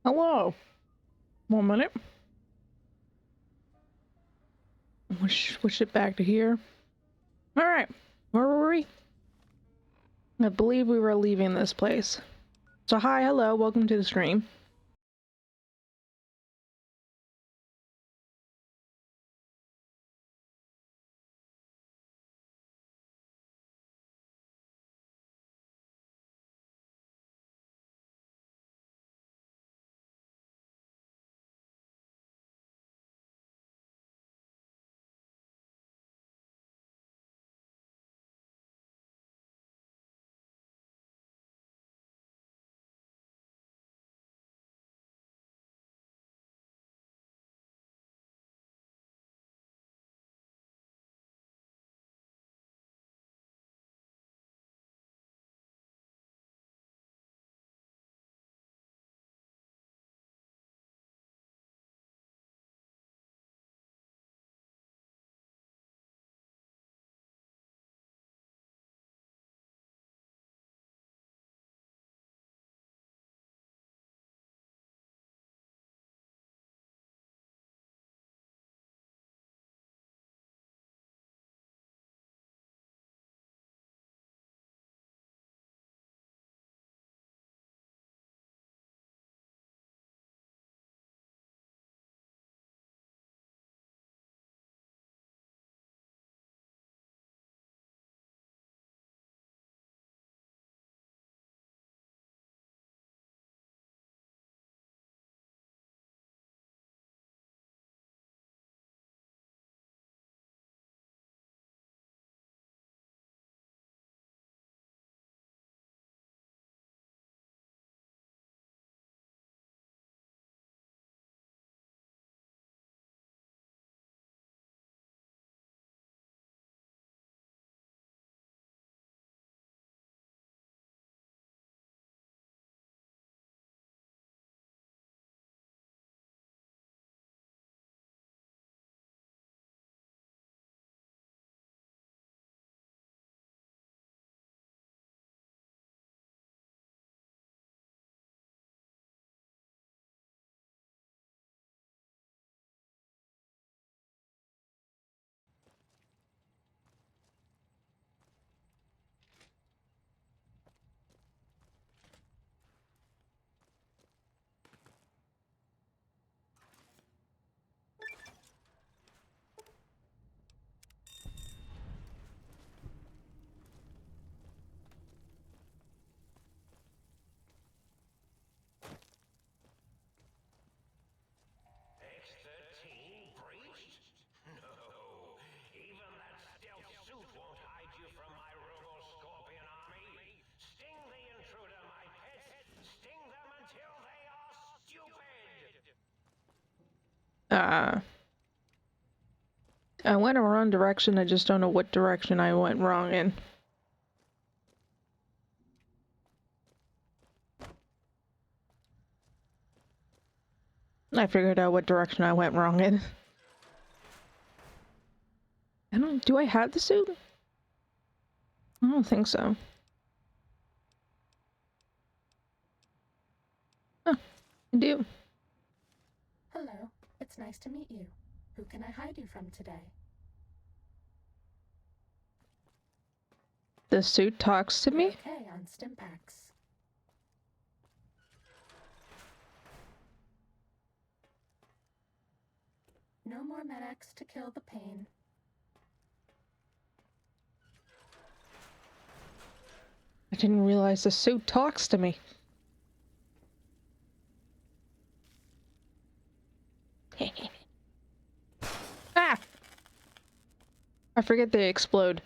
Hello. 1 minute. Switch it back to here. Alright. Where were we? I believe we were leaving this place. So hi, hello, welcome to the stream. I went a wrong direction, I just don't know what direction I went wrong in. I figured out what direction I went wrong in. Do I have the suit? I don't think so. Oh, I do. Hello, it's nice to meet you. Who can I hide you from today? The suit talks to me? Okay, on Stimpaks. No more medics to kill the pain. I didn't realize the suit talks to me. Ah! I forget they explode.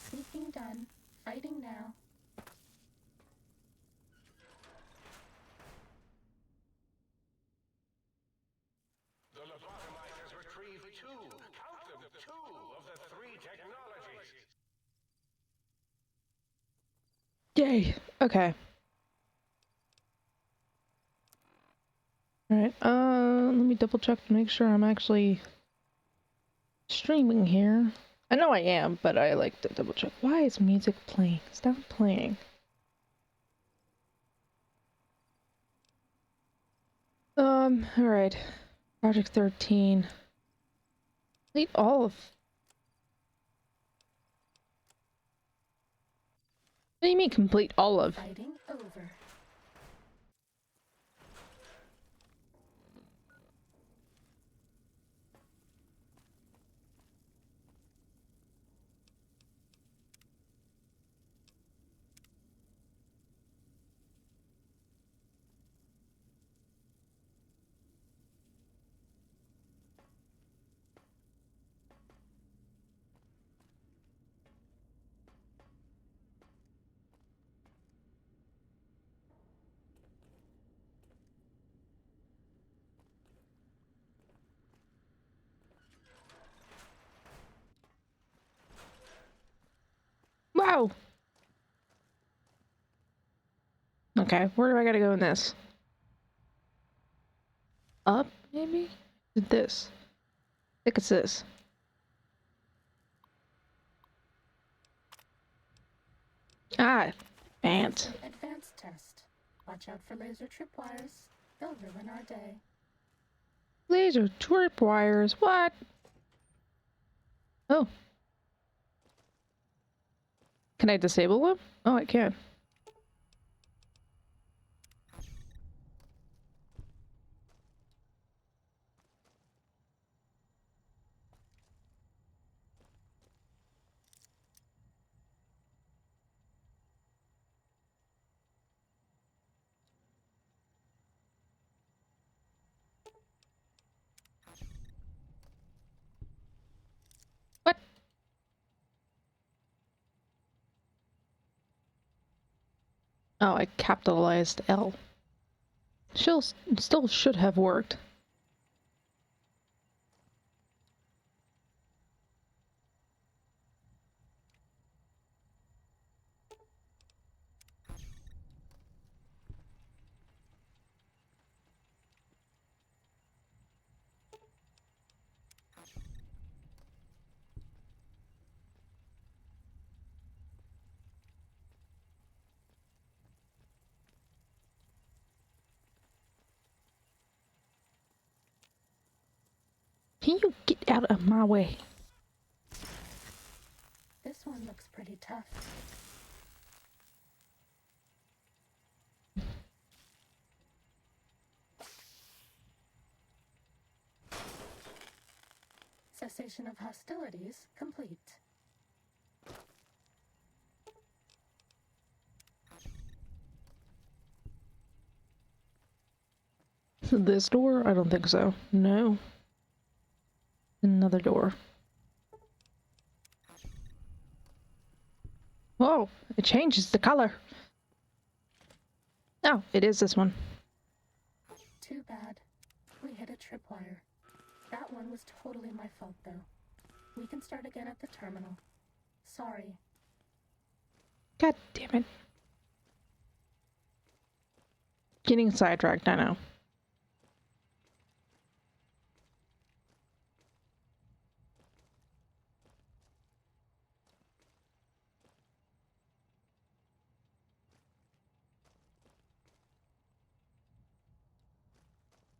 Sneaking done. Fighting now. The lobotomizers retrieved count them, two of the 3 technologies. Yay. Okay. Alright, let me double check to make sure I'm actually streaming here. I know I am, but I like to double check. Why is music playing? Stop playing. Alright. Project 13. Complete all of... What do you mean complete all of? Fighting over. Wow! Okay, where do I gotta go in this? Up, maybe? This. I think it's this. Ah, ant. Advanced test. Watch out for laser tripwires. They'll ruin our day. Laser tripwires, what? Oh. Can I disable them? Oh, I can. What? Oh, I capitalized L. Still should have worked. Can you get out of my way? This one looks pretty tough. Cessation of hostilities complete. This door? I don't think so. No. Another door. Whoa, it changes the color. Oh, it is this one. Too bad. We hit a tripwire. That one was totally my fault, though. We can start again at the terminal. Sorry. God damn it. Getting sidetracked, I know.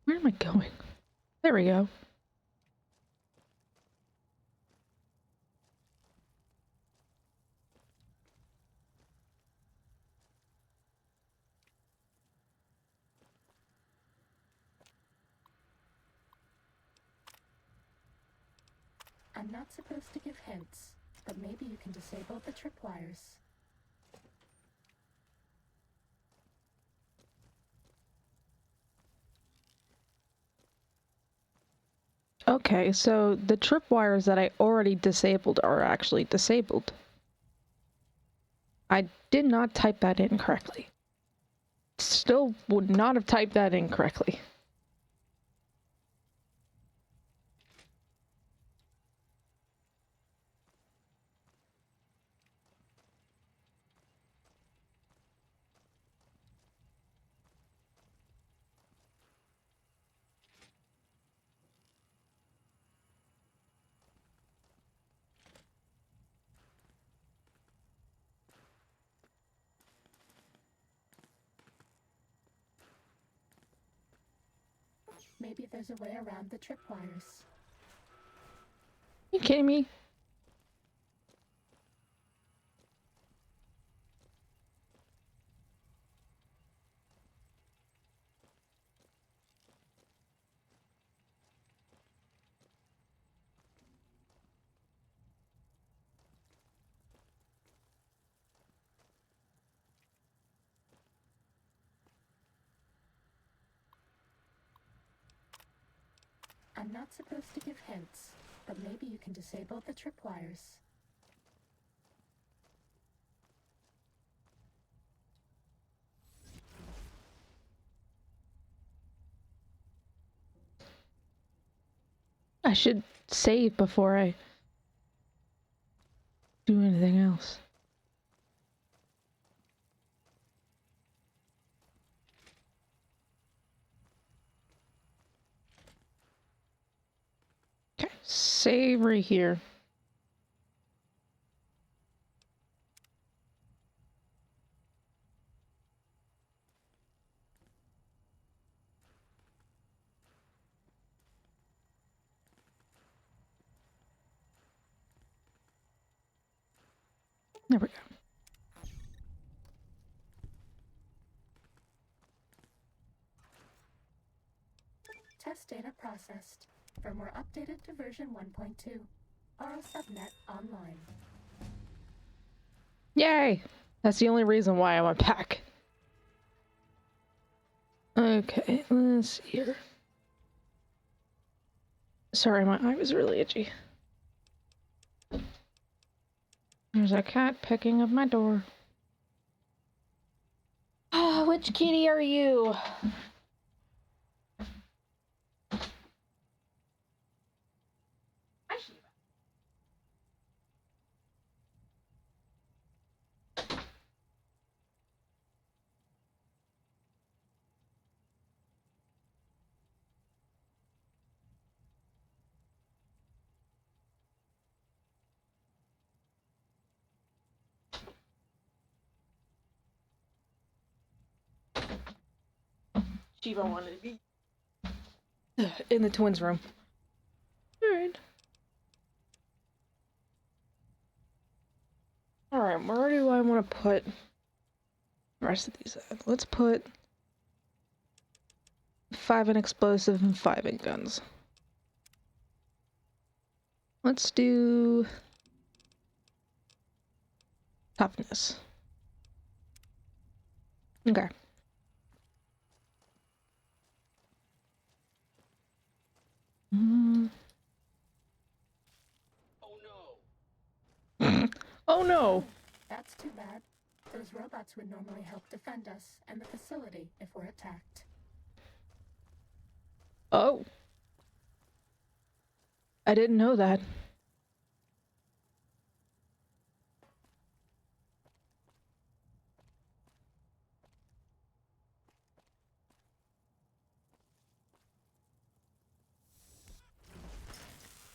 Where am I going? There we go. I'm not supposed to give hints, but maybe you can disable the tripwires. Okay, so the tripwires that I already disabled are actually disabled. I did not type that in correctly. Still would not have typed that in correctly. Maybe there's a way around the tripwires. You kidding me? I'm not supposed to give hints, but maybe you can disable the tripwires. I should save before I do anything else. Okay, save right here. There we go. Test data processed. Firmware updated to version 1.2. RO subnet online. Yay! That's the only reason why I went back. Okay, let's see here. Sorry, my eye was really itchy. There's a cat pecking at my door. Ah, which kitty are you? Shiva wanted to be in the twins' room. Alright. Alright, where do I want to put the rest of these at? Let's put 5 in explosive and 5 in guns. Let's do toughness. Okay. Oh no! That's too bad. Those robots would normally help defend us and the facility if we're attacked. Oh. I didn't know that.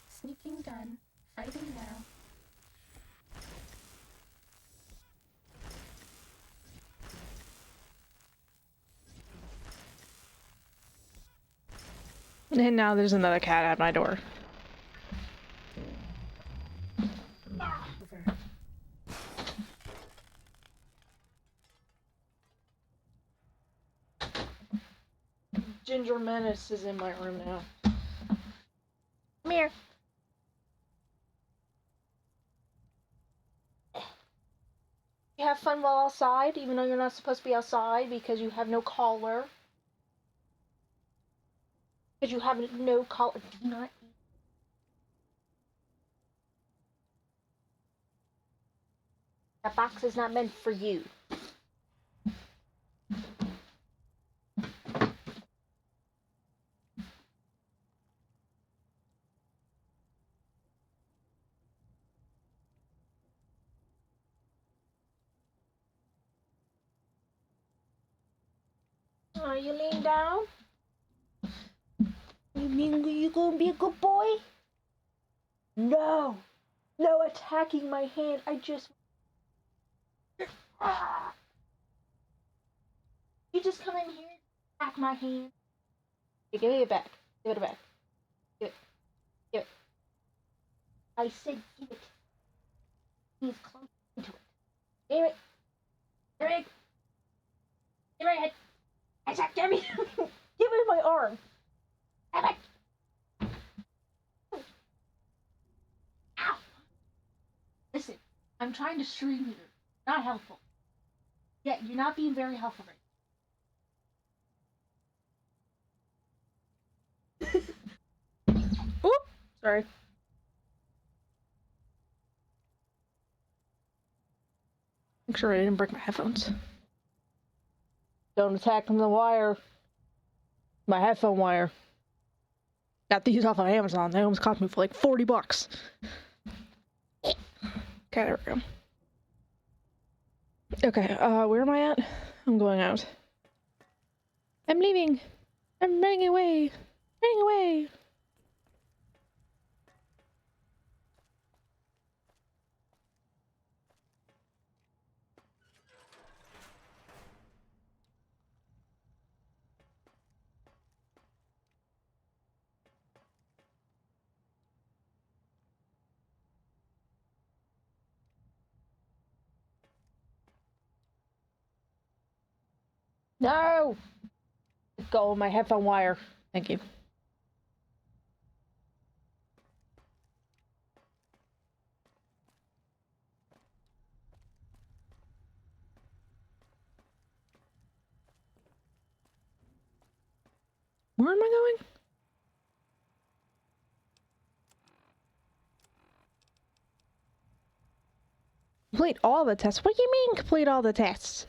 Sneaking done. Fighting now. And now there's another cat at my door. Over. Ginger Menace is in my room now. Come here. You have fun while outside, even though you're not supposed to be outside because you have no collar. Because you have no collar. Do not eat. That box is not meant for you. Are you laying down? You mean you gonna be a good boy? No. No attacking my hand. I just... You just come in here and attack my hand. Hey, give it back. Give it back. Give it. Give it. I said give it. He's close to it. Give it. Give it. Give it. I said give me. Give me my arm. Give it. Ow. Listen, I'm trying to stream you. Not helpful. Yeah, you're not being very helpful right now. Oop! Sorry. Make sure I didn't break my headphones. Don't attack the wire. My headphone wire. Got these off on Amazon. They almost cost me for like $40. Okay, there we go. Okay, where am I at? I'm going out. I'm leaving. I'm running away. Running away. No! Let go of my headphone wire. Thank you. Where am I going? Complete all the tests? What do you mean complete all the tests?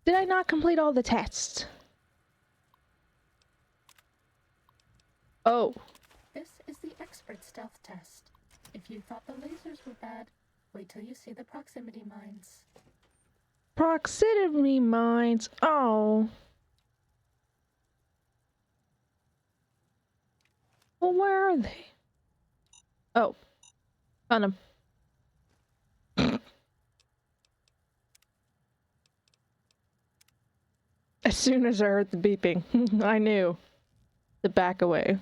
Did I not complete all the tests? Oh. This is the expert stealth test. If you thought the lasers were bad, wait till you see the proximity mines. Proximity mines. Oh. Well, where are they? Oh. Found them. As soon as I heard the beeping, I knew to back away.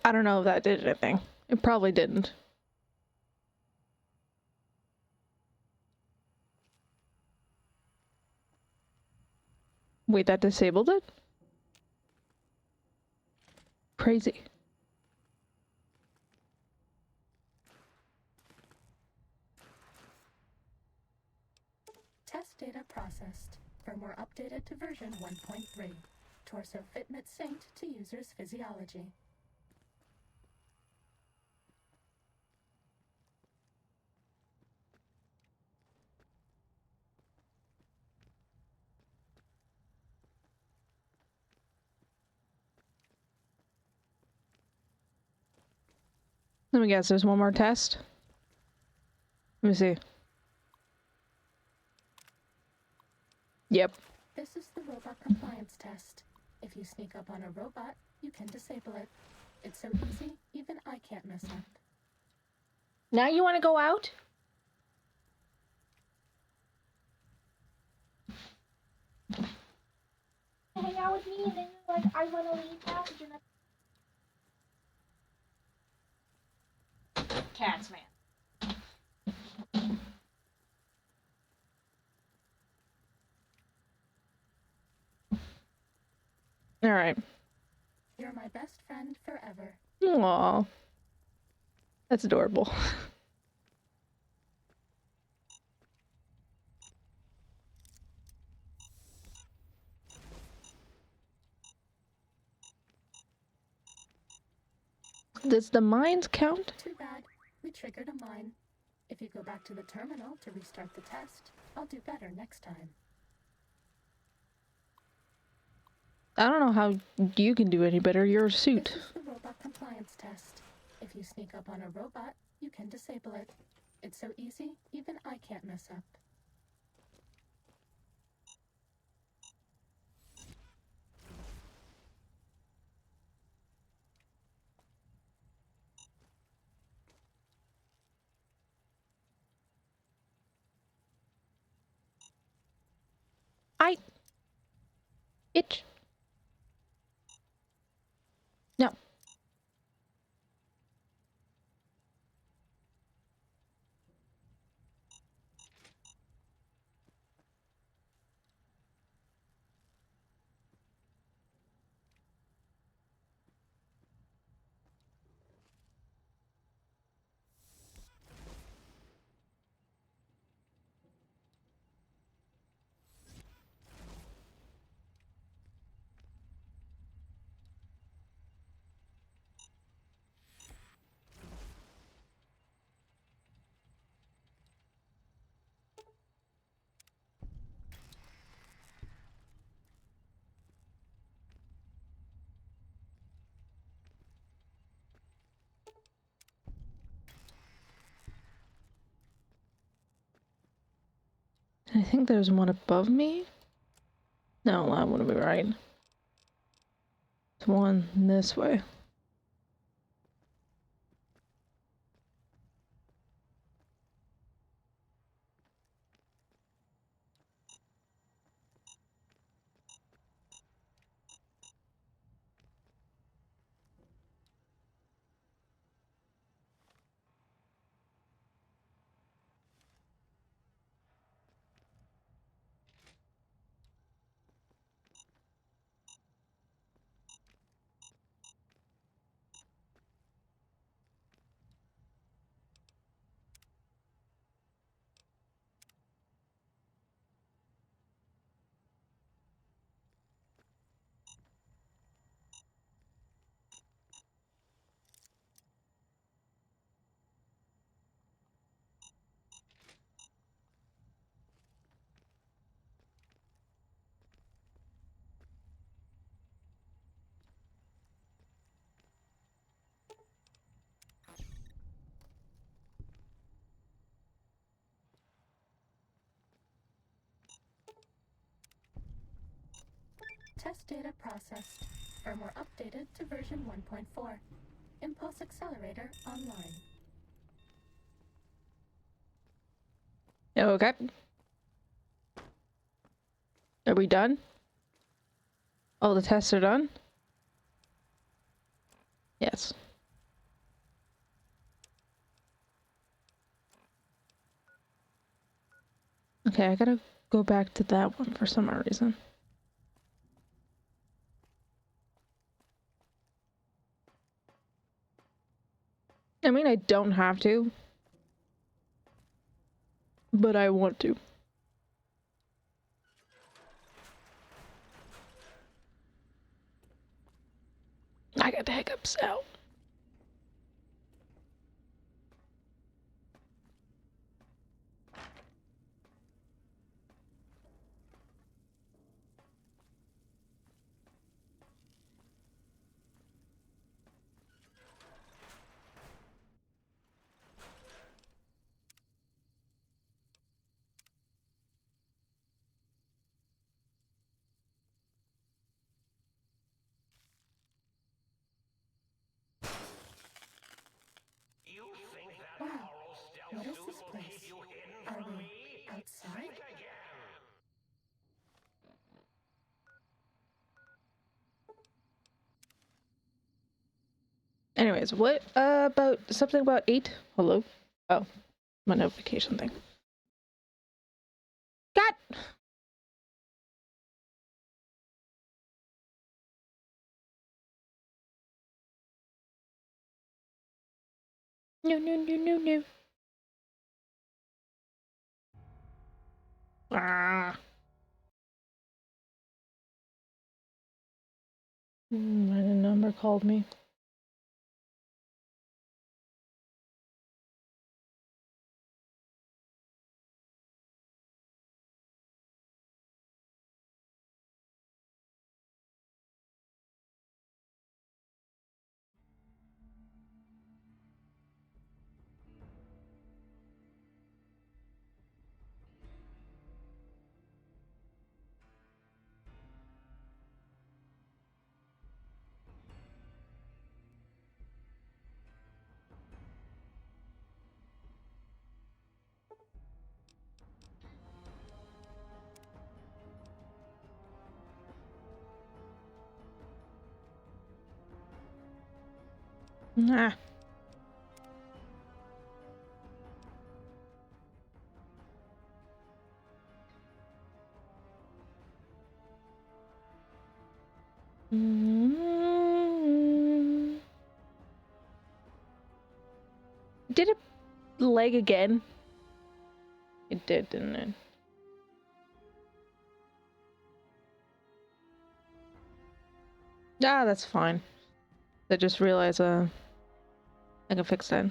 I don't know if that did anything. It probably didn't. Wait, that disabled it? Crazy. Test data processed. Firmware updated to version 1.3. Torso fitment synced to user's physiology. Let me guess, there's one more test? Let me see. Yep. This is the robot compliance test. If you sneak up on a robot, you can disable it. It's so easy, even I can't mess up. Now you want to go out? Hang out with me and then you're like, I want to leave now because you're not... Cats, man. Alright. You're my best friend forever. Aww. That's adorable. Does the mines count? Too bad. We triggered a mine. If you go back to the terminal to restart the test, I'll do better next time. I don't know how you can do any better. You're a suit. This is the robot compliance test. If you sneak up on a robot, you can disable it. It's so easy, even I can't mess up. Itch. No. I think there's one above me. No, that wouldn't be right. There's one this way. Test data processed. Firmware updated to version 1.4. Impulse accelerator online. Okay. Are we done? All the tests are done? Yes. Okay, I gotta go back to that one for some reason. I mean, I don't have to, but I want to. I got the hiccups out. You think that Wow, moral what stealth is this suit will place? keep you hidden Are from we me? outside? Think again. Anyways, what about something about 8? Hello? Oh, my notification thing. God! No, no, no, no, no. Ah. A number called me. Ah. Did it lag again? It did, didn't it? Ah, that's fine. I just realized I can fix that.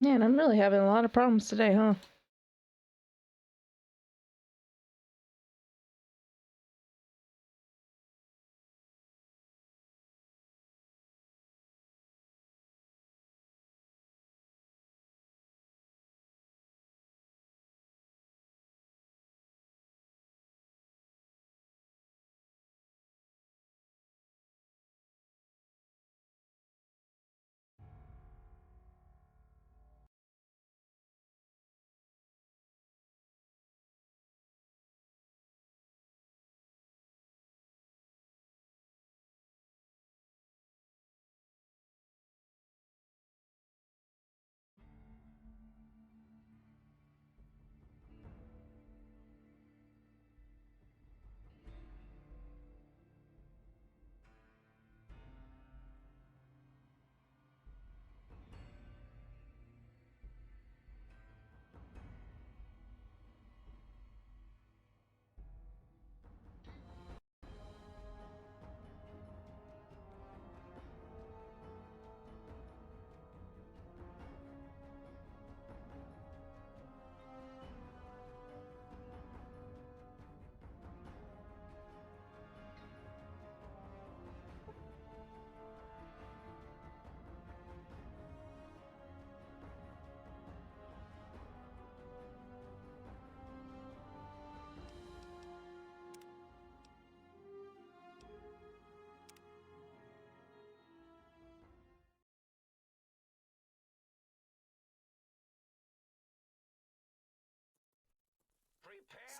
Man, I'm really having a lot of problems today, huh?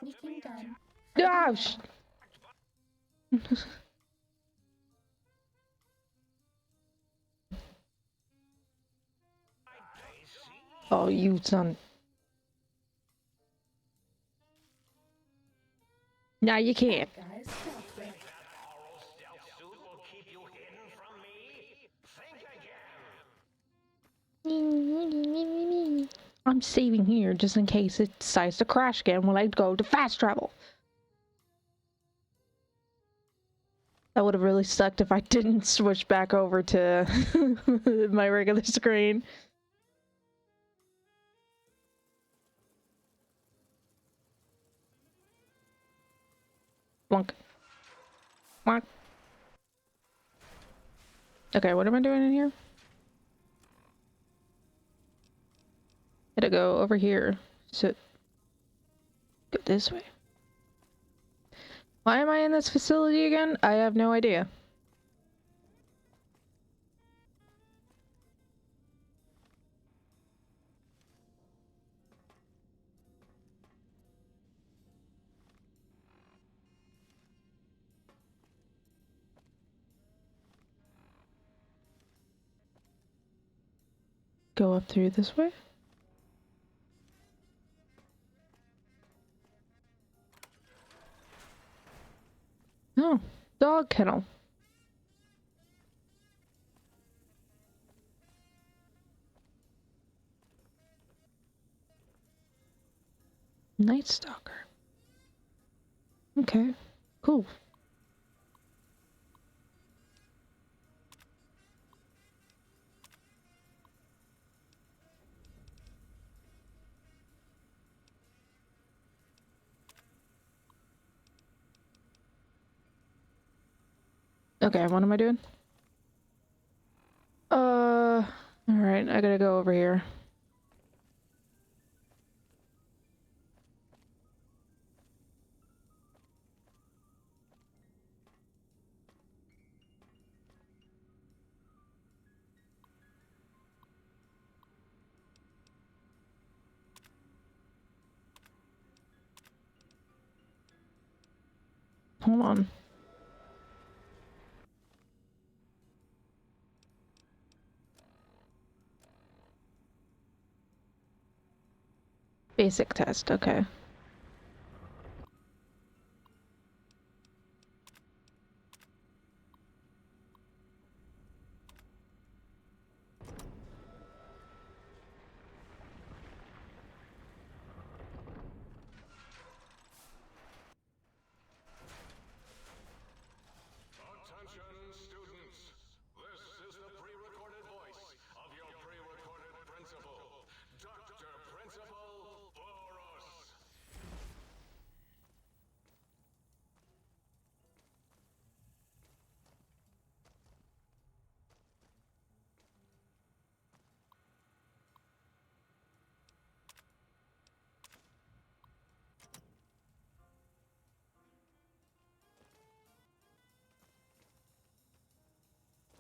Sneaking done. Ah, oh, you son. Nah, you can't. Guys, feel free. Oral stealth suit will keep you hidden from me? Think again. I'm saving here just in case it decides to crash again when I go to fast travel. That would have really sucked if I didn't switch back over to my regular screen. Blunk. Blunk. Okay, what am I doing in here? Gotta go over here. So, go this way. Why am I in this facility again? I have no idea. Go up through this way. Oh, dog kennel. Night Stalker. Okay, cool. Okay, what am I doing? Alright, I gotta go over here. Hold on. Basic test, okay. Attention, students. This is the pre-recorded voice of your pre-recorded principal, Dr. Principal Boros.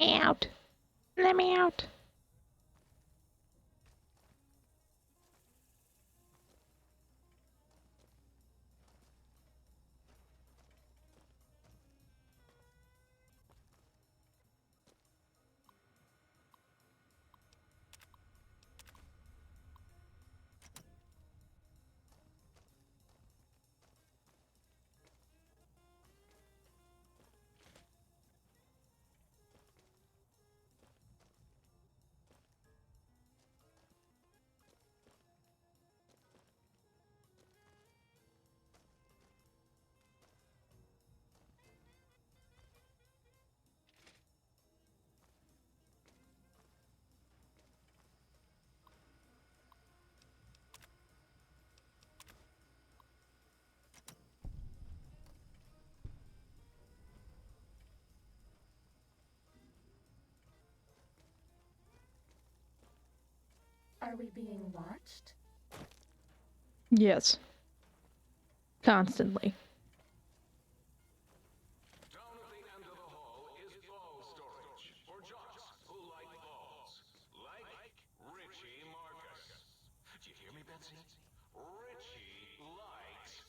Out! Let me out! Are we being watched? Yes. Constantly. Down at the end of the hall is ball storage for jocks who like balls. Like Richie Marcus. Do you hear me, Betsy? Richie likes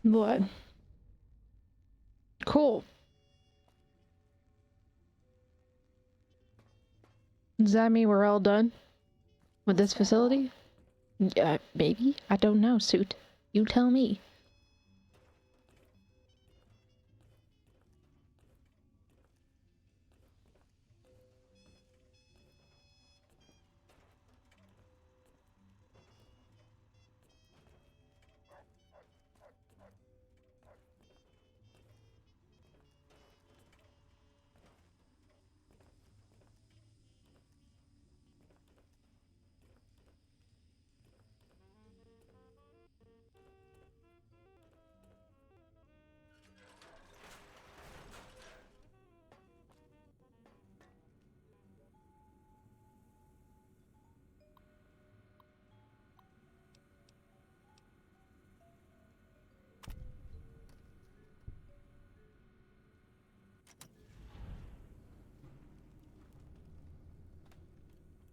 What? Cool. Does that mean we're all done with this facility? Yeah, maybe. I don't know, Suit. You tell me.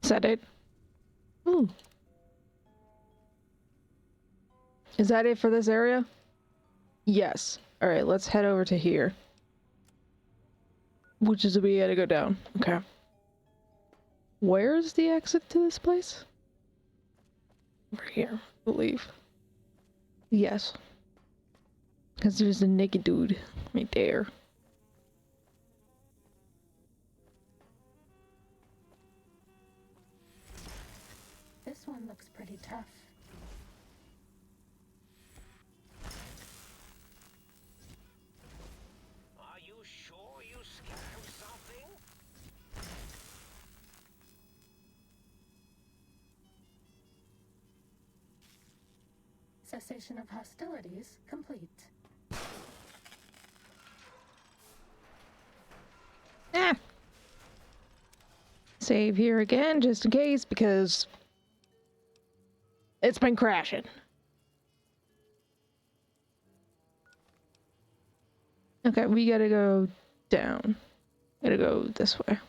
Is that it? Ooh. Is that it for this area? Yes. Alright, let's head over to here. Which is we gotta go down. Okay. Where's the exit to this place? Over here, I believe. Yes. Because there's a naked dude right there. This one looks pretty tough. Are you sure you scanned something? Cessation of hostilities complete. Ah! Save here again, just in case, because it's been crashing. Okay, we gotta go down. Gotta go this way.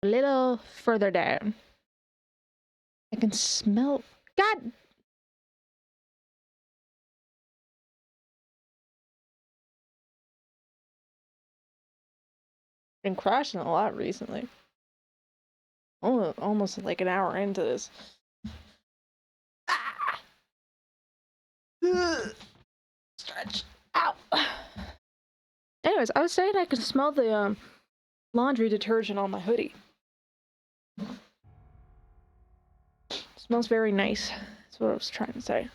A little further down. I can smell. God! Been crashing a lot recently. Almost like an hour into this. Ah! Stretch. Ow! Anyways, I was saying I can smell the laundry detergent on my hoodie. Smells very nice. That's what I was trying to say.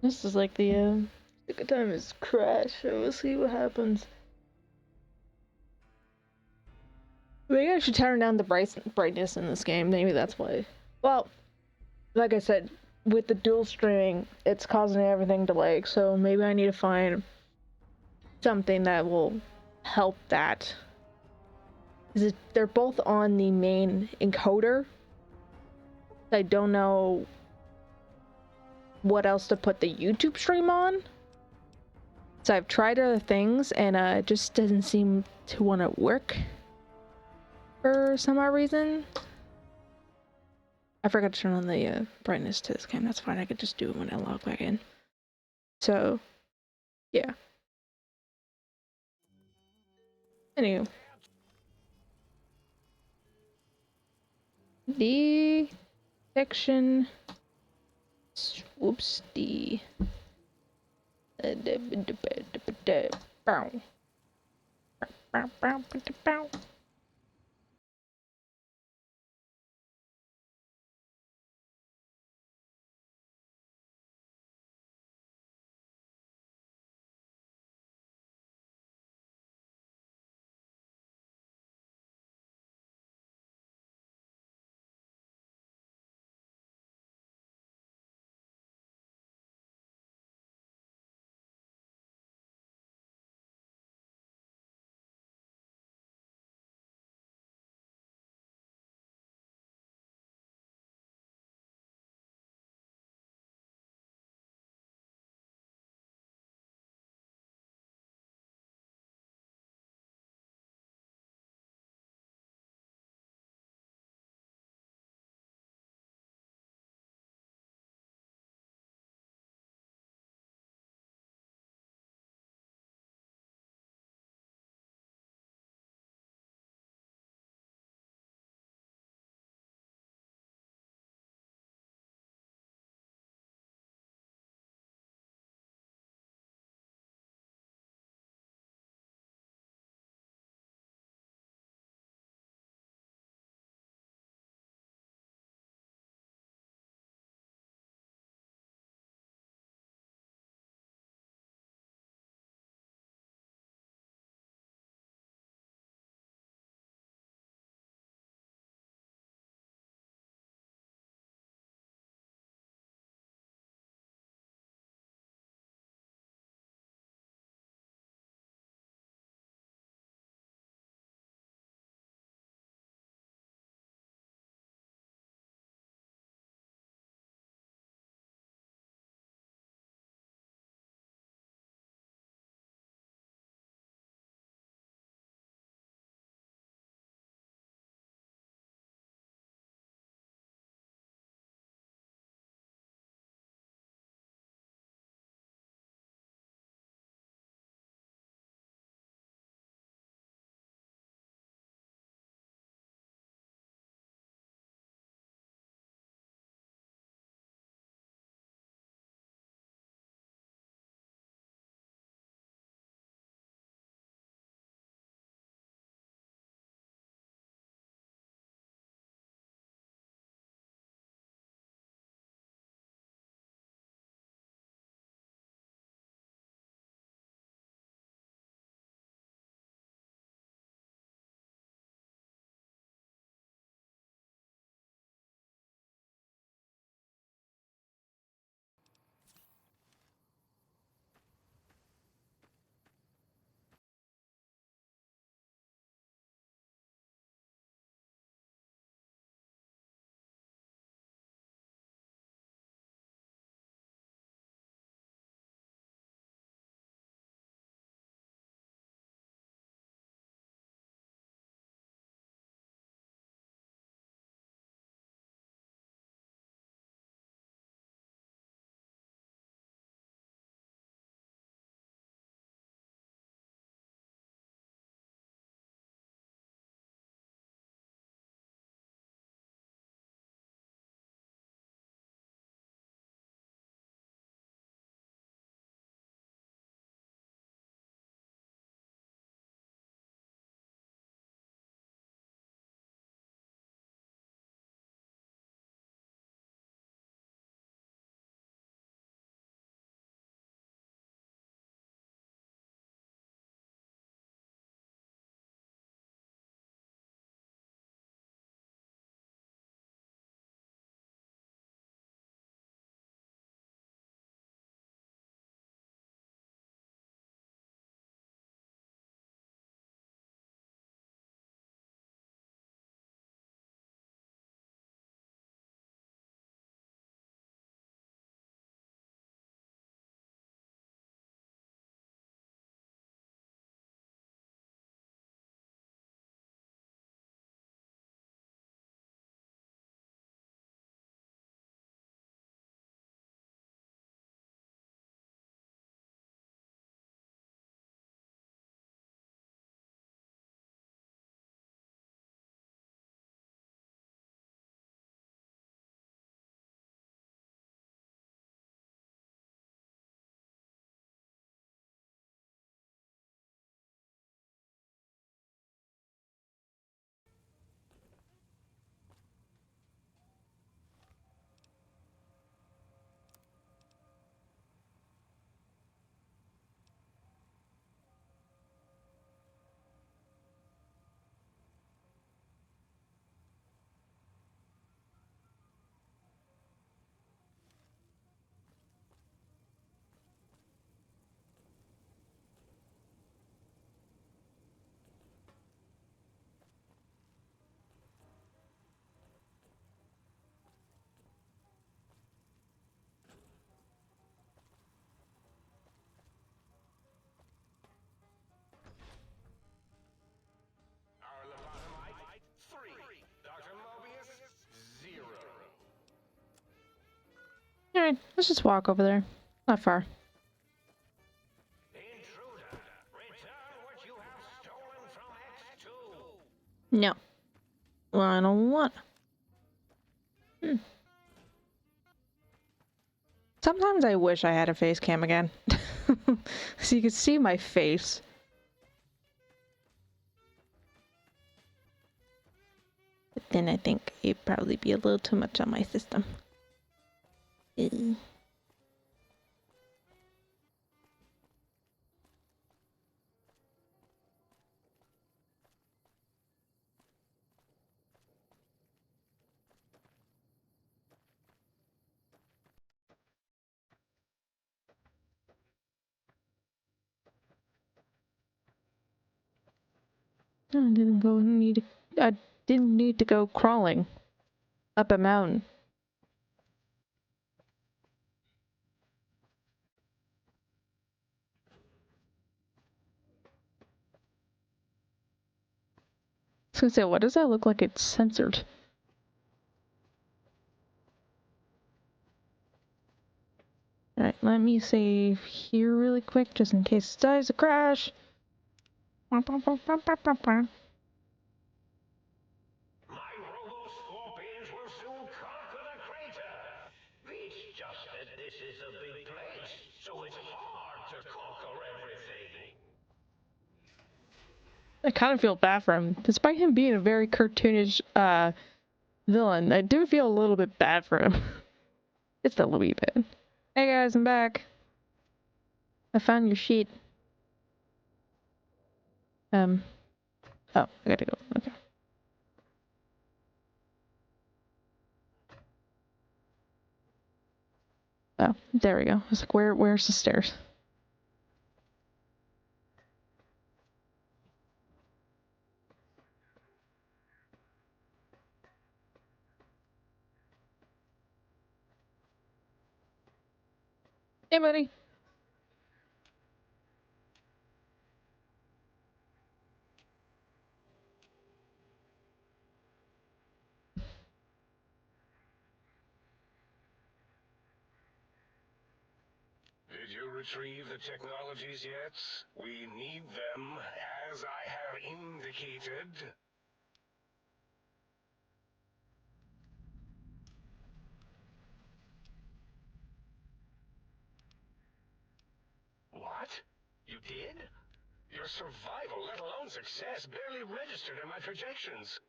This is like the good time is crash. So we'll see what happens. Maybe I should turn down the brightness in this game. Maybe that's why. Well, like I said, with the dual streaming, it's causing everything to lag. So maybe I need to find something that will help that. They're both on the main encoder. I don't know what else to put the YouTube stream on. So I've tried other things and it just doesn't seem to want to work for some odd reason. I forgot to turn on the brightness to this game. That's fine. I could just do it when I log back in. So, yeah. Anywho. The section. Whoops. The. Bow. Alright, let's just walk over there. Not far. Intruder, return what you have stolen from X2. No. Well, I don't want. Sometimes I wish I had a face cam again. So you could see my face. But then I think it'd probably be a little too much on my system. Ew. I didn't need to go crawling up a mountain. I was gonna say, what does that look like it's censored? Alright, let me save here really quick just in case it dies a crash. My robo-scorpions will soon conquer the crater. It's just that this is a big place, so it's hard to conquer everything. I kind of feel bad for him. Despite him being a very cartoonish villain, I do feel a little bit bad for him. Just a wee bit. Hey guys, I'm back. I found your sheet. Oh, I gotta go. Okay. Oh, there we go. I was like, where's the stairs? Hey, buddy. Did you retrieve the technologies yet? We need them, as I have indicated. What? You did? Your survival, let alone success, barely registered in my projections.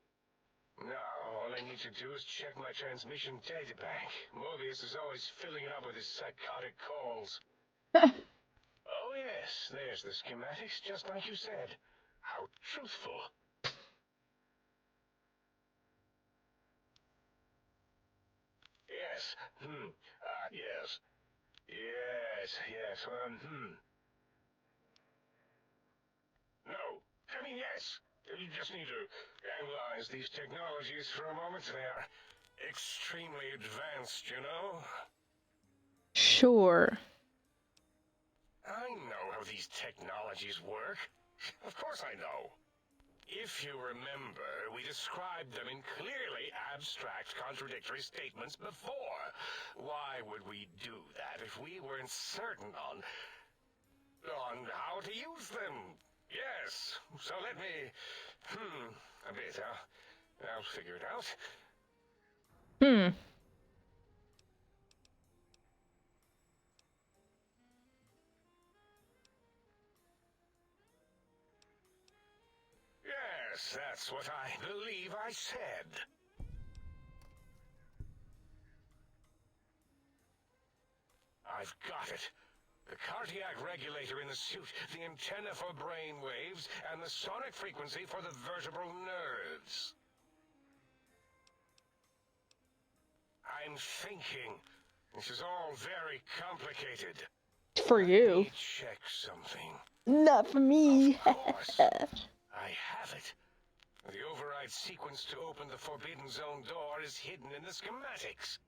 Now, all I need to do is check my transmission databank. Mobius is always filling it up with his psychotic calls. Oh yes, there's the schematics, just like you said. How truthful. Yes. Yes. Yes. No. I mean, yes. You just need to analyze these technologies for a moment. They're extremely advanced, you know? Sure. I know how these technologies work. Of course I know. If you remember, we described them in clearly abstract, contradictory statements before. Why would we do that if we weren't certain on how to use them? Yes, so let me, a bit, I'll figure it out. Yes, that's what I believe I said. I've got it. The cardiac regulator in the suit, the antenna for brain waves, and the sonic frequency for the vertebral nerves. I'm thinking. This is all very complicated. For you. Let me check something. Not for me. Of course. I have it. The override sequence to open the Forbidden Zone door is hidden in the schematics.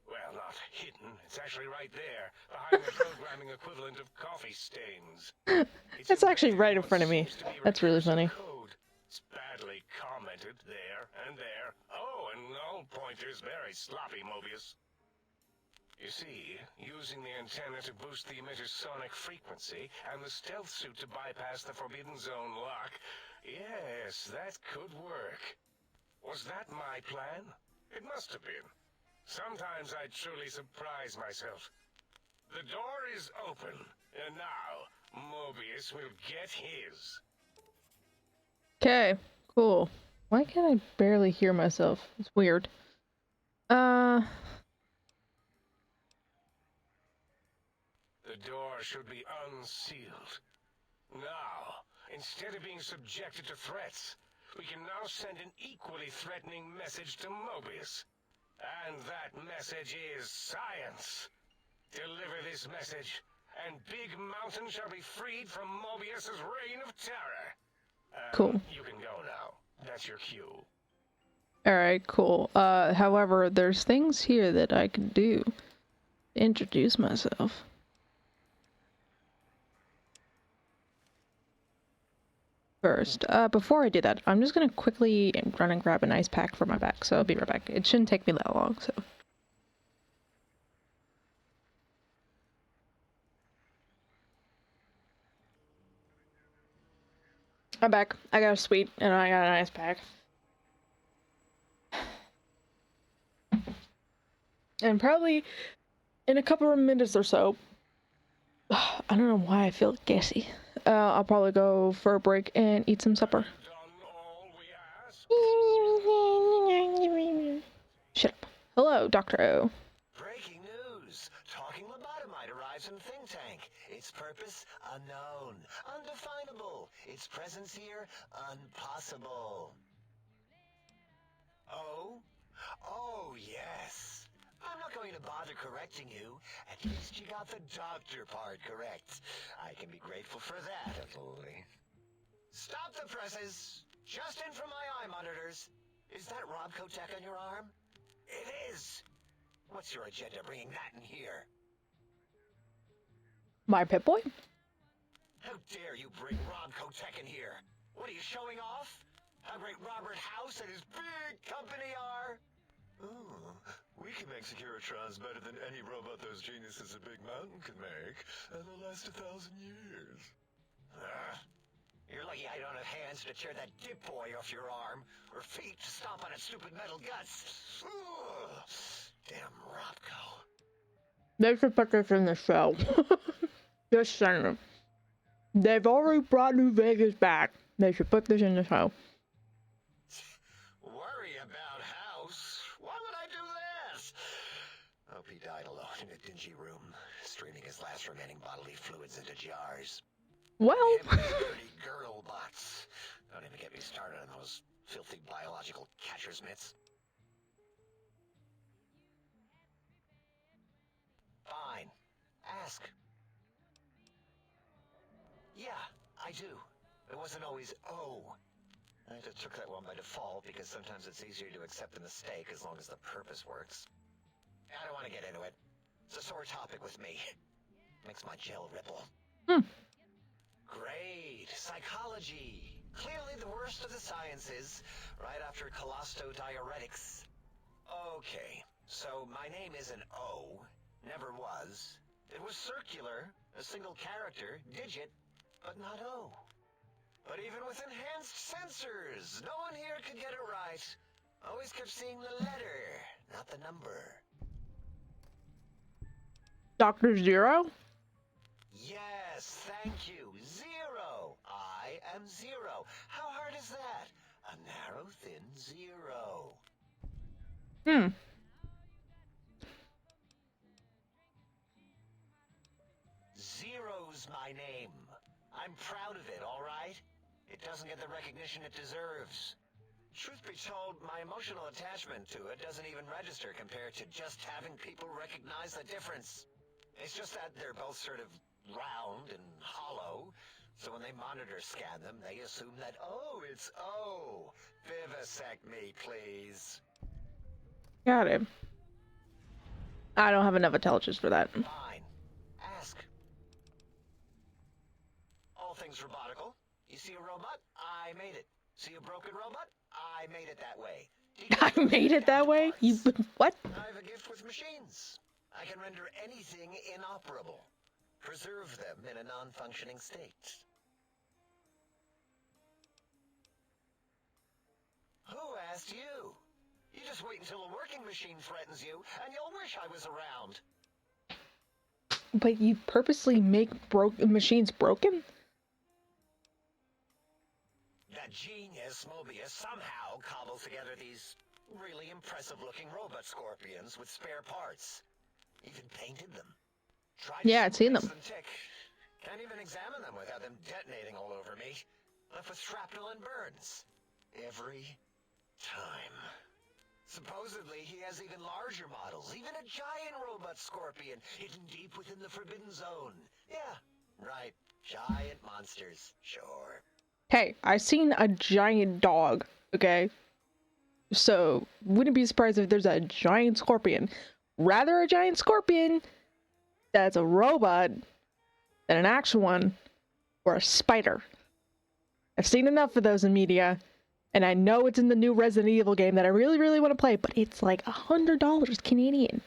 Well, not hidden. It's actually right there, behind the programming equivalent of coffee stains. It's actually right in front of me. That's really funny. Code. It's badly commented there and there. Oh, and null pointers very sloppy, Mobius. You see, using the antenna to boost the emitter's sonic frequency, and the stealth suit to bypass the Forbidden Zone lock, yes, that could work. Was that my plan? It must have been. Sometimes I truly surprise myself. The door is open, and now Mobius will get his. Okay, cool. Why can't I barely hear myself? It's weird. The door should be unsealed. Now, instead of being subjected to threats, we can now send an equally threatening message to Mobius. And that message is science. Deliver this message, and Big Mountain shall be freed from Mobius's reign of terror. Cool. You can go now. That's your cue. Alright, cool. However, there's things here that I can do to introduce myself. First, before I do that, I'm just gonna quickly run and grab an ice pack for my back, so I'll be right back. It shouldn't take me that long, so. I'm back. I got a sweet, and I got an ice pack. And probably in a couple of minutes or so, I don't know why I feel gassy. I'll probably go for a break and eat some supper. Shut up. Hello, Dr. O. Breaking news. Talking lobotomite arrives in Think Tank. Its purpose, unknown. Undefinable. Its presence here, impossible. Oh? Oh, yes. I'm not going to bother correcting you. At least you got the doctor part correct. I can be grateful for that, at least. Stop the presses. Just in from my eye monitors. Is that Rob Kotek on your arm? It is. What's your agenda bringing that in here? My Pip-Boy? How dare you bring Rob Kotek in here? What are you showing off? How great Robert House and his big company are? Oh, we can make Securitrons better than any robot those geniuses at Big Mountain could make, and they'll last 1,000 years. You're lucky I don't have hands to tear that dip boy off your arm, or feet to stomp on its stupid metal guts. Ugh. Damn Robco. They should put this in the show. Just saying. They've already brought New Vegas back. They should put this in the show. Worry about House? Why would I do this? Hope he died alone in a dingy room, streaming his last remaining bodily fluids into jars. Well. Dirty girl bots. Don't even get me started on those filthy biological catcher's mitts. Fine. Ask. Yeah, I do. It wasn't always oh. I just took that one by default because sometimes it's easier to accept the mistake as long as the purpose works. I don't want to get into it. It's a sore topic with me. Makes my gel ripple. Great. Psychology. Clearly the worst of the sciences, right after colostodiuretics. Okay, so my name isn't O. Never was. It was circular, a single character, digit, but not O. But even with enhanced sensors, no one here could get it right. Always kept seeing the letter, not the number. Dr. Zero? Yes, thank you. Zero. I am zero. How hard is that? A narrow, thin zero. Zero's my name. I'm proud of it, all right? It doesn't get the recognition it deserves. Truth be told, my emotional attachment to it doesn't even register compared to just having people recognize the difference. It's just that they're both sort of round and hollow, so when they monitor scan them, they assume that, oh, it's O. Vivisect me, please. Got it. I don't have enough intelligence for that. Fine. Ask. All things robotical. You see a robot? I made it. See a broken robot? I made it that way. I made it that way? You what? I have a gift with machines. I can render anything inoperable. Preserve them in a non-functioning state. Who asked you? You just wait until a working machine threatens you, and you'll wish I was around. But you purposely make machines broken? That genius Mobius somehow cobbles together these really impressive-looking robot scorpions with spare parts. Even painted them. Tried Yeah, I'd seen makes them. tick. Can't even examine them without them detonating all over me. Left with shrapnel and burns. Every time. Supposedly, he has even larger models, even a giant robot scorpion hidden deep within the Forbidden Zone. Yeah, right. Giant monsters, sure. Hey, I've seen a giant dog, okay? So, wouldn't be surprised if there's a giant scorpion. Rather a giant scorpion that's a robot than an actual one, or a spider. I've seen enough of those in media, and I know it's in the new Resident Evil game that I really, really want to play, but it's like $100 Canadian.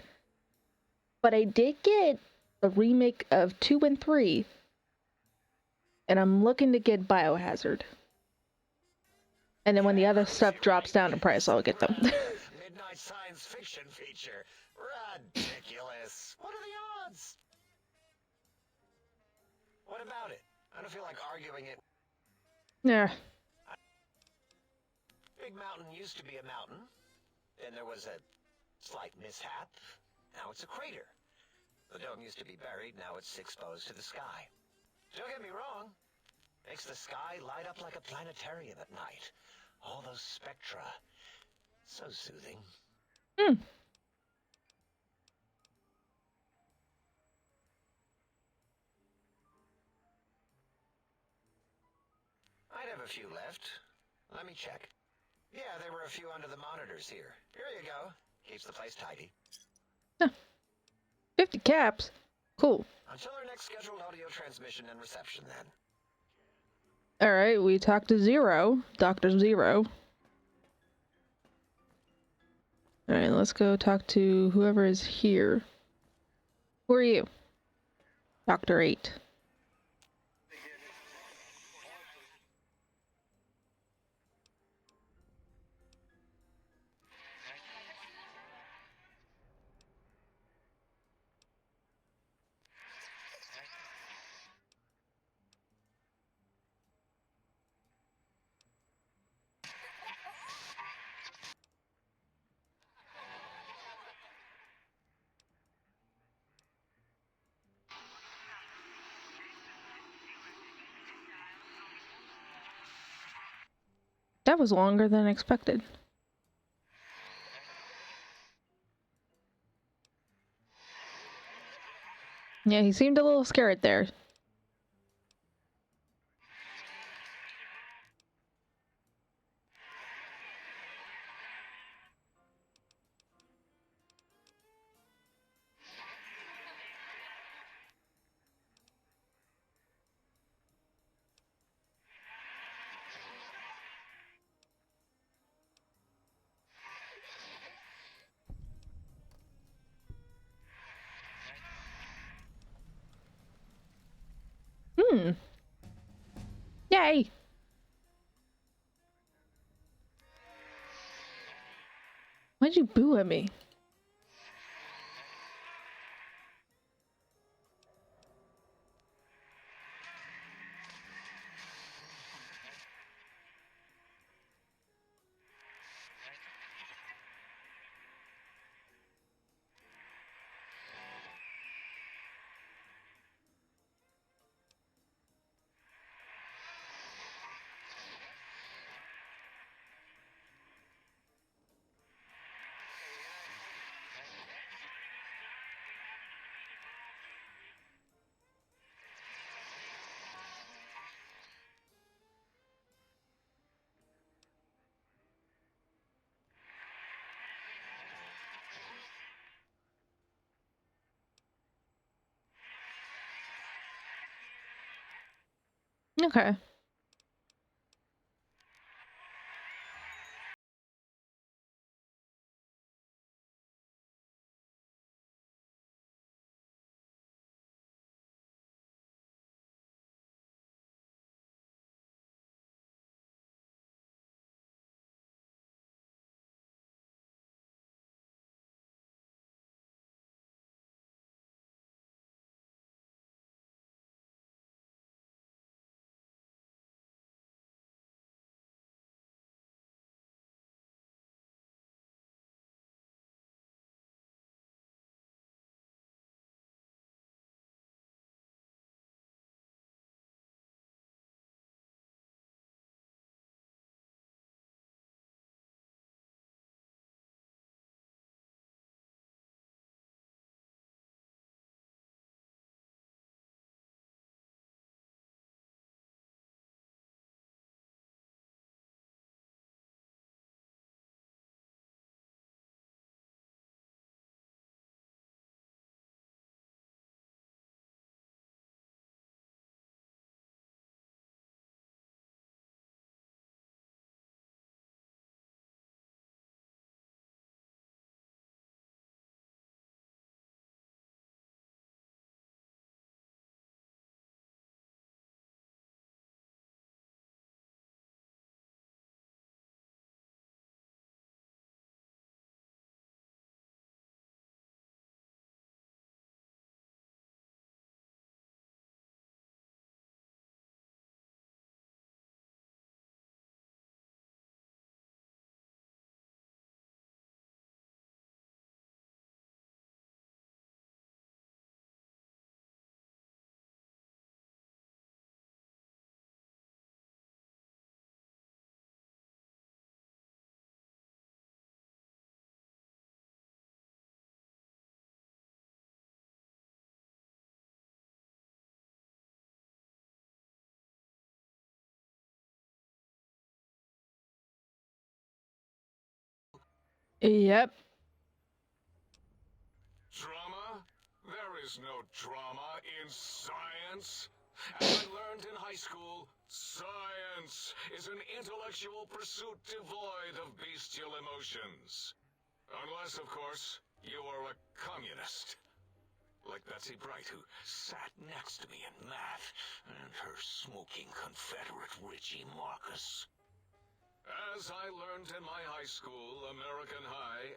But I did get the remake of 2 and 3, and I'm looking to get Biohazard. And then when the other stuff drops down in price, I'll get them. Midnight science fiction feature. Ridiculous. What are the odds? What about it? I don't feel like arguing it. Yeah. Big Mountain used to be a mountain. Then there was a slight mishap. Now it's a crater. The dome used to be buried. Now it's exposed to the sky. Don't get me wrong. Makes the sky light up like a planetarium at night. All those spectra. So soothing. Hmm. I'd have a few left. Let me check. Yeah, there were a few under the monitors here. Here you go. Keeps the place tidy. 50 caps? Cool. Until our next scheduled audio transmission and reception, then. Alright, we talked to Zero. Dr. Zero. Alright, let's go talk to whoever is here. Who are you? Dr. 8. That was longer than expected. Yeah, he seemed a little scared there. Yay! Why'd you boo at me? Okay. Yep. Drama? There is no drama in science. As I learned in high school, science is an intellectual pursuit devoid of bestial emotions. Unless, of course, you are a communist. Like Betsy Bright, who sat next to me in math, and her smoking Confederate Richie Marcus. As I learned in my high school, American High,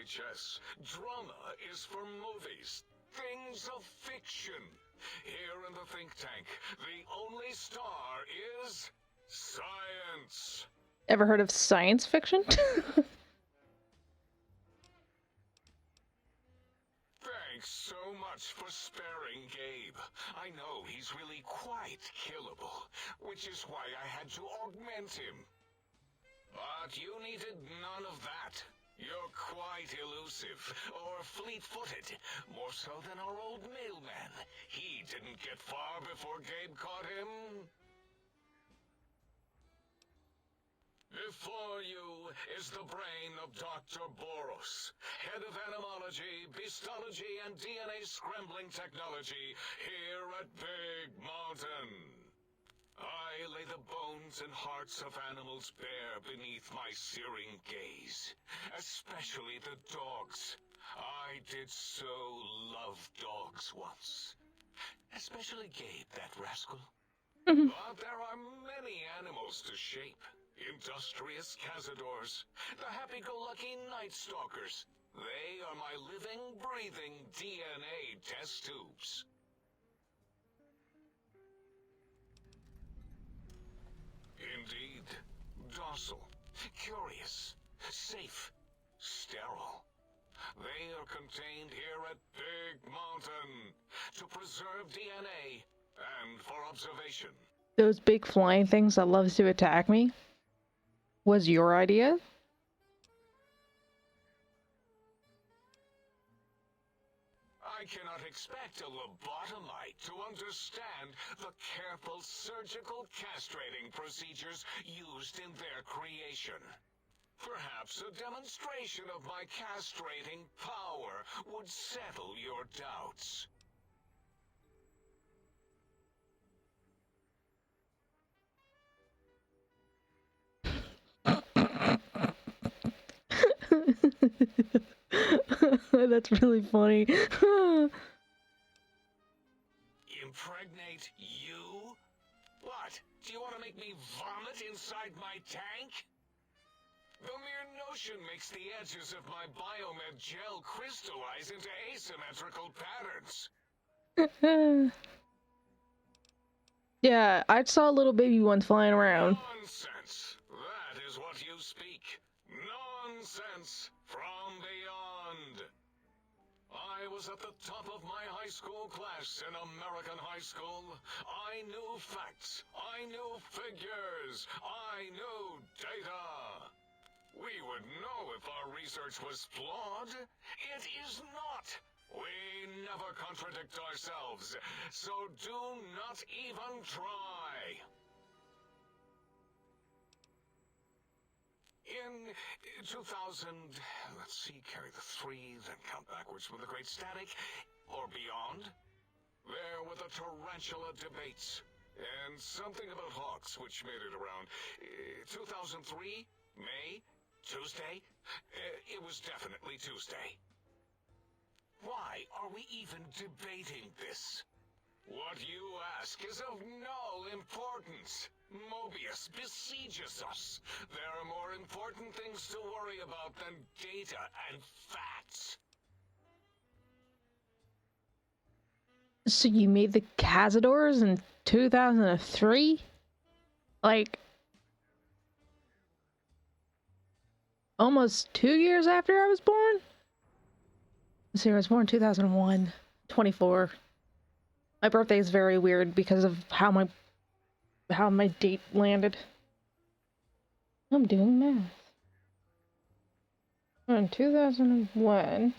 AHS, drama is for movies, things of fiction. Here in the think tank, the only star is science. Ever heard of science fiction? Thanks so much for sparing Gabe. I know he's really quite killable, which is why I had to augment him. But you needed none of that. You're quite elusive, or fleet-footed, more so than our old mailman. He didn't get far before Gabe caught him. Before you is the brain of Dr. Boros, head of animalogy, beastology, and DNA scrambling technology here at Big Mountain. I lay the bones and hearts of animals bare beneath my searing gaze, especially the dogs. I did so love dogs once. Especially Gabe, that rascal. But there are many animals to shape. Industrious cazadors, the happy-go-lucky night stalkers. They are my living, breathing DNA test tubes. Indeed. Docile, curious, safe, sterile. They are contained here at Big Mountain to preserve DNA and for observation. Those big flying things that loves to attack me was your idea? I cannot expect a lobotomite to understand the careful surgical castrating procedures used in their creation. Perhaps a demonstration of my castrating power would settle your doubts. That's really funny. Impregnate you? What? Do you want to make me vomit inside my tank? The mere notion makes the edges of my biomed gel crystallize into asymmetrical patterns. Yeah, I saw little baby ones flying around. Nonsense! That is what you speak. Nonsense from beyond. I was at the top of my high school class in American high school. I knew facts. I knew figures. I knew data. We would know if our research was flawed. It is not. We never contradict ourselves, so do not even try. In 2000, let's see, carry the 3, then count backwards with the Great Static, or beyond, there were the tarantula debates, and something about hawks, which made it around 2003, May, Tuesday. It was definitely Tuesday. Why are we even debating this? What you ask is of no importance. Mobius besieges us. There are more important things to worry about than data and facts. So you made the Cazadors in 2003? Like, almost 2 years after I was born? Let's see, I was born in 2001. 24. My birthday is very weird because of how my date landed. I'm doing math. In 2001.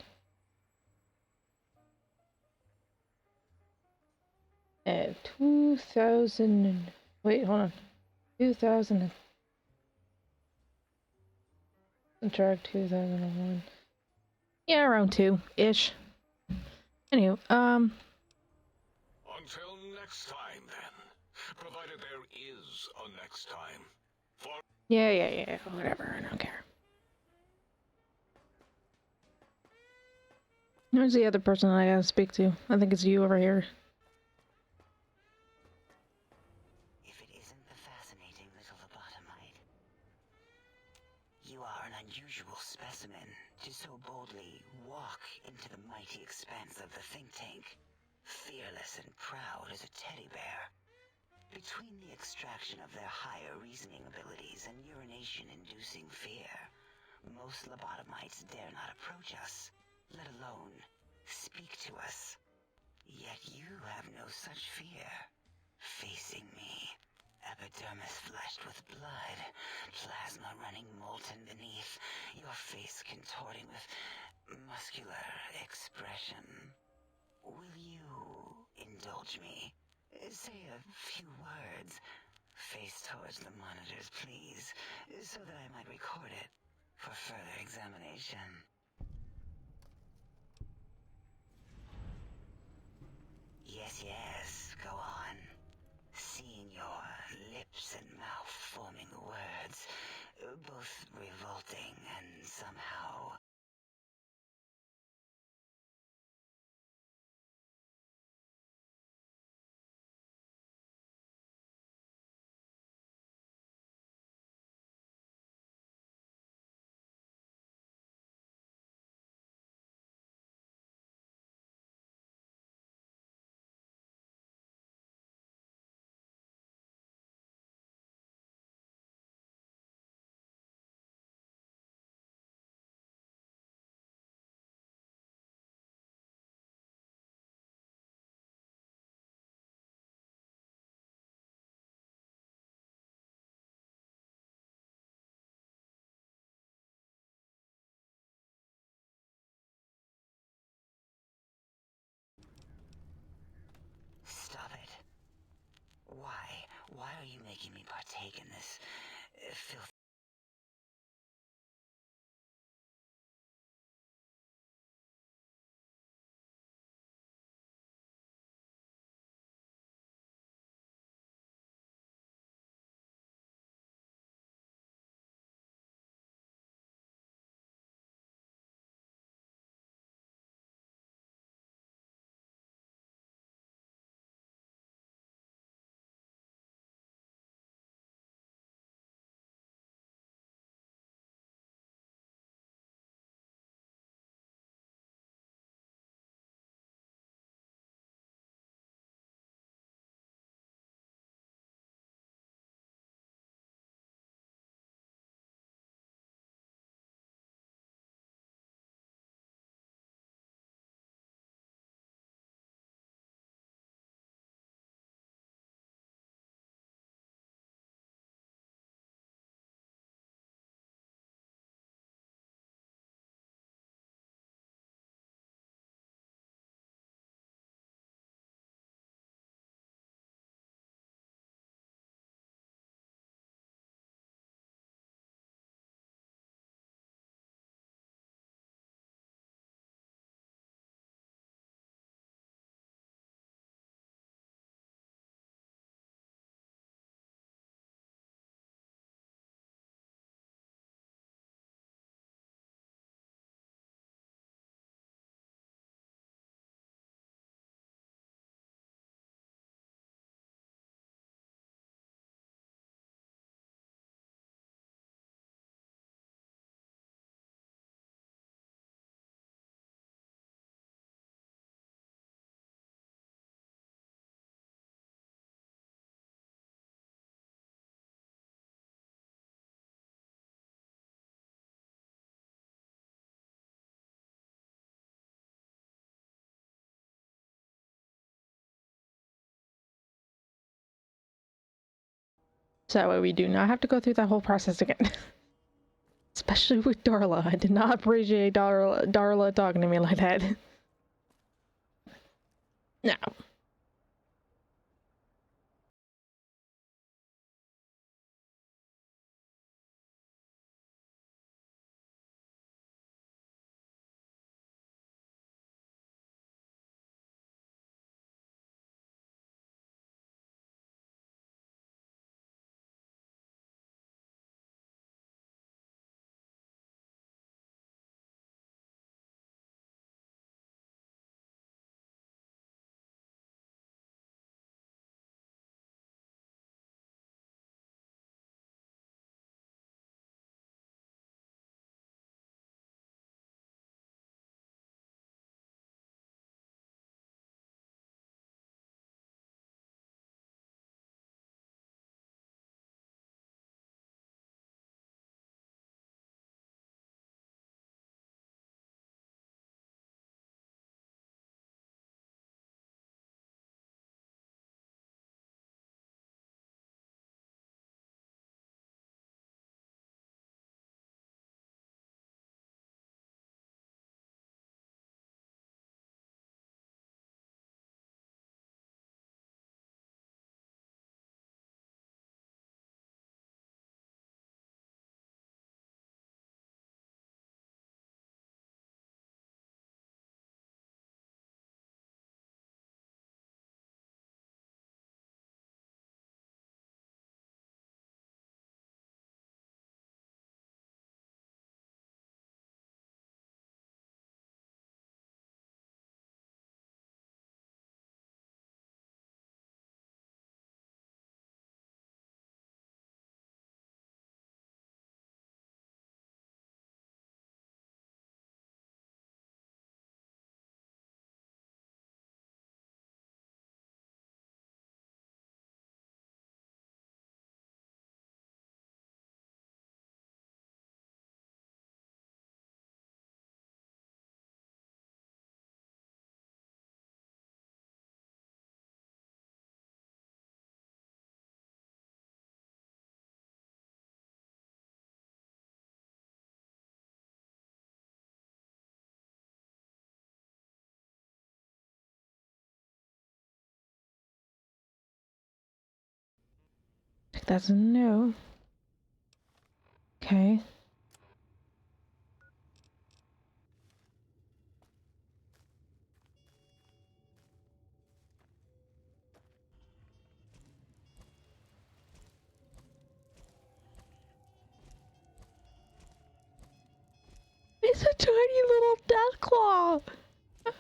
And 2000. Wait, hold on. 2000. Drag 2001. Yeah, around 2-ish. Anyway, Until next time, then. Provided there is a next time. For yeah, whatever, I don't care. Who's the other person I gotta speak to? I think it's you over here. If it isn't the fascinating little lobotomite. You are an unusual specimen to so boldly walk into the mighty expanse of the think tank, fearless and proud as a teddy bear. Between the extraction of their higher reasoning abilities and urination-inducing fear, most lobotomites dare not approach us, let alone speak to us. Yet you have no such fear. Facing me, epidermis flushed with blood, plasma running molten beneath, your face contorting with muscular expression. Will you indulge me? Say a few words. Face towards the monitors, please, so that I might record it for further examination. Yes, go on. Seeing your lips and mouth forming the words, both revolting and somehow... Stop it. Why? Why are you making me partake in this filth? So that way we do not have to go through that whole process again. Especially with Darla. I did not appreciate Darla talking to me like that. No. That's a no. Okay. It's a tiny little death claw.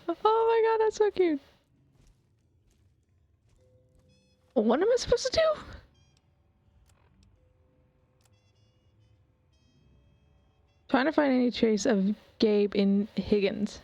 Oh my god, that's so cute. What am I supposed to do? Trying to find any trace of Gabe in Higgins.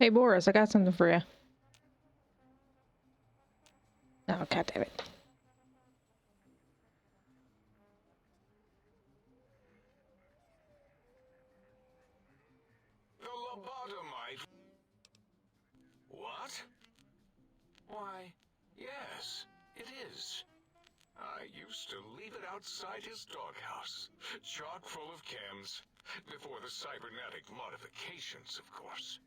Hey Boris, I got something for you. Oh, god damn it. The lobotomite. What? Why, yes, it is. I used to leave it outside his doghouse, chock full of chems, before the cybernetic modifications, of course.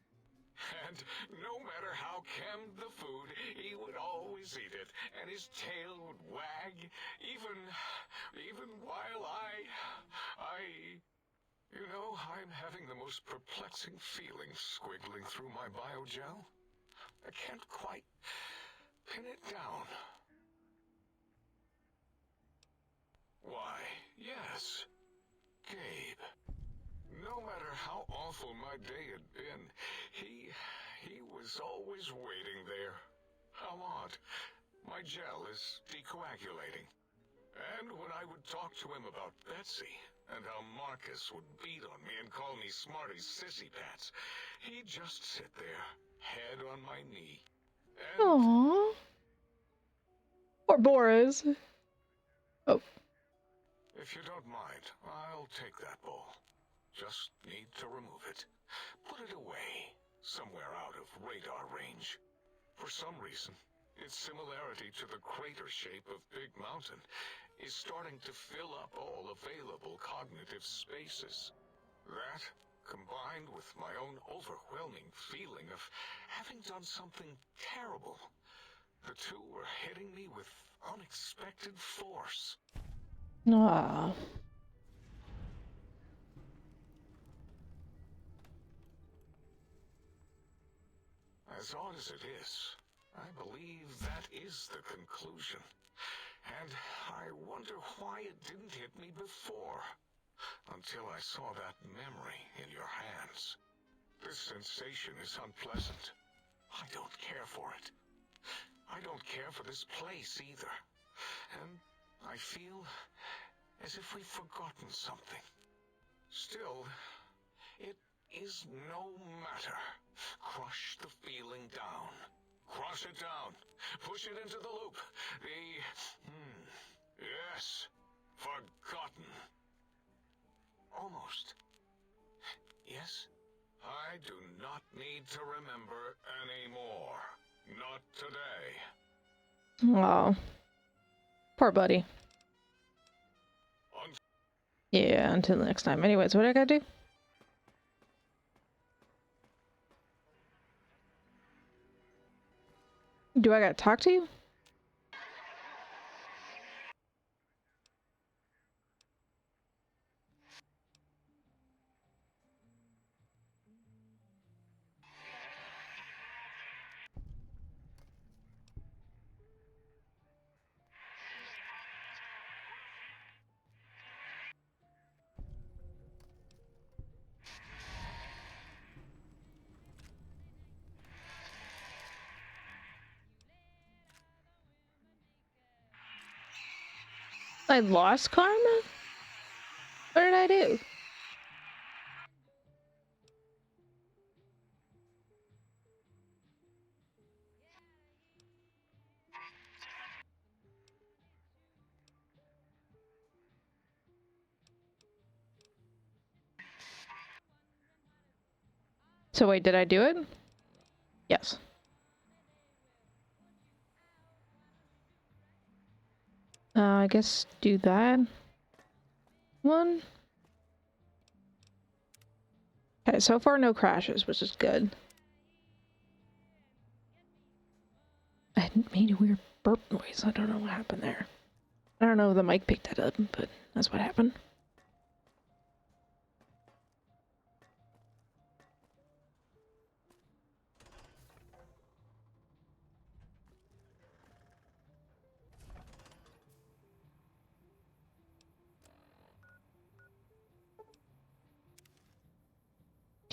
And no matter how chemmed the food, he would always eat it, and his tail would wag, even while you know, I'm having the most perplexing feeling squiggling through my biogel. I can't quite pin it down. Why, yes, Gabe. No matter how awful my day had been, he was always waiting there. How odd. My gel is decoagulating. And when I would talk to him about Betsy, and how Marcus would beat on me and call me Smarty Sissy Pants, he'd just sit there, head on my knee. And Aww. Or Boris. Oh. if you don't mind, I'll take that bowl. Just need to remove it. Put it away, somewhere out of radar range. For some reason, Its similarity to the crater shape of Big Mountain is starting to fill up all available cognitive spaces. That, combined with my own overwhelming feeling of having done something terrible, the two were hitting me with unexpected force. Ah. As odd as it is, I believe that is the conclusion. And I wonder why it didn't hit me before, until I saw that memory in your hands. This sensation is unpleasant. I don't care for it. I don't care for this place either. And I feel as if we've forgotten something. Still, it is no matter. Crush the feeling down. Crush it down. Push it into the loop. Yes. Forgotten. Almost. Yes? I do not need to remember anymore. Not today. Oh. Poor buddy. Yeah, until the next time. Anyways, what do I gotta do? Do I gotta talk to you? I lost karma? What did I do? So wait, did I do it? Yes. I guess do that one. Okay, so far no crashes, which is good. I made a weird burp noise. I don't know what happened there. I don't know if the mic picked that up, but that's what happened.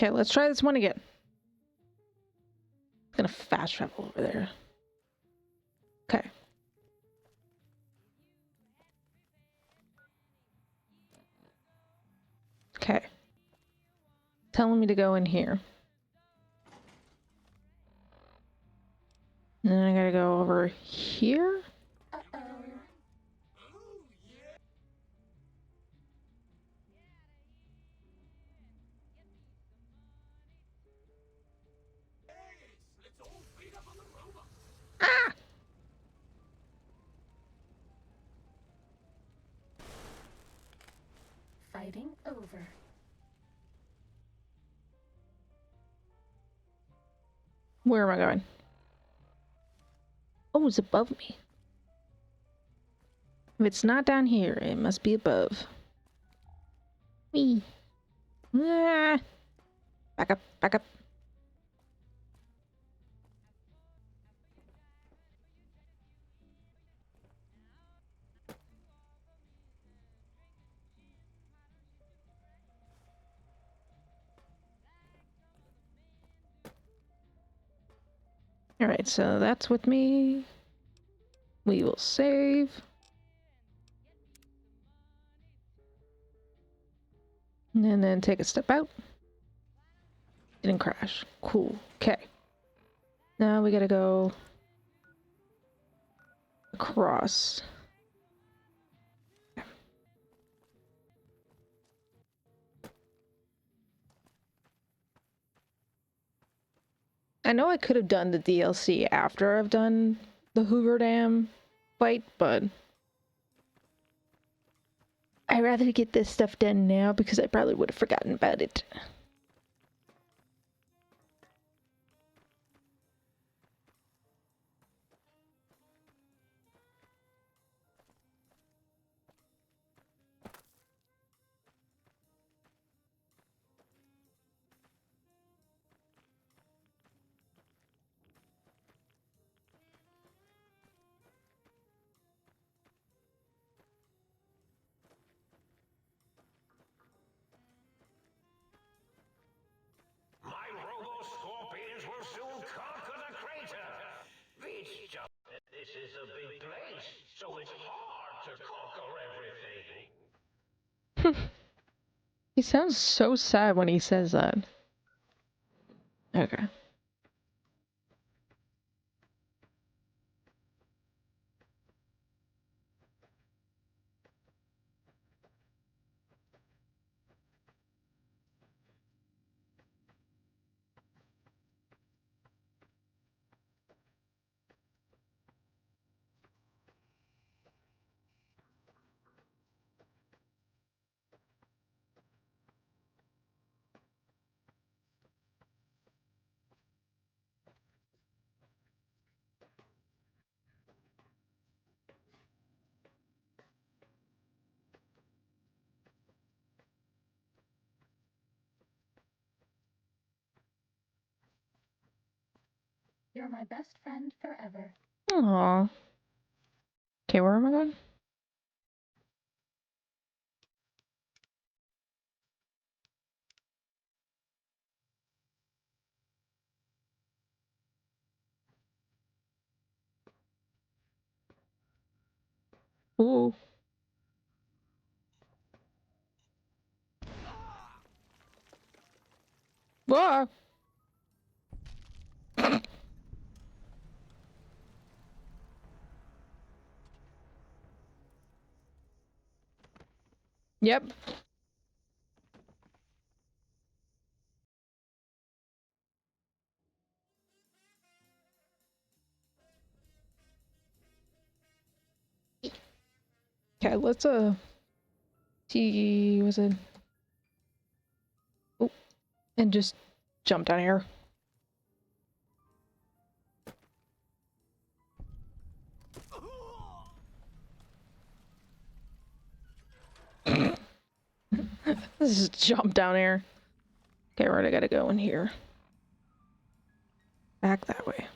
Okay, let's try this one again. I'm gonna fast travel over there. Okay. Okay. Telling me to go in here. And then I gotta go over here? Uh-oh. Ah! Fighting over. Where am I going? Oh, it's above me. If it's not down here, it must be above. Whee! Ah! Back up, back up. Alright, so that's with me. We will save. And then take a step out. Didn't crash. Cool. Okay. Now we gotta go across. I know I could have done the DLC after I've done the Hoover Dam fight, but I'd rather get this stuff done now because I probably would have forgotten about it. My robo-scorpions will soon conquer the crater. It's just that this is a big place, so it's hard to conquer everything. He sounds so sad when he says that. Okay. You're my best friend forever. Aww. Okay, where am I going? Ooh. Whoa! Yep. Okay, let's see, was it? Oh, and just jump down here. This is jump down here. Okay, right, I gotta go in here. Back that way.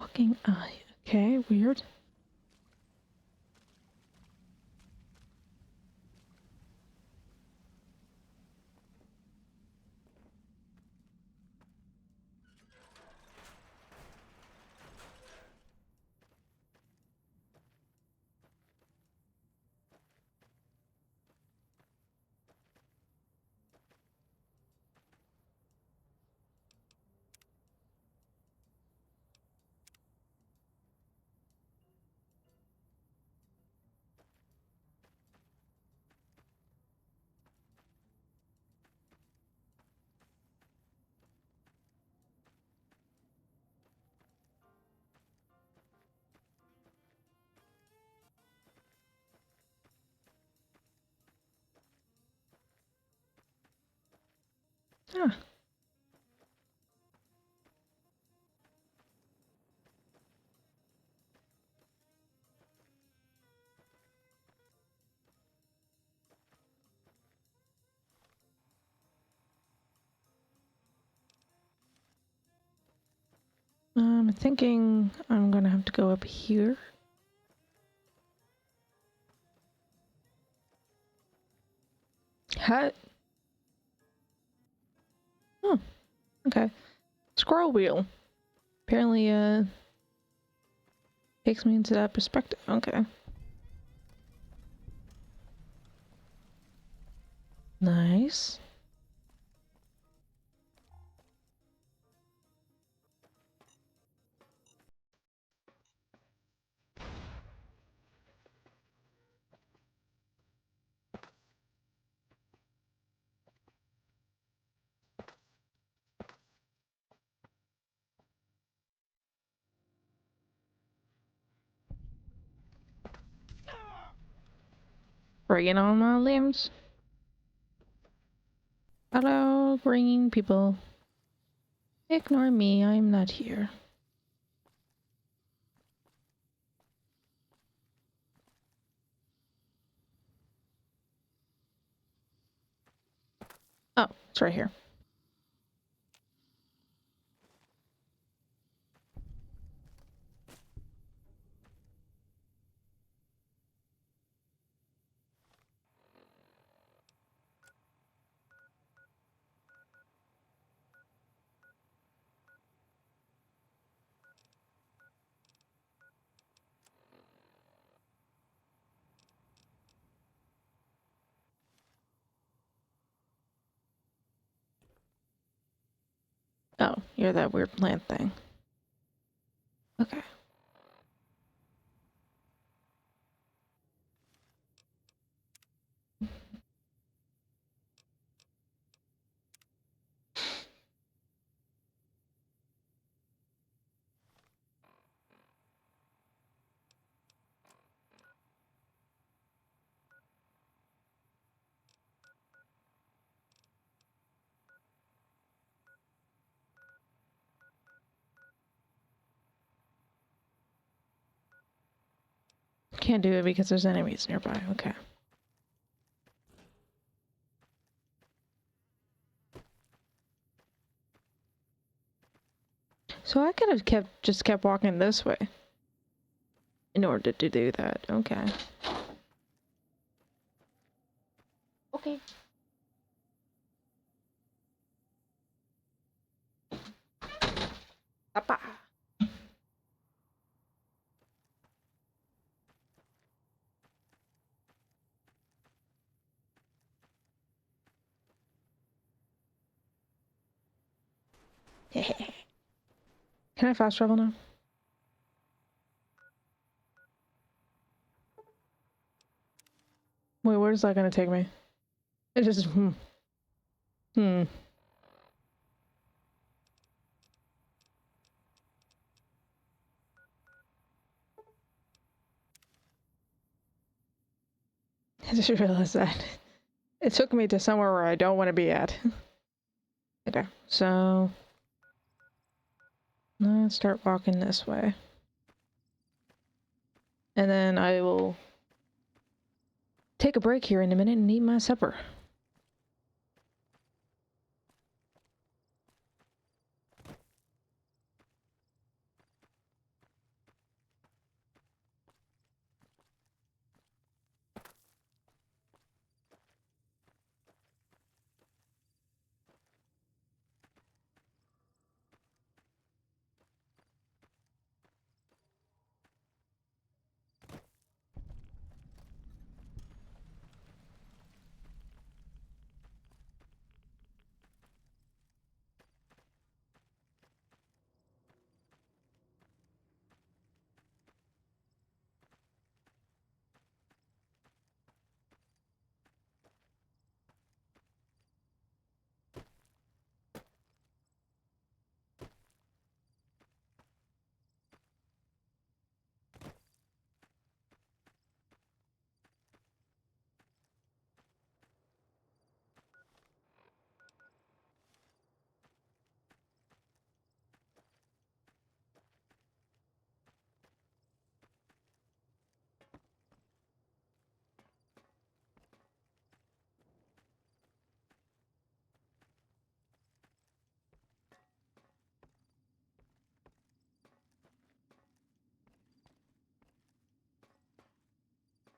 Fucking eye. Okay, weird. Ah. I'm thinking I'm gonna have to go up here. Hat. Oh, okay. Scroll wheel. Apparently, takes me into that perspective. Okay. Nice. Bringing on my limbs. Hello, green people. Ignore me, I'm not here. Oh, it's right here. Oh, you're that weird plant thing. Okay. Can't do it because there's enemies nearby. Okay. So I could have just kept walking this way in order to do that. Okay. Okay. Appa. Can I fast travel now? Wait, where's that gonna take me? It just Hmm. I just realized that. It took me to somewhere where I don't want to be at. Okay, so let's start walking this way. And then I will take a break here in a minute and eat my supper.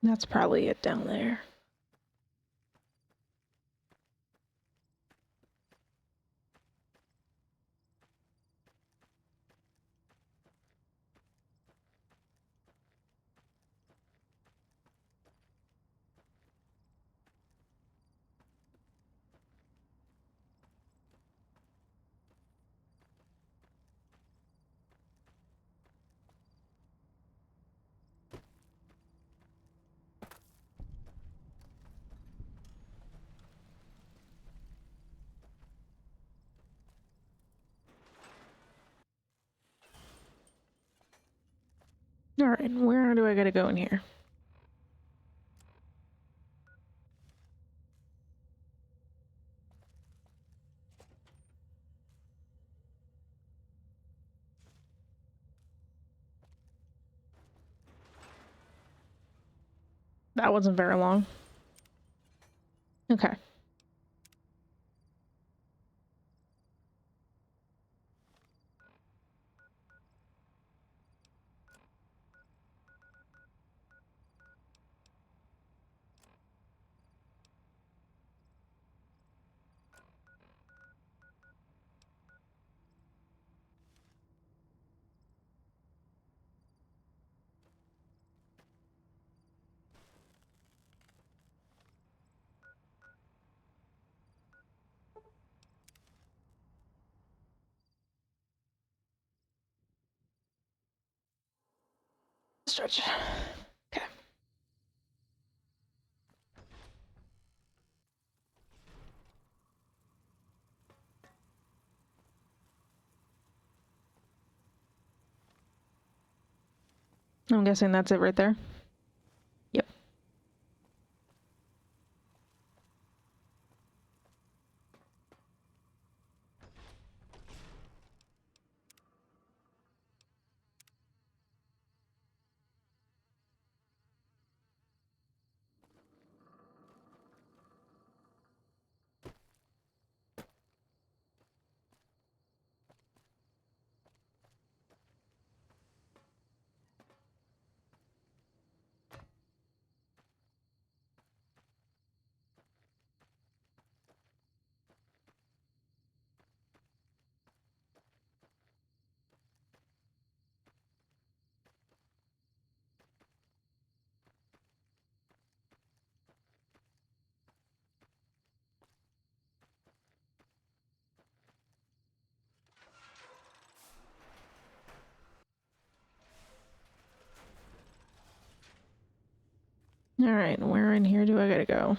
That's probably it down there. Alright, where do I gotta go in here? That wasn't very long. Okay. Stretch. Okay. I'm guessing that's it right there. Yep. Alright, where in here do I gotta go?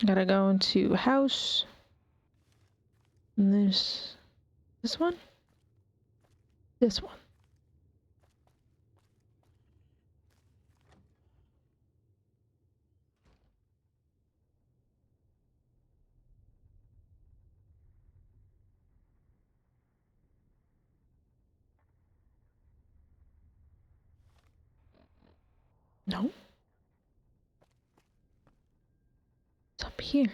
Gotta go into house. And this one? This one. No. It's up here.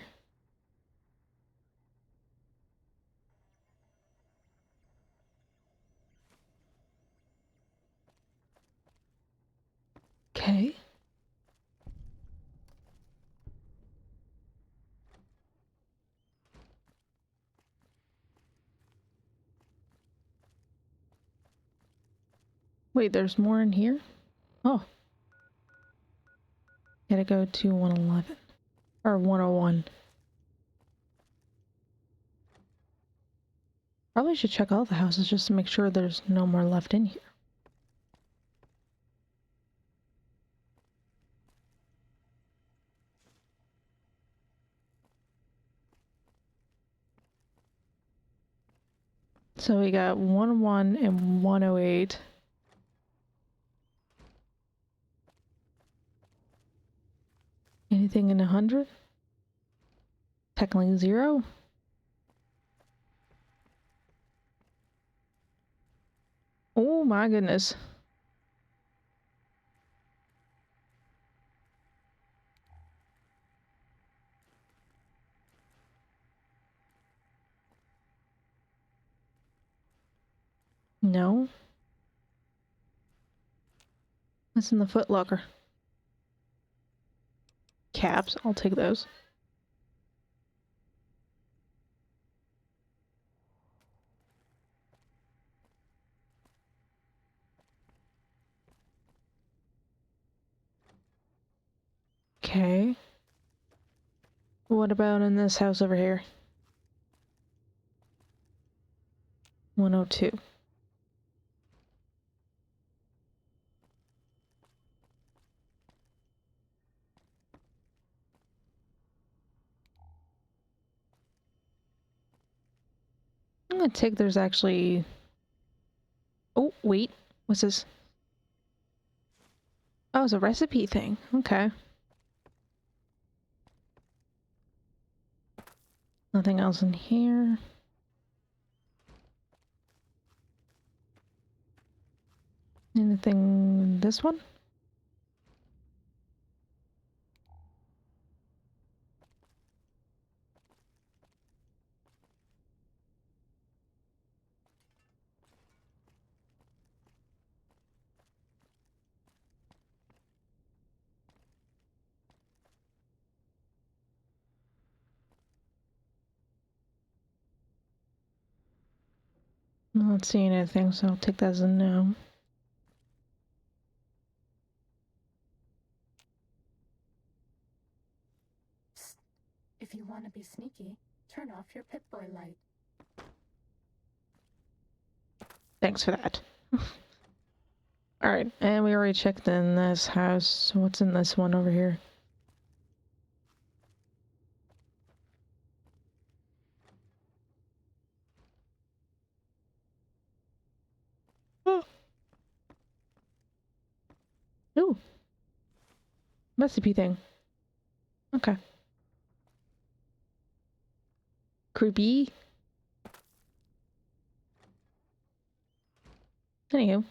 Okay. Wait, there's more in here? Oh. Gotta go to 111. Or 101. Probably should check all the houses just to make sure there's no more left in here. So we got 101 and 108. Anything in 100? Technically 0? Oh my goodness. No. What's in the foot locker? Caps. I'll take those. Okay. What about in this house over here? 102. I'm gonna take there's actually... Oh, wait. What's this? Oh, it's a recipe thing. Okay. Nothing else in here. Anything this one? I'm not seeing anything, so I'll take that as a no. Psst. If you want to be sneaky, turn off your Pip-Boy light. Thanks for that. Alright, and we already checked in this house. So what's in this one over here? Oh. Ooh. Recipe thing. Okay. Creepy. Anywho.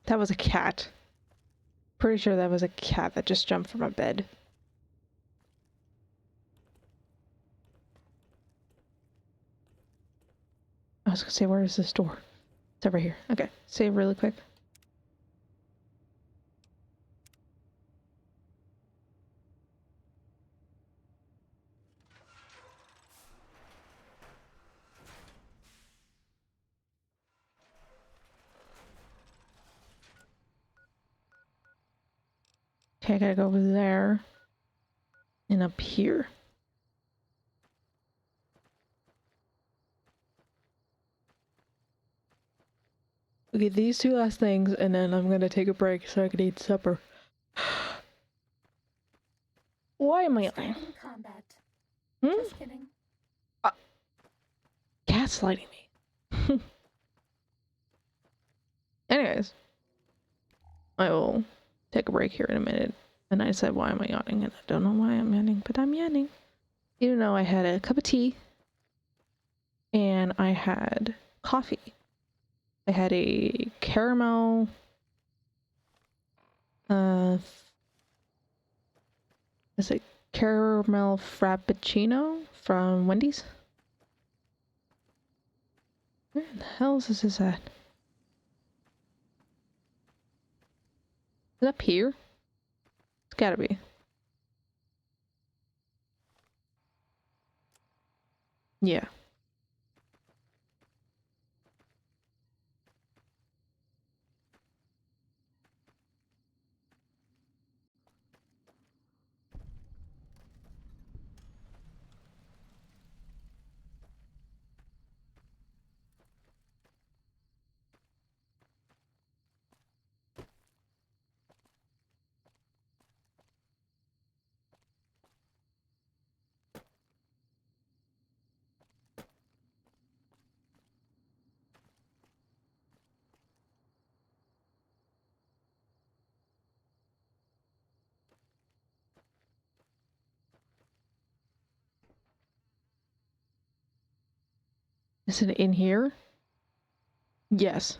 That was a cat. Pretty sure that was a cat that just jumped from a bed. I was gonna say, where is this door? It's over here. Okay, save really quick. Okay, I gotta go over there. And up here. Okay, these two last things, and then I'm gonna take a break so I can eat supper. Why am I Stand in combat. Hmm? Just kidding. Gaslighting me? Anyways. I will take a break here in a minute. And I said, why am I yawning? And I don't know why I'm yawning, but I'm yawning. You know, I had a cup of tea. And I had coffee. I had a caramel is it caramel frappuccino from Wendy's? Where in the hell is this at? Is it up here? It's gotta be. Yeah. Is it in here? Yes.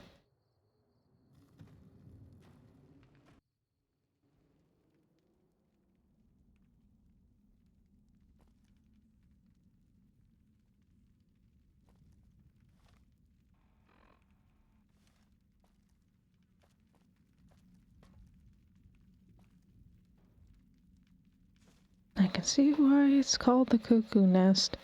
I can see why it's called the cuckoo nest.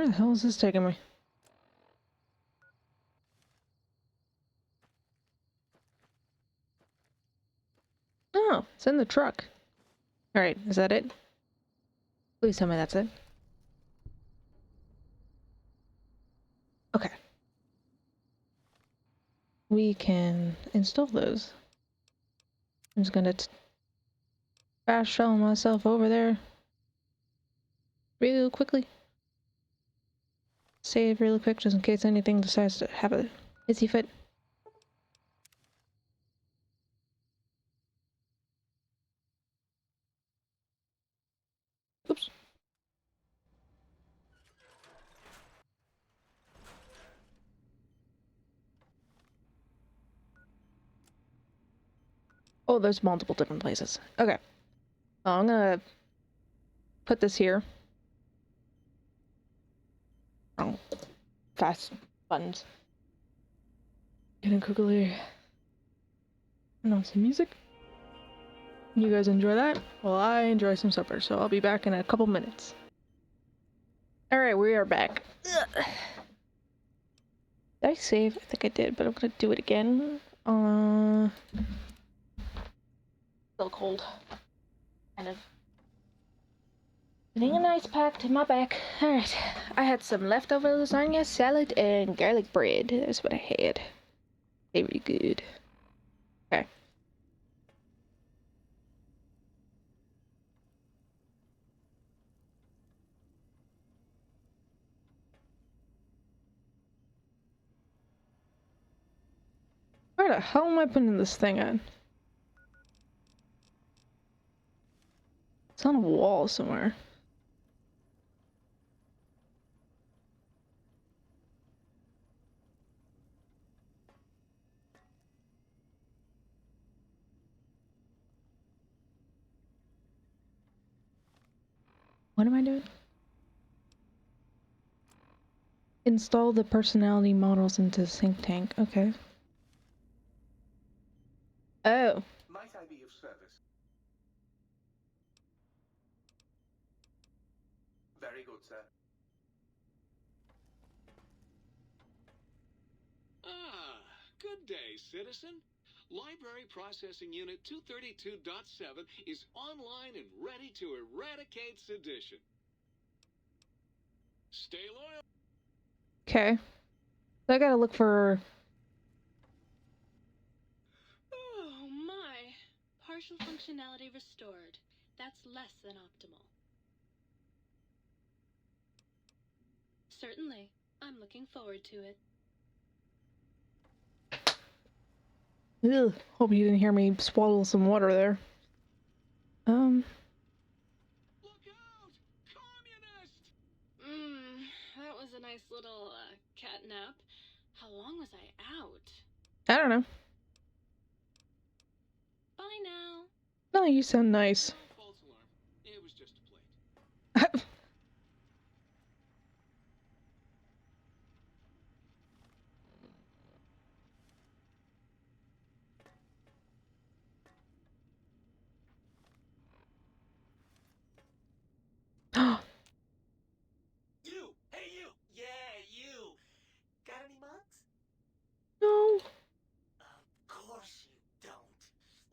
Where the hell is this taking me? Oh, it's in the truck. Alright, is that it? Please tell me that's it. Okay. We can install those. I'm just gonna fast travel myself over there real quickly. Save really quick just in case anything decides to have a hissy fit. Oops. Oh, there's multiple different places. Okay. Oh, I'm gonna put this here. Oh, fast buttons. Gonna quickly turn on some music. You guys enjoy that? Well, I enjoy some supper, so I'll be back in a couple minutes. Alright, we are back. Ugh. Did I save? I think I did, but I'm gonna do it again. Still cold. Kind of. Getting an ice pack to my back. Alright. I had some leftover lasagna, salad, and garlic bread. That's what I had. Very good. Okay. Where the hell am I putting this thing on? It's on a wall somewhere. What am I doing? Install the personality models into Sync Tank. Okay. Oh. Might I be of service? Very good, sir. Ah, good day, citizen. Library Processing Unit 232.7 is online and ready to eradicate sedition. Stay loyal. Okay. So I gotta look for... Oh my. Partial functionality restored. That's less than optimal. Certainly. I'm looking forward to it. Ugh. Hope you didn't hear me swallow some water there. Look out! Communist! That was a nice little, cat nap. How long was I out? I don't know. Bye now. No, you sound nice. No false alarm. It was just a plate. You! Hey, you! Yeah, you! Got any mugs? No. Of course you don't.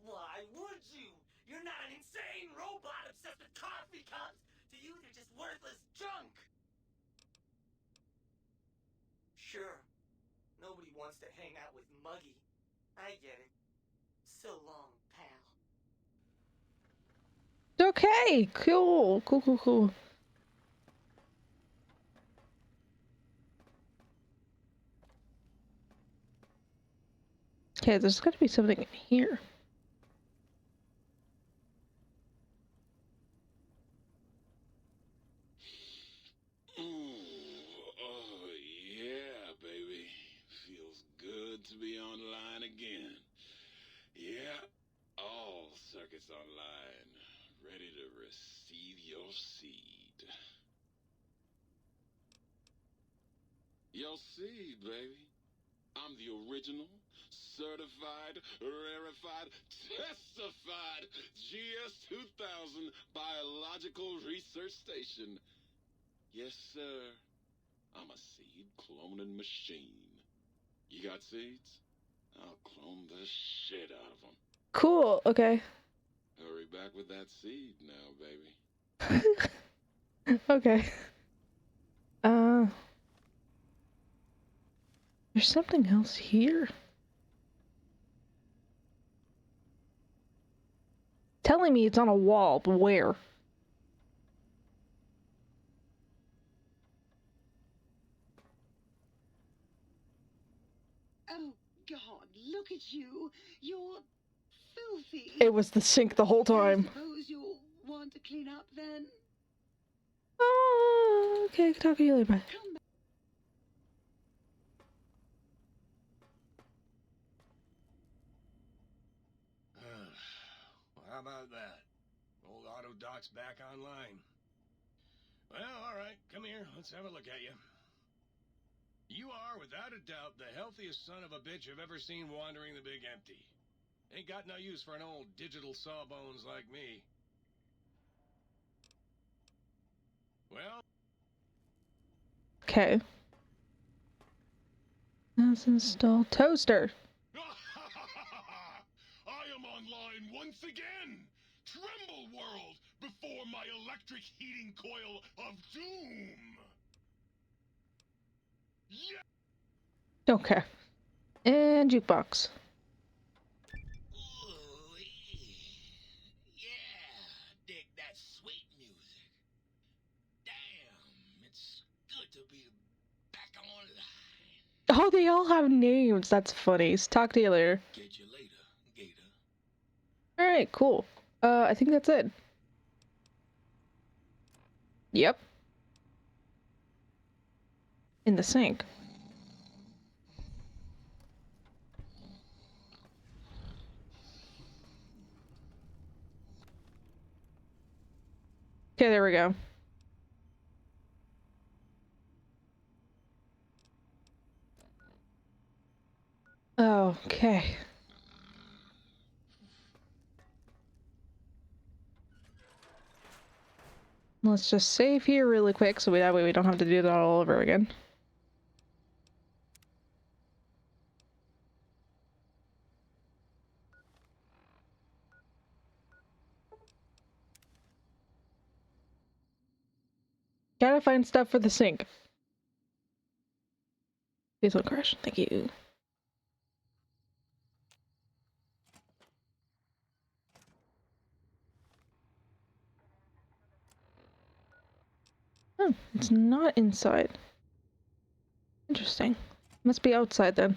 Why would you? You're not an insane robot obsessed with coffee cups. To you, they're just worthless junk. Sure. Nobody wants to hang out with Muggy. I get it. So long, pal. Okay. Cool. Cool. Okay, there's gotta be something in here. Oh, yeah, baby. Feels good to be online again. Yeah, all circuits online. Ready to receive your seed. Your seed, baby. I'm the original, certified, rarefied, testified GS-2000 Biological Research Station. Yes, sir. I'm a seed cloning machine. You got seeds? I'll clone the shit out of them. Cool. Okay. Hurry back with that seed now, baby. Okay. There's something else here. Telling me it's on a wall, but where? Oh, God, look at you. You're filthy. It was the sink the whole I time. suppose you'll want to clean up then? Oh, okay. Talk to you later. Bye. Come back. Well, how about that? Old auto doc's back online. Well, alright, come here, let's have a look at you. You are, without a doubt, the healthiest son of a bitch I've ever seen wandering the big empty. Ain't got no use for an old digital sawbones like me. Well... Okay. Let's install toaster. I am online once again! Tremble, world, before my electric heating coil of doom! Yeah! Okay. And jukebox. Ooh, yeah, dig that sweet music. Damn, it's good to be back online. Oh, they all have names. That's funny. Talk to you later. Catch you later, Gator. Alright, cool. I think that's it. Yep. In the sink. Okay, there we go. Okay. Let's just save here really quick so that way we don't have to do that all over again. Gotta find stuff for the sink. Please don't crash. Thank you. Oh, it's not inside. Interesting. Must be outside then.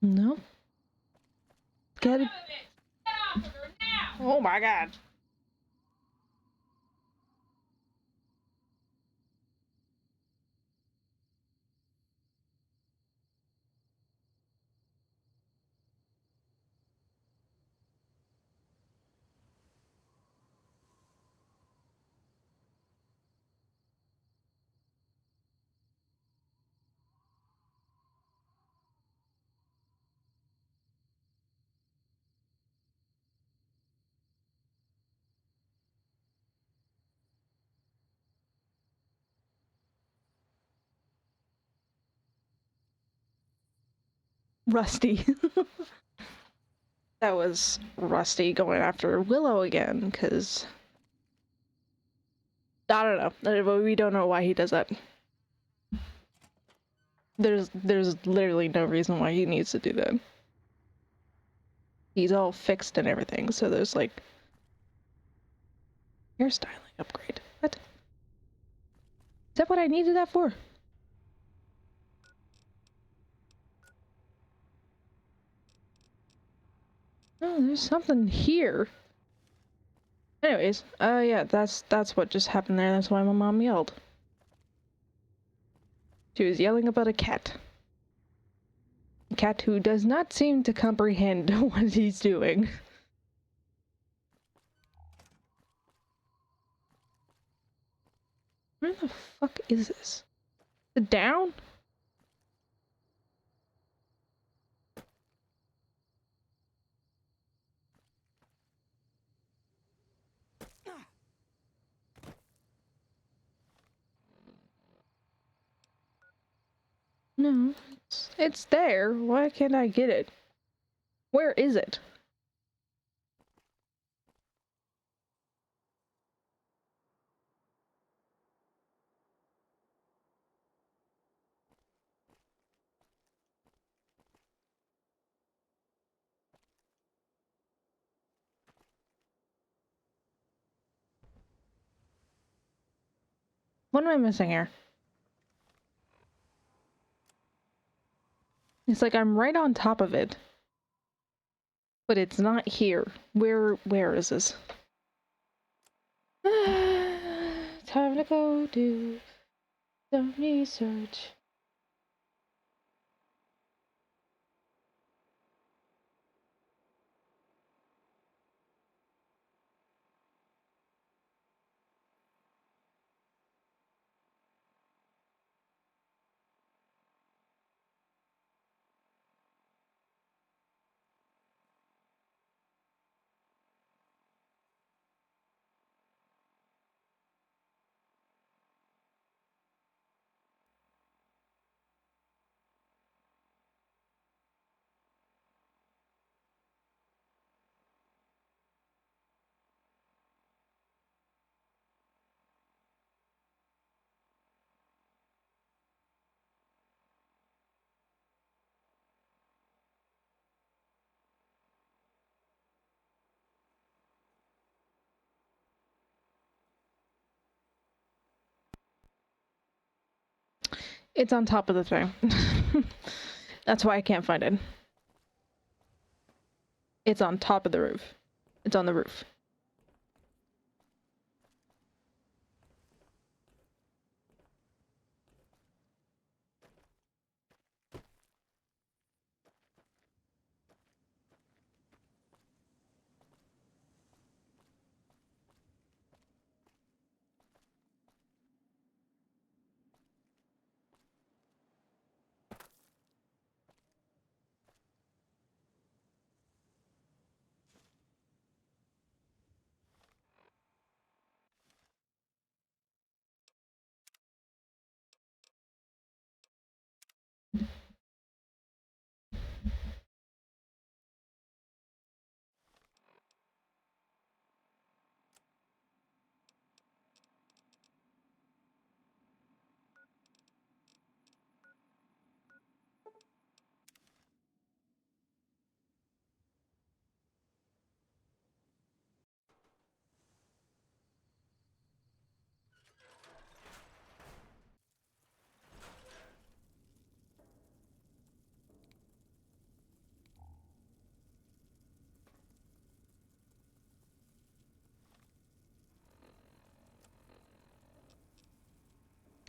No. Get it. Oh my god. Rusty. That was Rusty going after Willow again, because I don't know. We don't know why he does that. There's literally no reason why he needs to do that. He's all fixed and everything, so there's like hairstyling upgrade. What? Is that what I needed that for? Oh, there's something here. Anyways, yeah, that's what just happened there. That's why my mom yelled. She was yelling about a cat. A cat who does not seem to comprehend what he's doing. Where the fuck is this? The down? No, it's there. Why can't I get it? Where is it? What am I missing here? It's like I'm right on top of it. But it's not here. Where is this? Time to go do some research. It's on top of the thing. That's why I can't find it. It's on top of the roof. It's on the roof.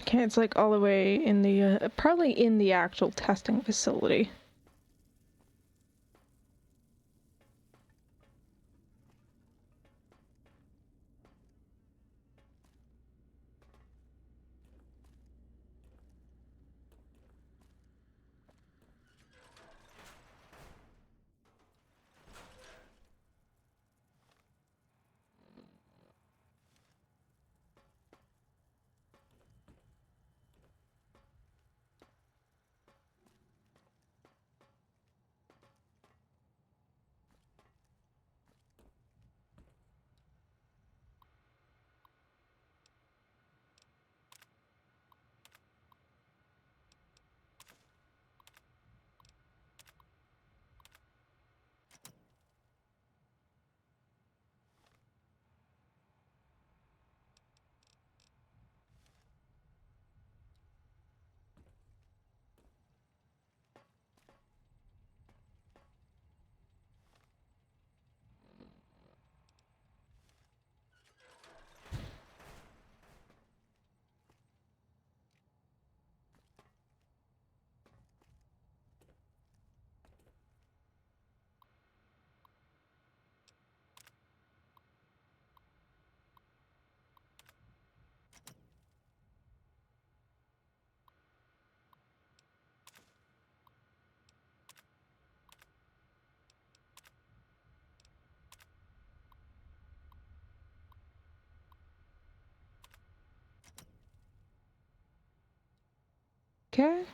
Okay, it's like all the way in the, probably in the actual testing facility. Okay.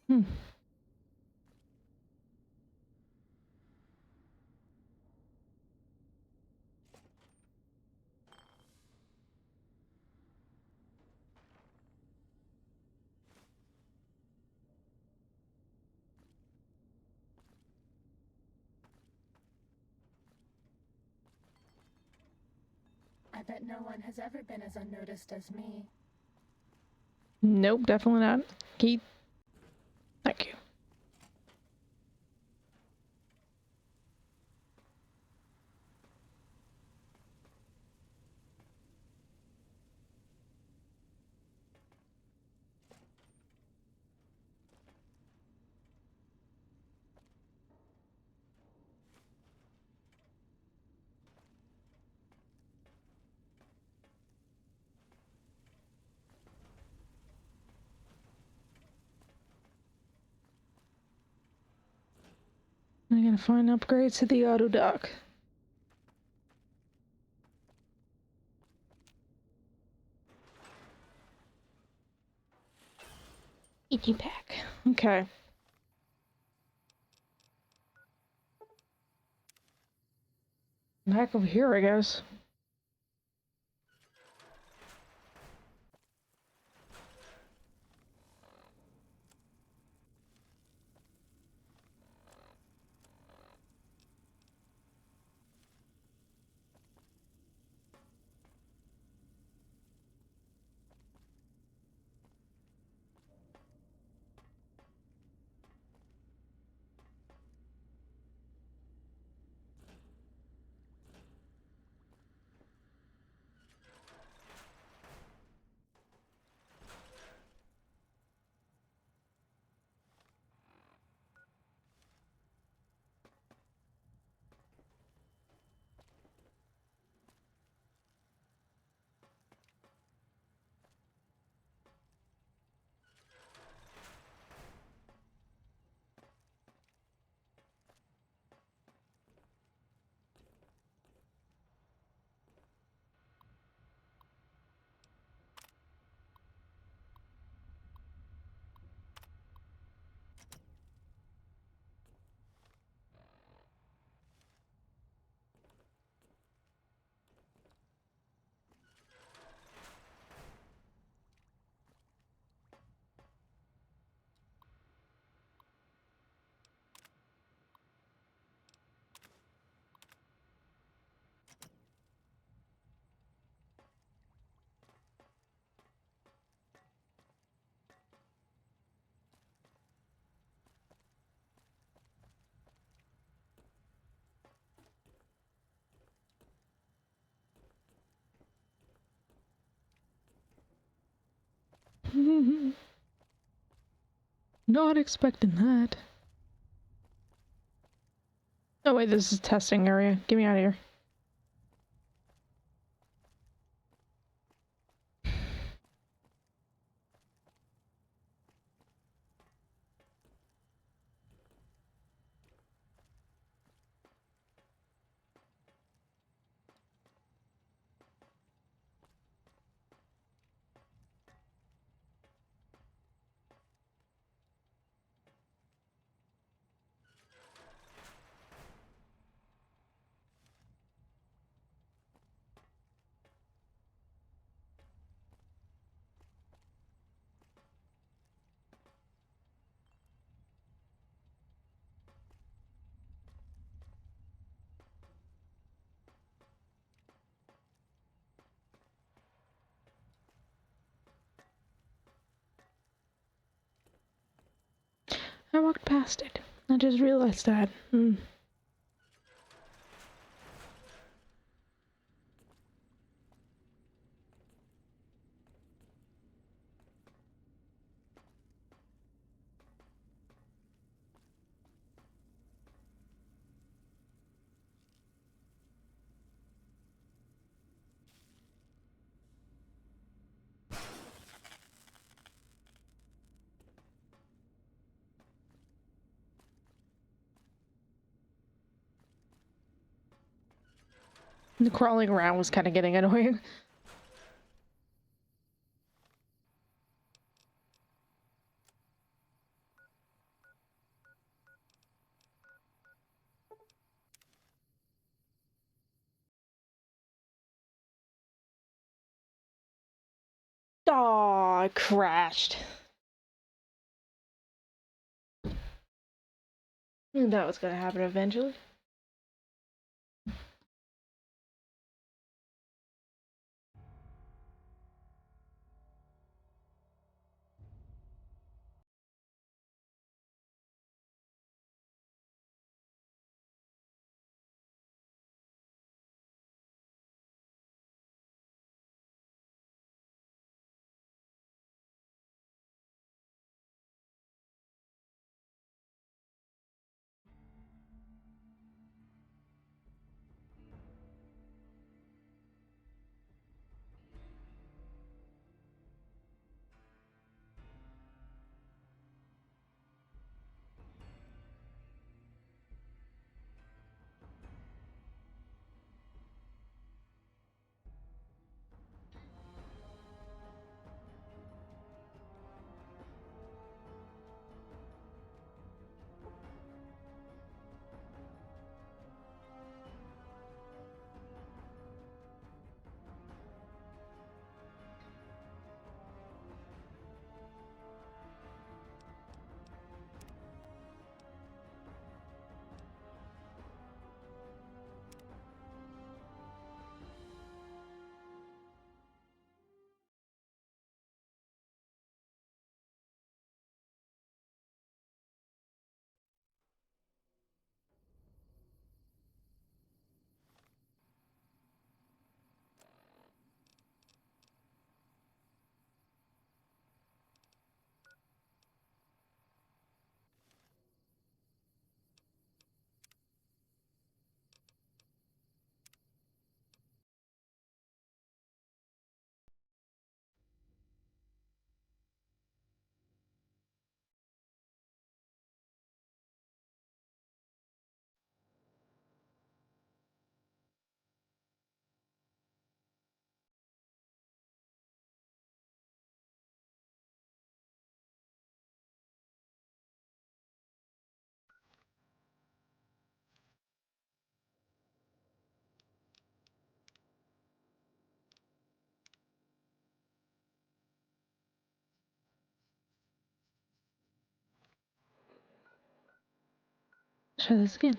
Hmm. I bet no one has ever been as unnoticed as me. Nope, definitely not. Keith. Thank you. I'm gonna find upgrades to the auto dock. ET pack. Okay. Back over here, I guess. Not expecting that. Oh wait, this is testing area. Get me out of here. I walked past it. I just realized that. The crawling around was kind of getting annoying. Aw, I crashed. I knew that was gonna happen eventually. Try this again.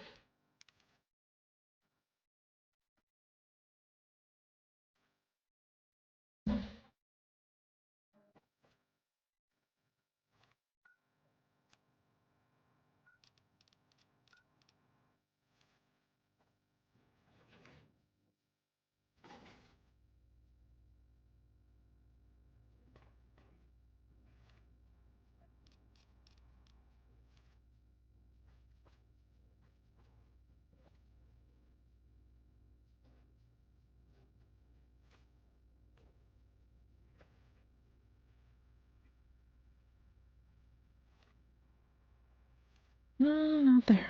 No, not there.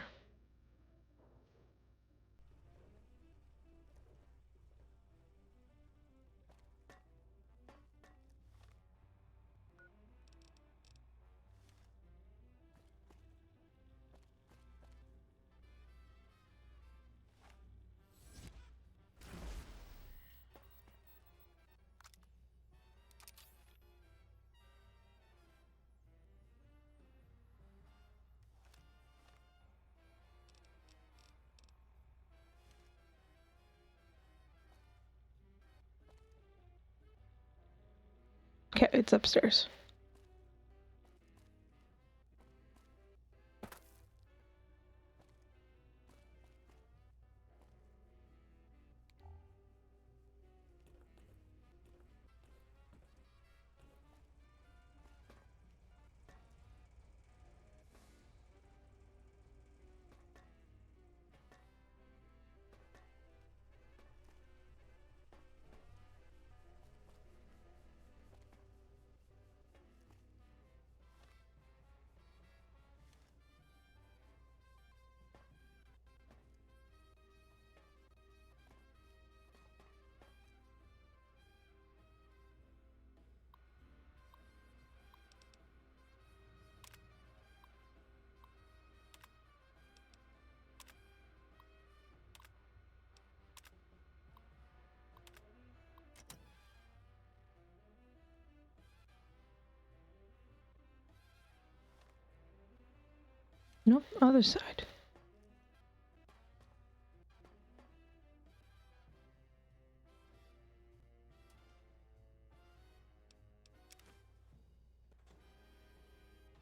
Okay, it's upstairs. Nope, other side.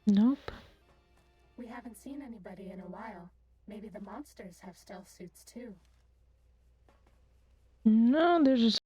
Nope. We haven't seen anybody in a while. Maybe the monsters have stealth suits too. No, there's just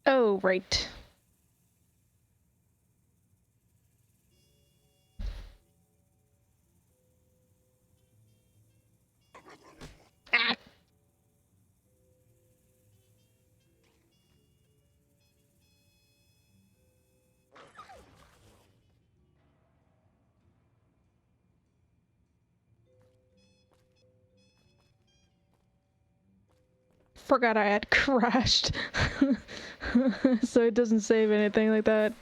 oh right. Ah. Forgot I had crashed. So it doesn't save anything like that.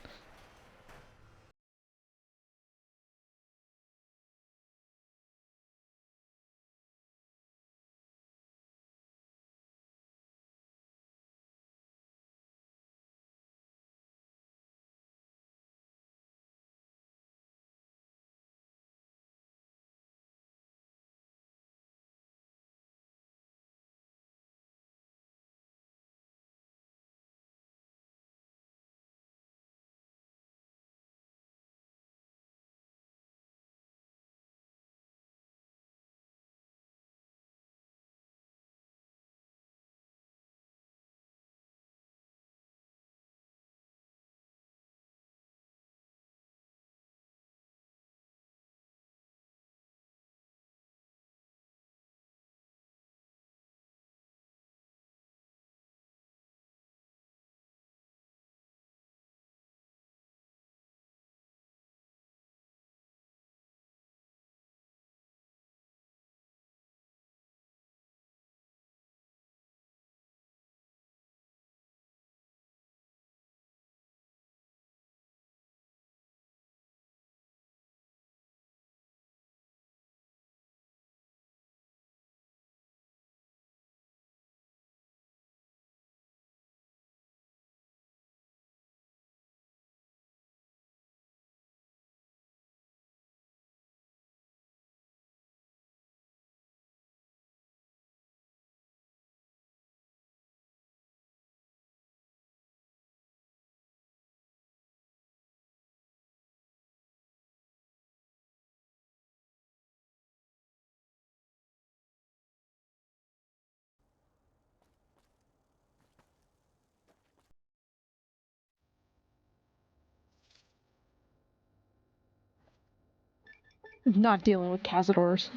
Not dealing with cazadors.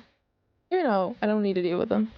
You know, I don't need to deal with them.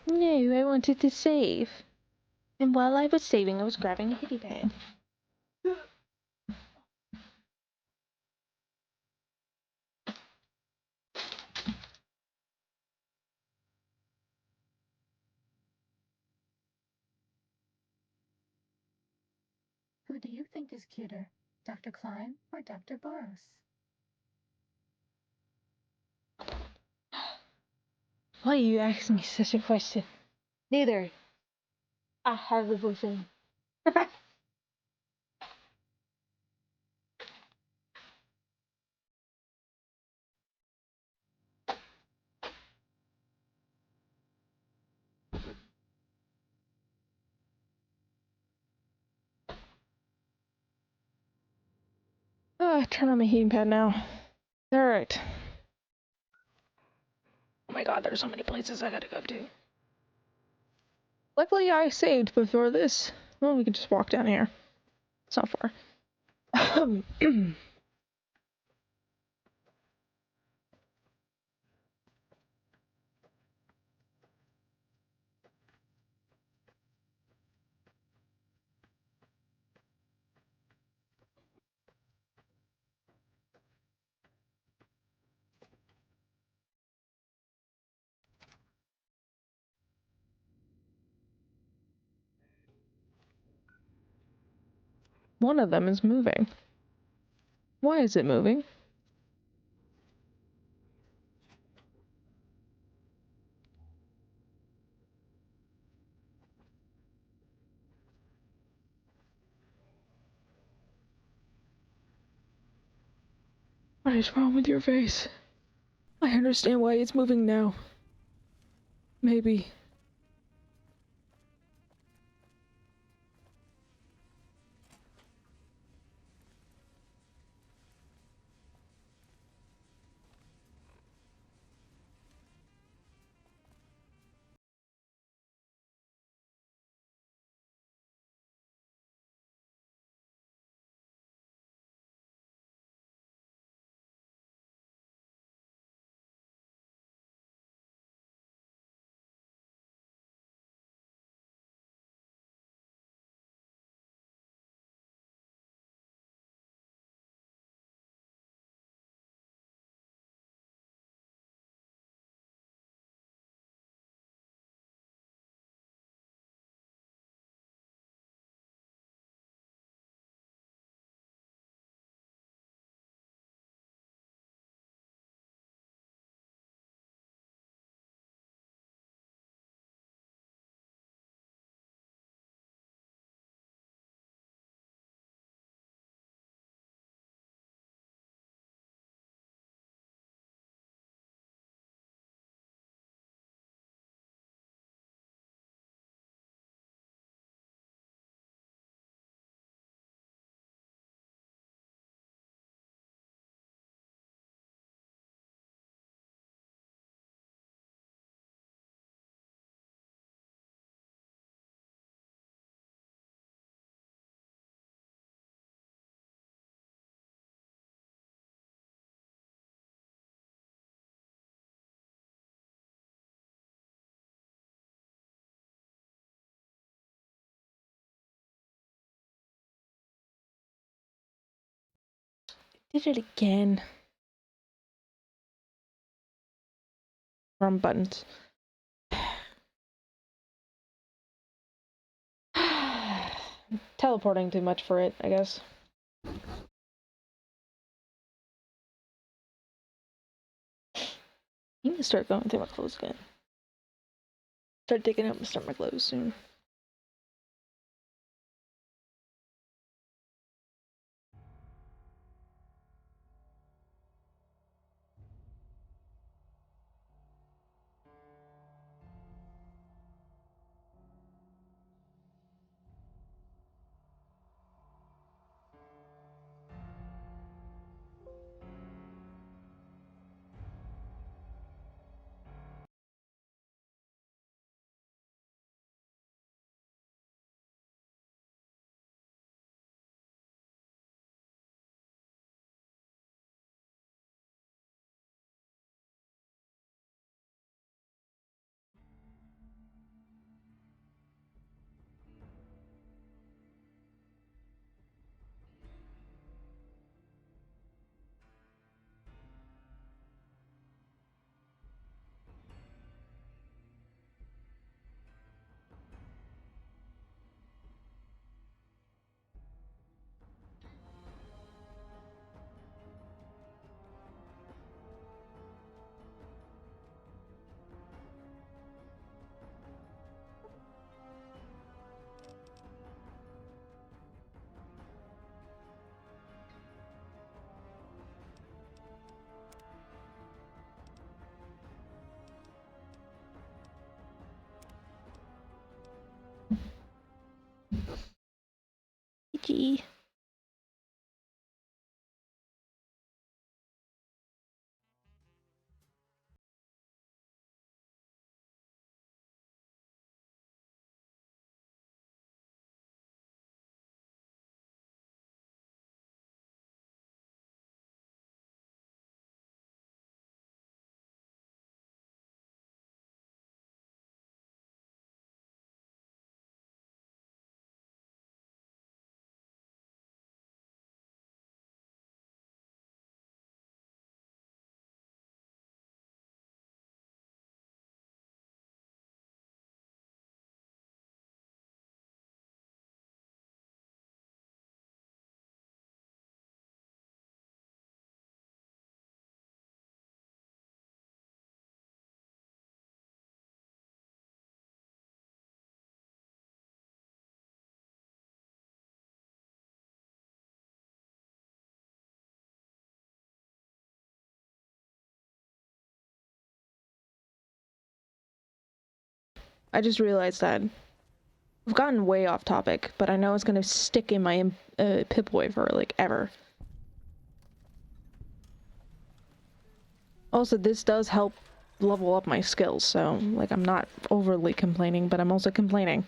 No, I wanted to save. And while I was saving, I was grabbing a hitty pad. Who do you think is cuter, Dr. Klein or Dr. Boros? Why you ask me such a question? Neither. I have the boyfriend. Oh, turn on my heating pad now. Alright. Oh my god, there's so many places I gotta go to. Luckily, I saved before this. Well, we can just walk down here. It's not far. One of them is moving. Why is it moving? What is wrong with your face? I understand why it's moving now. Maybe. Did it again. Wrong buttons. Teleporting too much for it, I guess. I need to start going through my clothes again. Start digging up and start my clothes soon. Richie. I just realized that I've gotten way off topic, but I know it's gonna stick in my Pip-Boy for like ever. Also, this does help level up my skills, so like I'm not overly complaining, but I'm also complaining.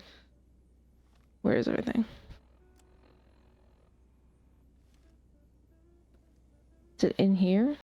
Where is everything? Is it in here?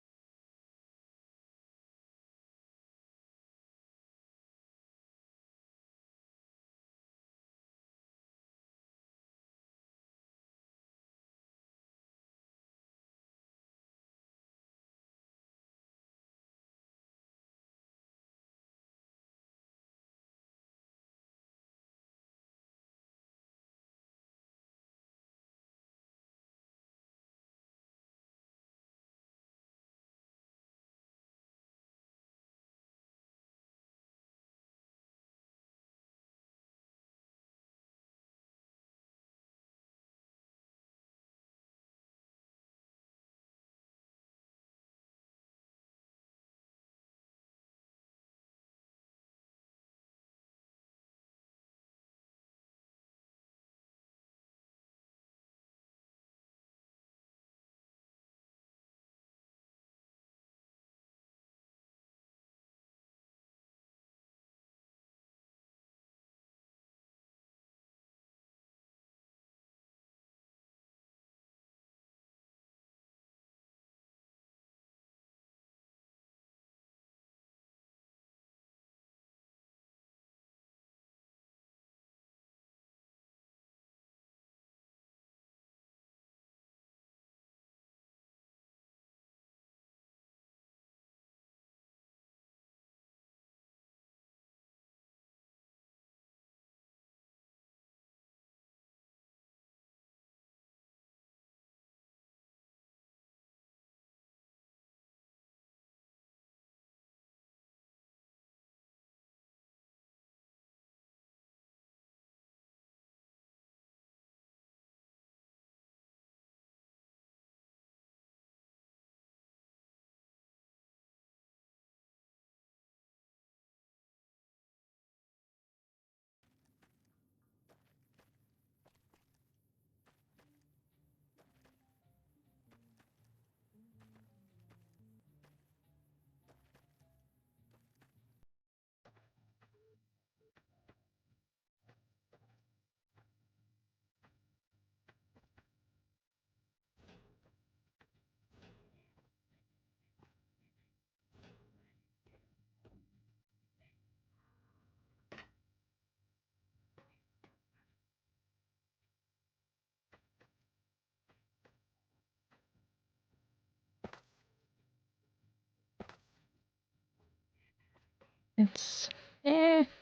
It's... Damn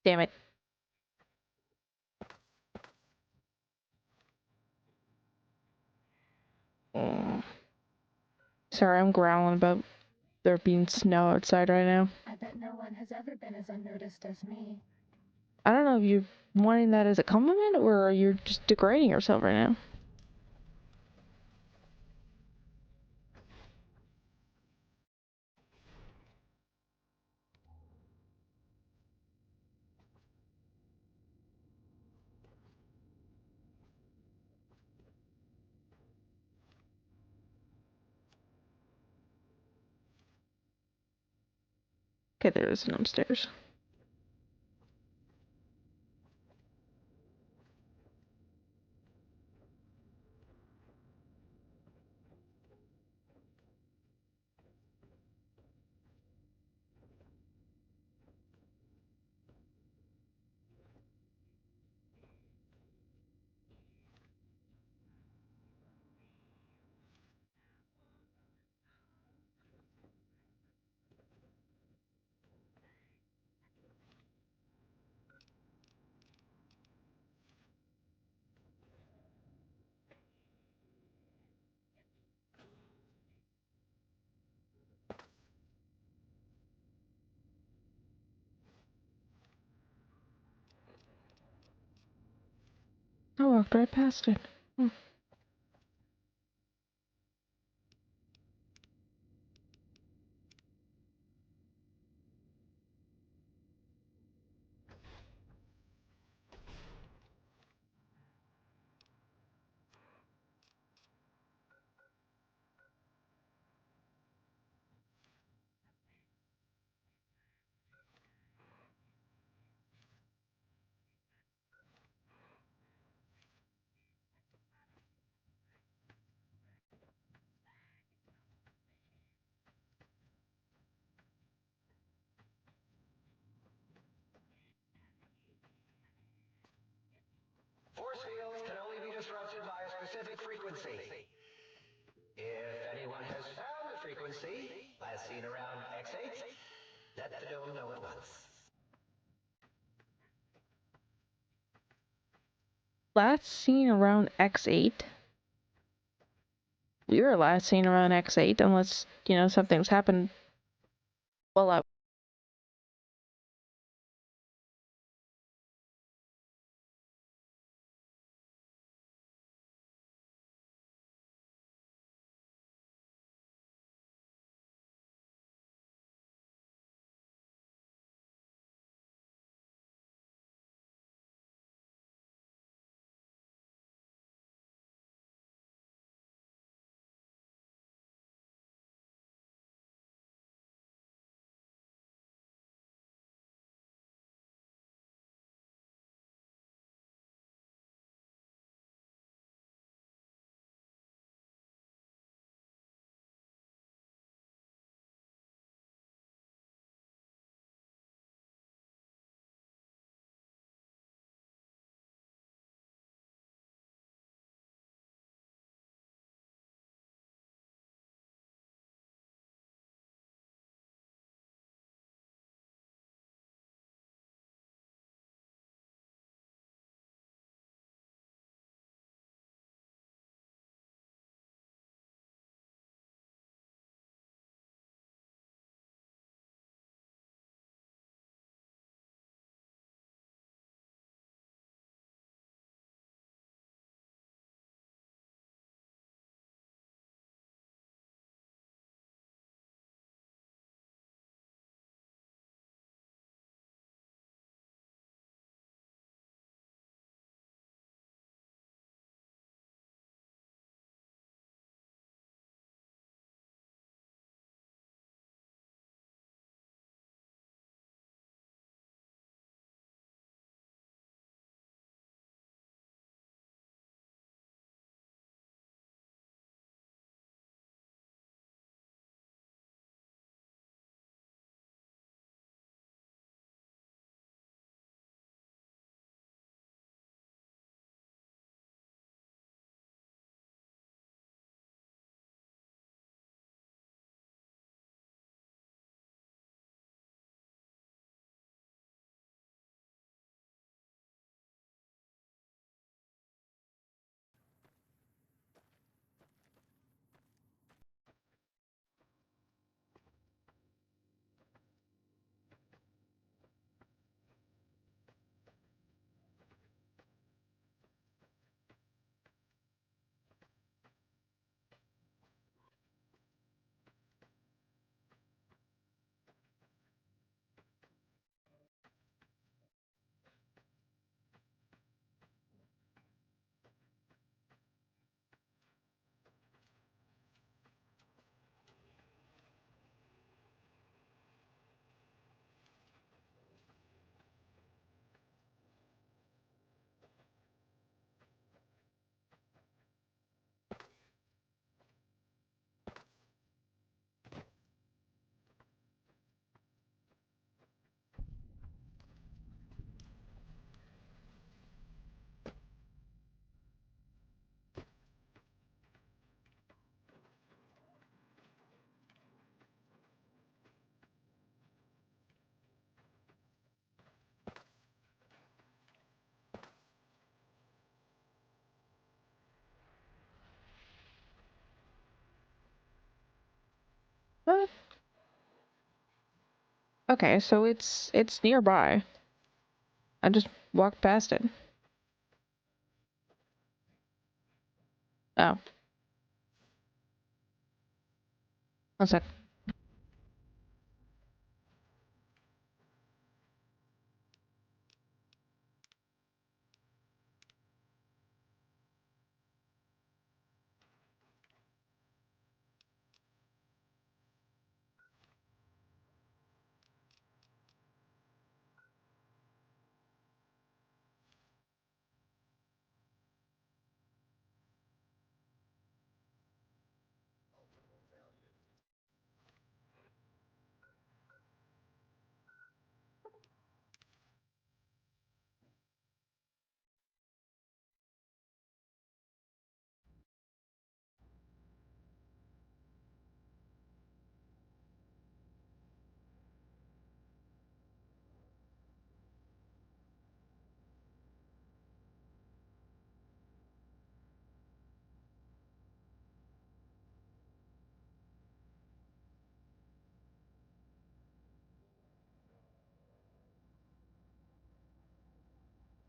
it. Sorry, I'm growling about there being snow outside right now. I bet no one has ever been as unnoticed as me. I don't know if you're wanting that as a compliment or you're just degrading yourself right now. Okay, there is an upstairs. I walked right past it. Hmm. Force fields can only be disrupted by a specific frequency. If anyone has found the frequency, last seen around X8, let the dome know at once. Last seen around X8? We were last seen around X8, unless, you know, something's happened while I What? Okay, so it's nearby. I just walked past it. Oh. One sec.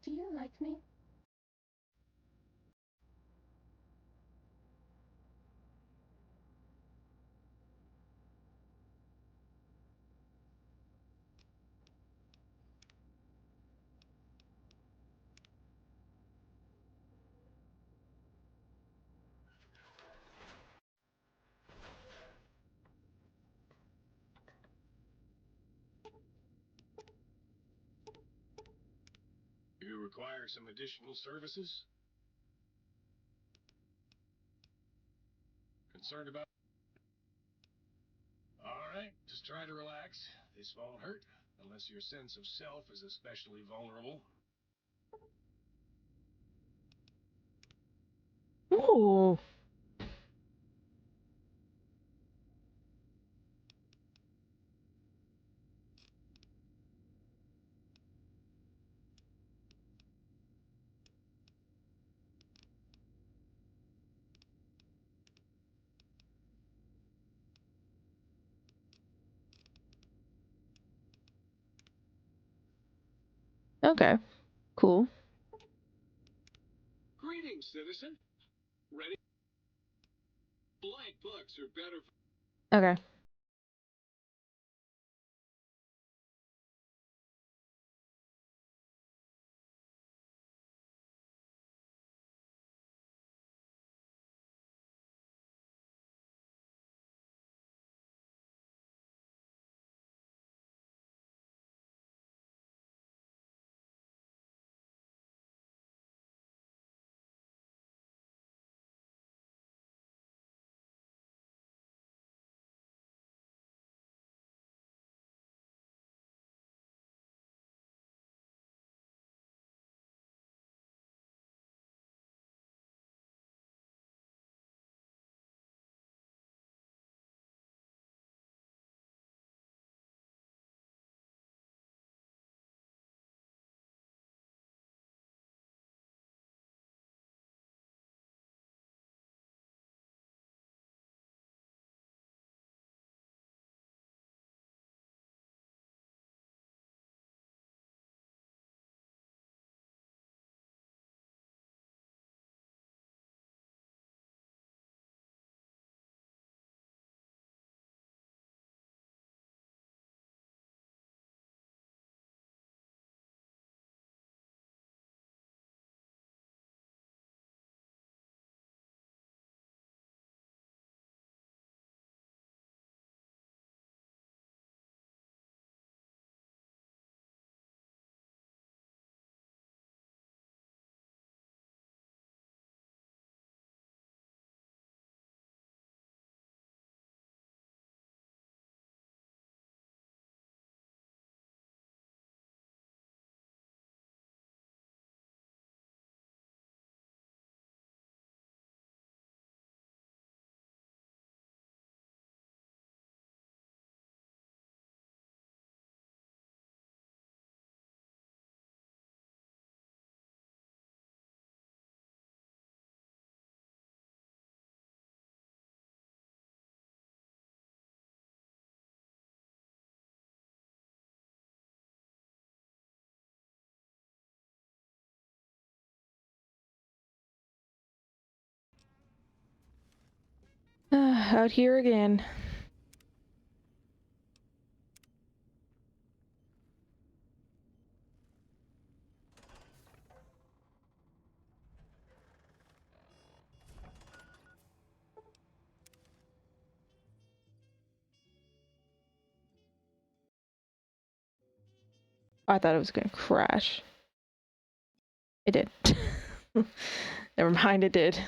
Do you like me? You require some additional services? Concerned about... Alright, just try to relax. This won't hurt, unless your sense of self is especially vulnerable. Ooh. Okay. Cool. Greetings, citizen. Ready? Blank books are better Okay. out here again. I thought it was gonna crash. It did. Never mind, it did.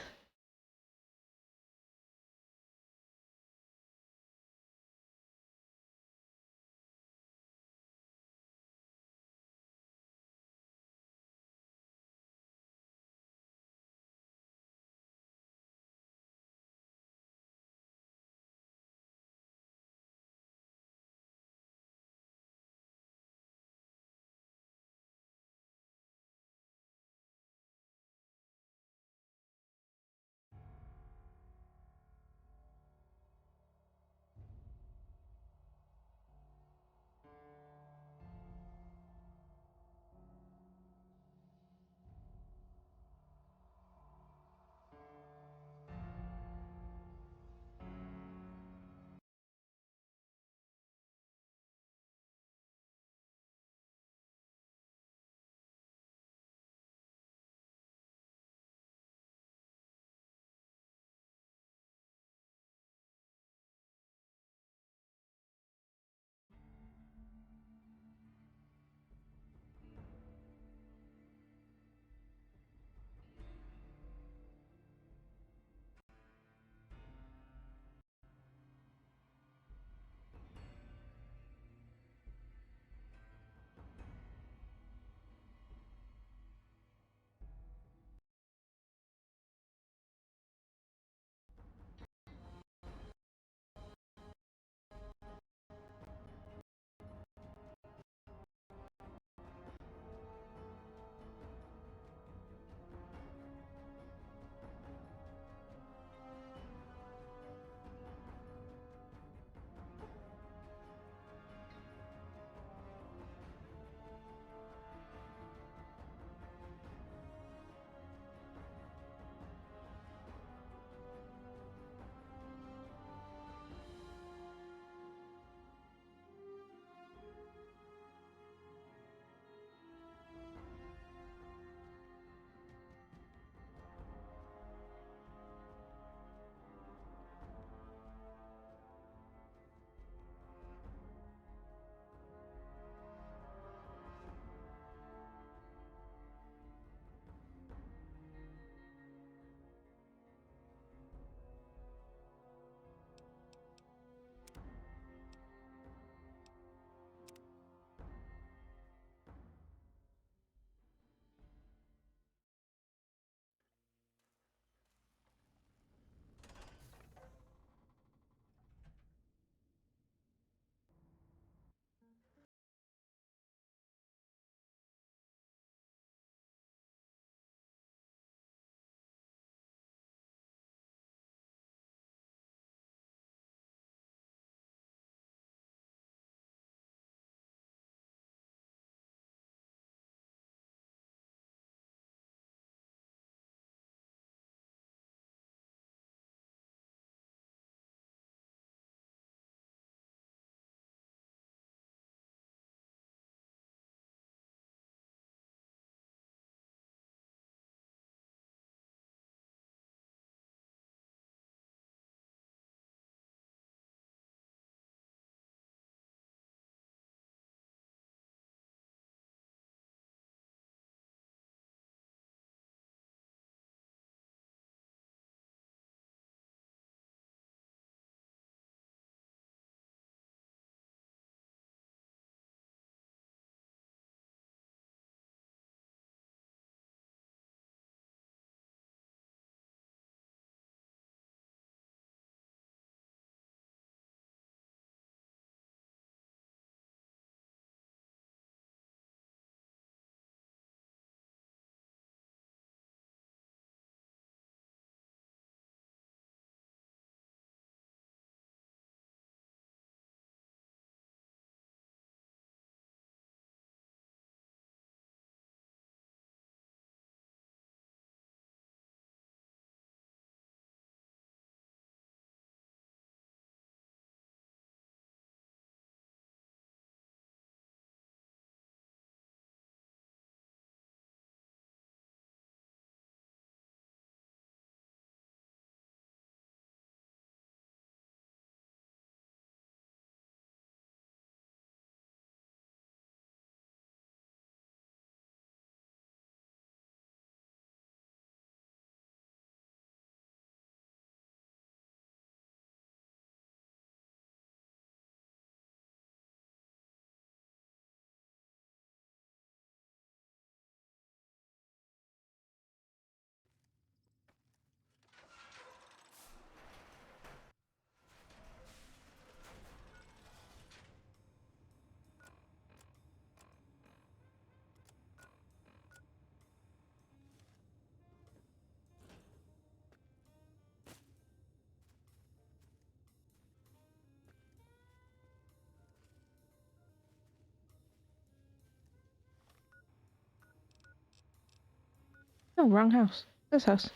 No, wrong house. This house.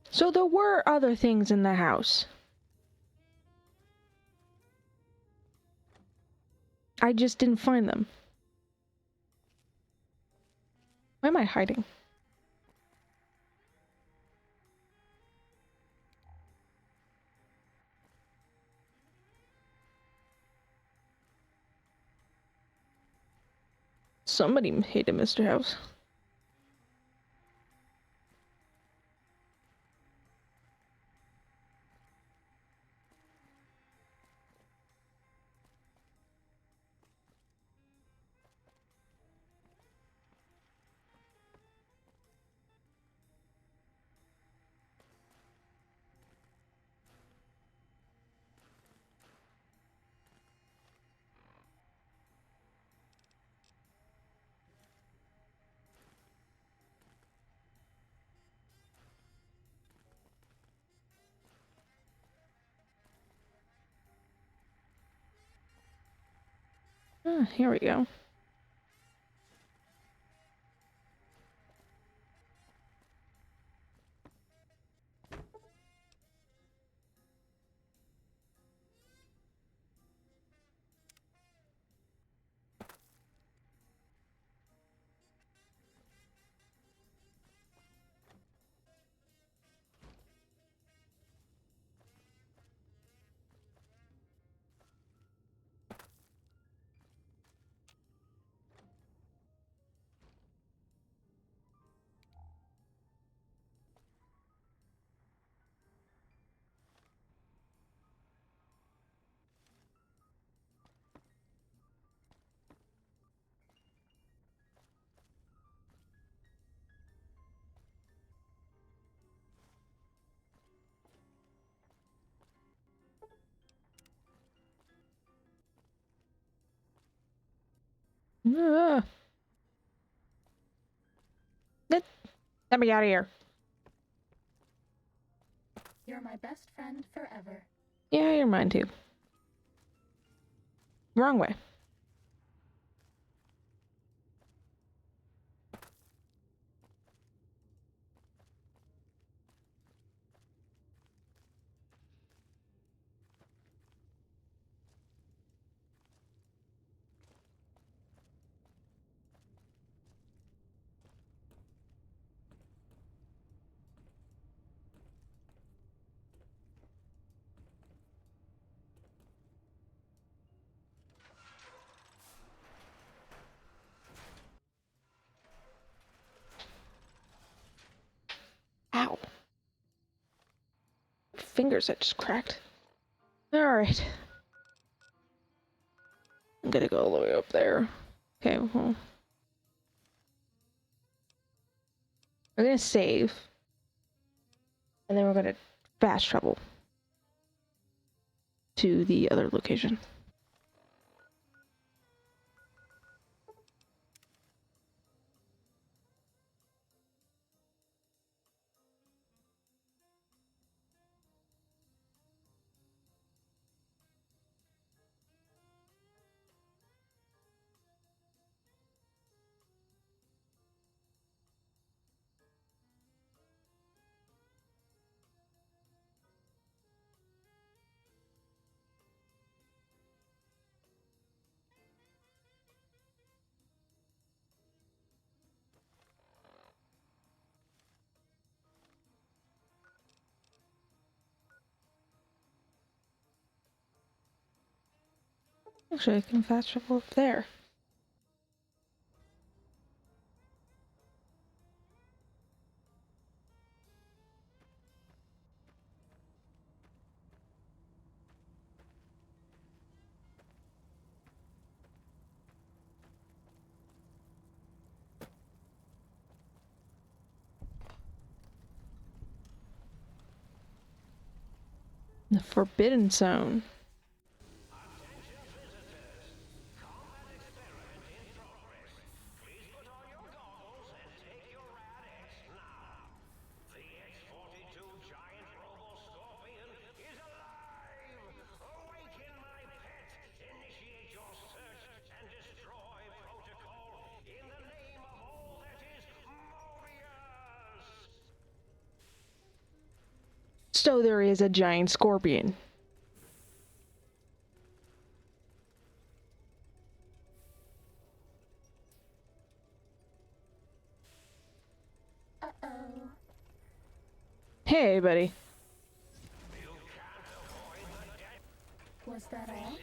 So there were other things in the house. I just didn't find them. Why am I hiding? Somebody hated Mr. House. Ah, here we go. Ah. Let me out of here. You're my best friend forever. Yeah, you're mine too. Wrong way. Ow. Fingers that just cracked. Alright. I'm gonna go all the way up there. Okay, well. We're gonna save. And then we're gonna fast travel to the other location. Actually, I can fast travel up there. The Forbidden Zone. So there is a giant scorpion. Uh-oh. Hey, buddy. Was that all?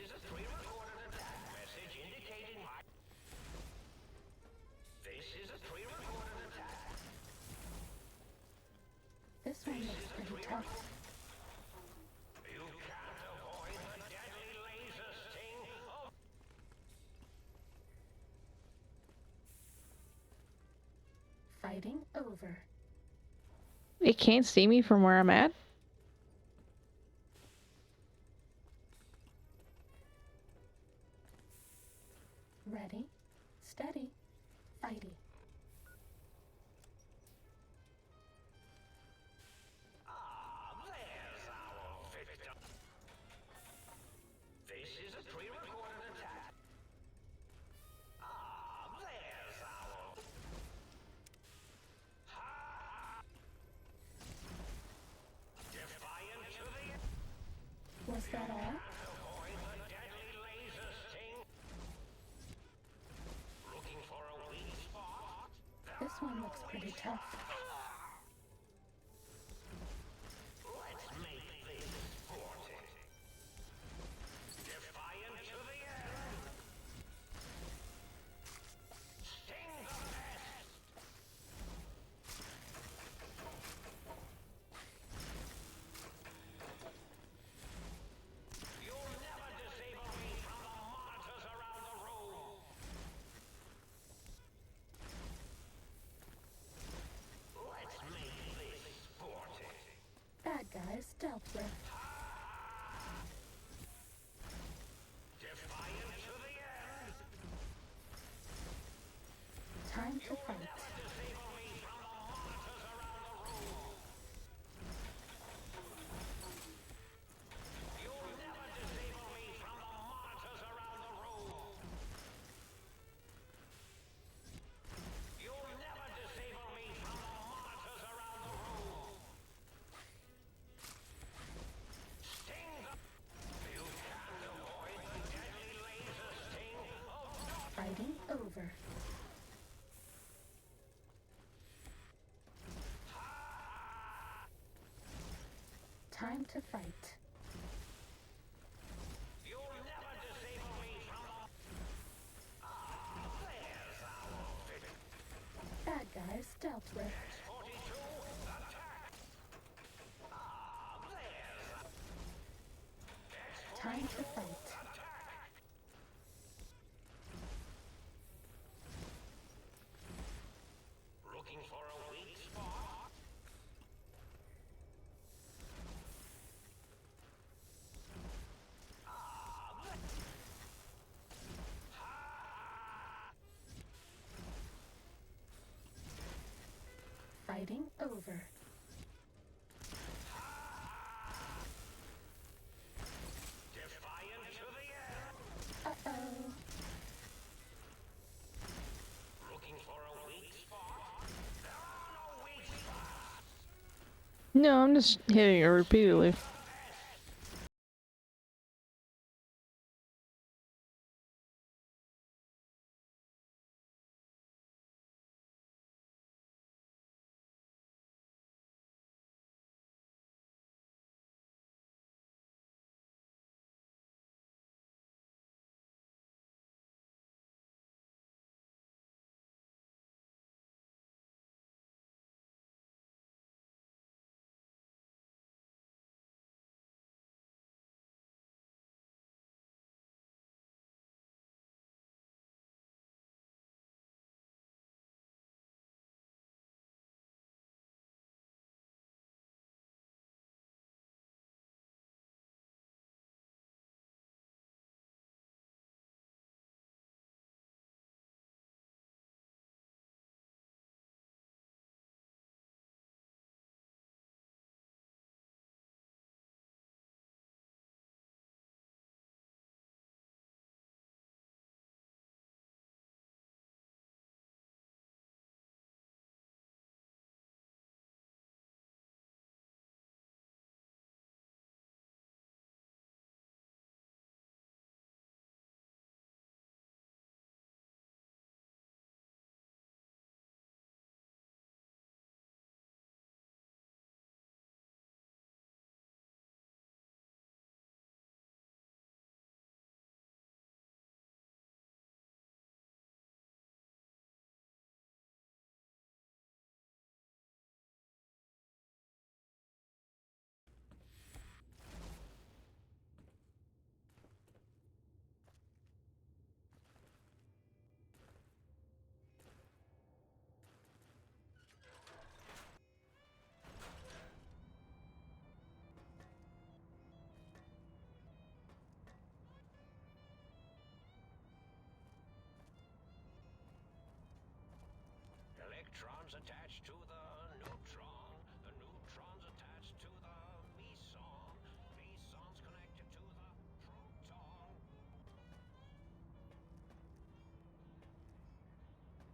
This one looks pretty tough. Fighting over. It can't see me from where I'm at? Ready, steady, fighty. Was that all? This one looks pretty tough. Bad guys dealt with. Time to fight. Fighting over. Time to fight. Bad guys dealt with. Time to fight. Fighting over. Uh-oh. No, I'm just hitting it repeatedly.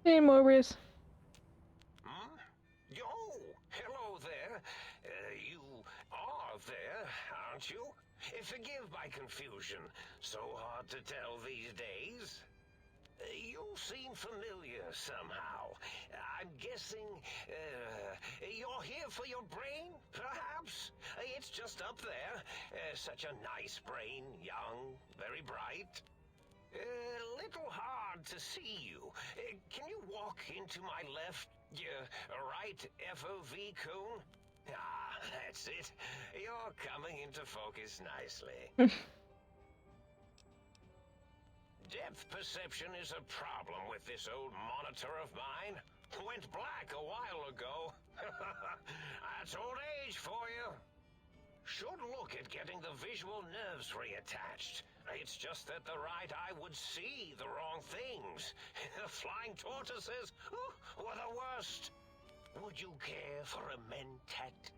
Hey, Mobius. Hmm? Oh, hello there. You are there, aren't you? Forgive my confusion. So hard to tell these days. You seem familiar somehow. I'm guessing, you're here for your brain, perhaps? It's just up there. Such a nice brain, young, very bright. Little hard to see you. Can you walk into my left, right FOV cone? Ah, that's it. You're coming into focus nicely. Depth perception is a problem with this old monitor of mine. Went black a while ago. That's old age for you. Should look at getting the visual nerves reattached. It's just that the right eye would see the wrong things. Flying tortoises were the worst. Would you care for a mentat?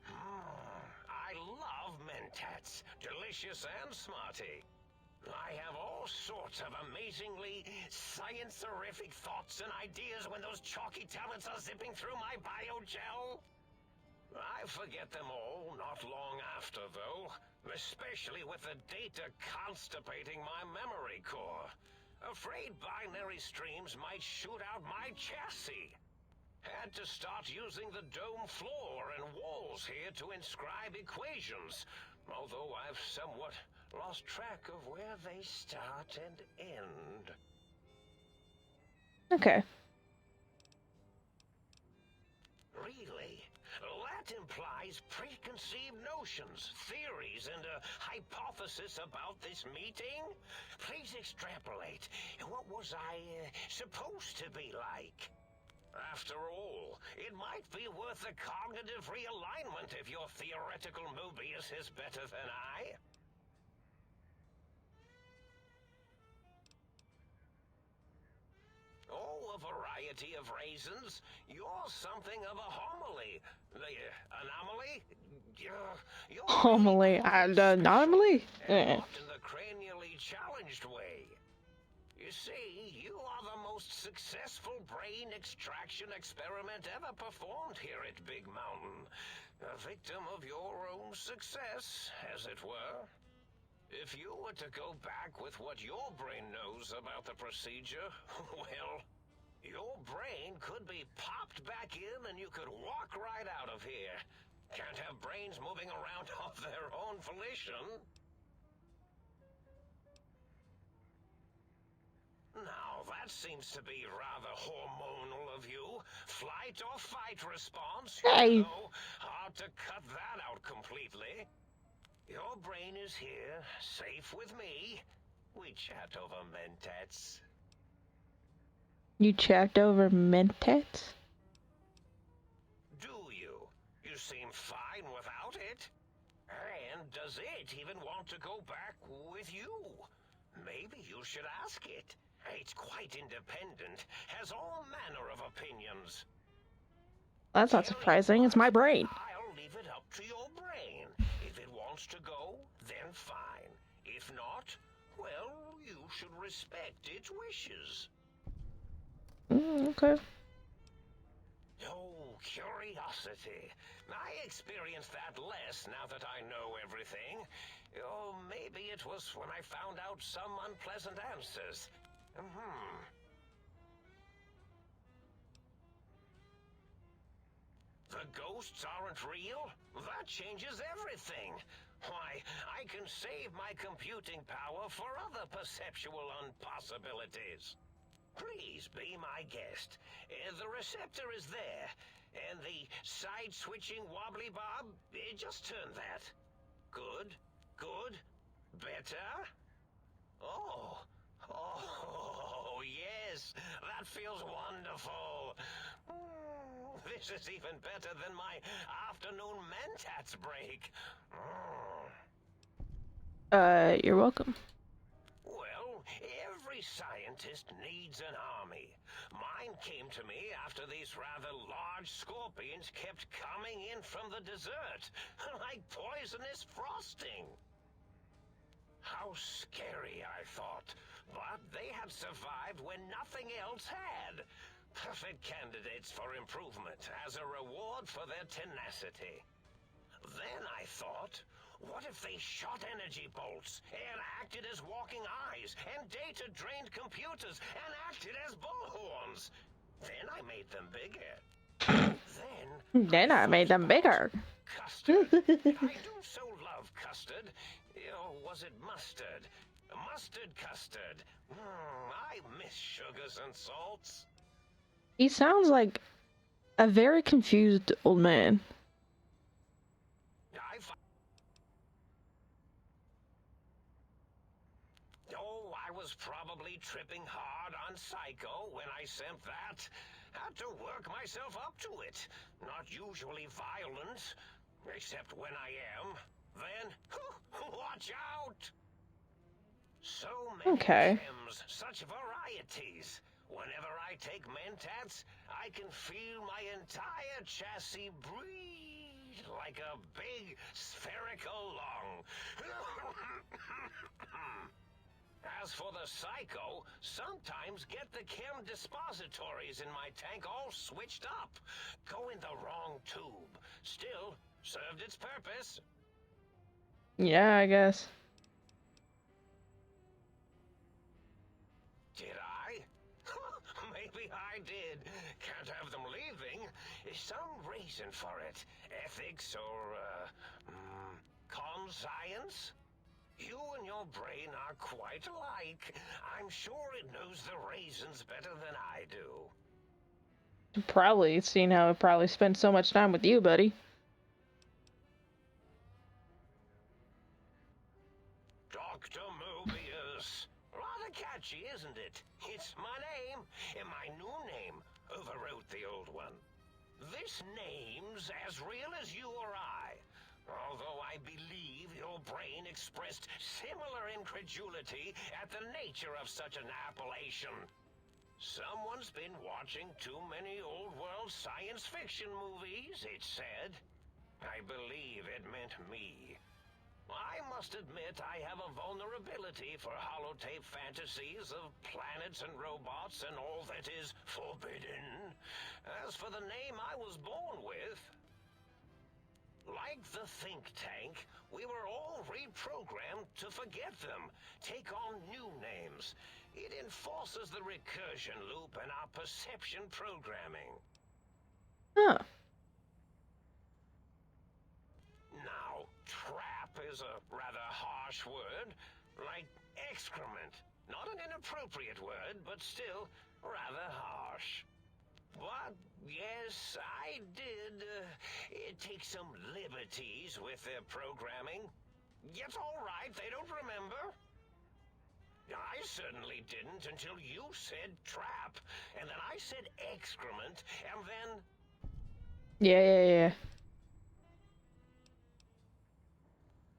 I love mentats. Delicious and smarty. I have all sorts of amazingly science-erific thoughts and ideas when those chalky tablets are zipping through my biogel. I forget them all not long after, though, especially with the data constipating my memory core. Afraid binary streams might shoot out my chassis. Had to start using the dome floor and walls here to inscribe equations, although I've somewhat lost track of where they start and end. Okay. Really? That implies preconceived notions, theories, and a hypothesis about this meeting? Please extrapolate. What was I supposed to be like? After all, it might be worth a cognitive realignment if your theoretical Mobius is better than I. Oh, a variety of reasons. You're something of a homily. Anomaly? You're Homily and anomaly? not in the cranially challenged way. You see, you are the most successful brain extraction experiment ever performed here at Big Mountain. A victim of your own success, as it were. If you were to go back with what your brain knows about the procedure, well, your brain could be popped back in and you could walk right out of here. Can't have brains moving around of their own volition. Now, that seems to be rather hormonal of you. Flight or fight response, Hey. you know, hard to cut that out completely. Your brain is here, safe with me. We chat over mentats. You chat over mentats? Do you? You seem fine without it. And does it even want to go back with you? Maybe you should ask it. It's quite independent, has all manner of opinions. That's not surprising. It's my brain. I'll leave it up to your brain. If it wants to go, then fine. If not, well, you should respect its wishes. Okay. Oh, curiosity. I experience that less now that I know everything. Or maybe it was when I found out some unpleasant answers. The ghosts aren't real? That changes everything. Why, I can save my computing power for other perceptual impossibilities. Please be my guest. The receptor is there. And the side-switching wobbly bob, just turn that. Good, good, better. Oh, yes, that feels wonderful. This is even better than my afternoon mentats break. You're welcome. Well, every scientist needs an army. Mine came to me after these rather large scorpions kept coming in from the desert, like poisonous frosting. How scary, I thought, but they had survived when nothing else had. Perfect candidates for improvement as a reward for their tenacity. Then I thought, what if they shot energy bolts and acted as walking eyes and data-drained computers and acted as bullhorns? Then I made them bigger. Then I made them bigger. Custard. I do so love custard. Or was it mustard? Mustard custard. I miss sugars and salts. He sounds like a very confused old man. I was probably tripping hard on Psycho when I sent that. Had to work myself up to it. Not usually violent, except when I am. Then, watch out! So many chems, such varieties. Whenever I take Mentats, I can feel my entire chassis breathe like a big spherical lung. As for the Psycho, sometimes get the chem dispositories in my tank all switched up. Go in the wrong tube. Still, served its purpose. Yeah, I guess. Did I? Maybe I did. Can't have them leaving. Is some reason for it? Ethics or, conscience? You and your brain are quite alike. I'm sure it knows the raisins better than I do. Probably, seeing how it probably spent so much time with you, buddy. Dr. Mobius. Rather catchy, isn't it? It's my name, and my new name overwrote the old one. This name's as real as you or I. Although I believe your brain expressed similar incredulity at the nature of such an appellation. Someone's been watching too many old-world science fiction movies, it said. I believe it meant me. I must admit I have a vulnerability for holotape fantasies of planets and robots and all that is forbidden. As for the name I was born with, like the think tank, we were all reprogrammed to forget them, take on new names. It enforces the recursion loop in our perception programming. Huh. Now, trap is a rather harsh word, like excrement. Not an inappropriate word, but still rather harsh. But, yes, I did take some liberties with their programming. It's all right, they don't remember. I certainly didn't until you said trap, and then I said excrement, and then... Yeah.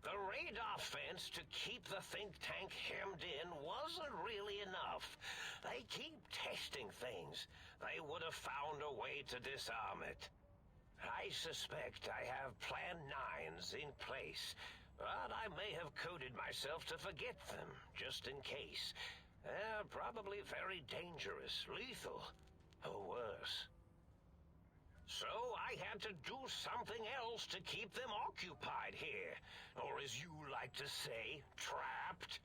The radar fence to keep the think tank hemmed in wasn't really enough. They keep testing things. They would have found a way to disarm it. I suspect I have Plan 9s in place, but I may have coded myself to forget them, just in case. They're probably very dangerous, lethal, or worse. So I had to do something else to keep them occupied here, or as you like to say, trapped.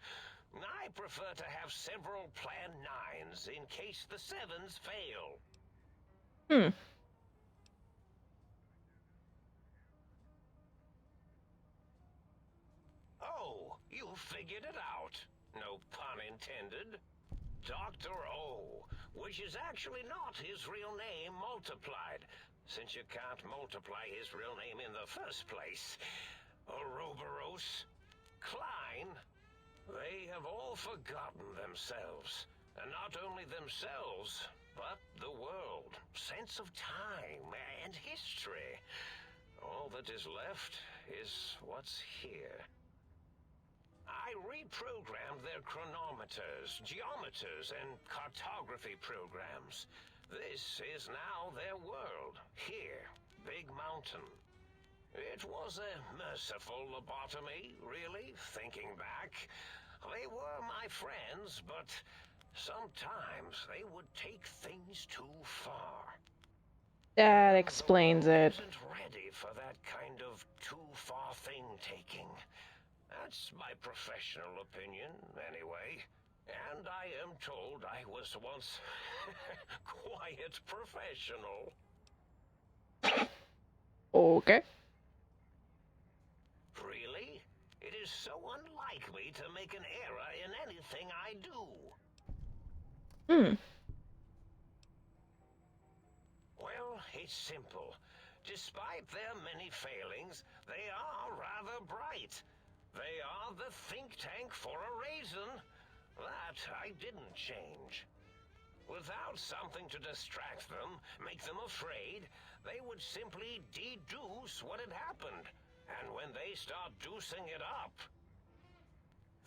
I prefer to have several Plan 9s in case the 7s fail. Oh, you figured it out. No pun intended. Dr. O, which is actually not his real name multiplied, since you can't multiply his real name in the first place. Ouroboros, Klein, they have all forgotten themselves. And not only themselves, but the world, sense of time, and history. All that is left is what's here. I reprogrammed their chronometers, geometers, and cartography programs. This is now their world, here, Big Mountain. It was a merciful lobotomy, really, thinking back. They were my friends, but sometimes they would take things too far. That explains it. Isn't ready for that kind of too far thing taking. That's my professional opinion, anyway. And I am told I was once quite professional. Okay. Really? It is so unlike me to make an error in anything I do. Well, it's simple. Despite their many failings, they are rather bright. They are the think tank for a reason. That I didn't change. Without something to distract them, make them afraid, they would simply deduce what had happened. And when they start deucing it up,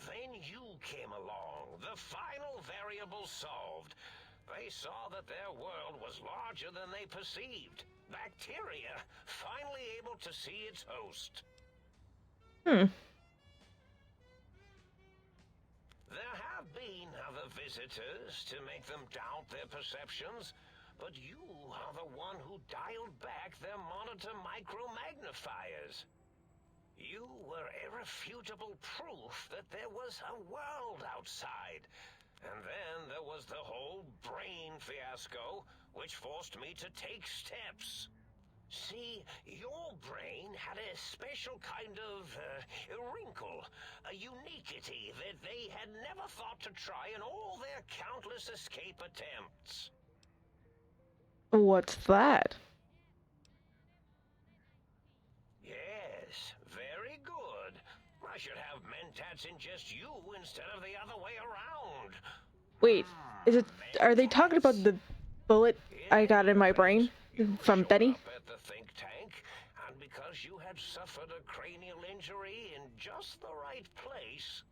then you came along, the final variable solved. They saw that their world was larger than they perceived. Bacteria, finally able to see its host. There have been other visitors to make them doubt their perceptions, but you are the one who dialed back their monitor micromagnifiers. You were irrefutable proof that there was a world outside. And then there was the whole brain fiasco, which forced me to take steps. See, your brain had a special kind of wrinkle, a uniquity that they had never thought to try in all their countless escape attempts. What's that? Yes, very good. I should have mentats in just you instead of the other way around. Wait, are they talking about the bullet I got in my brain from Benny? At the think tank, and because you had suffered a cranial injury in just the right place,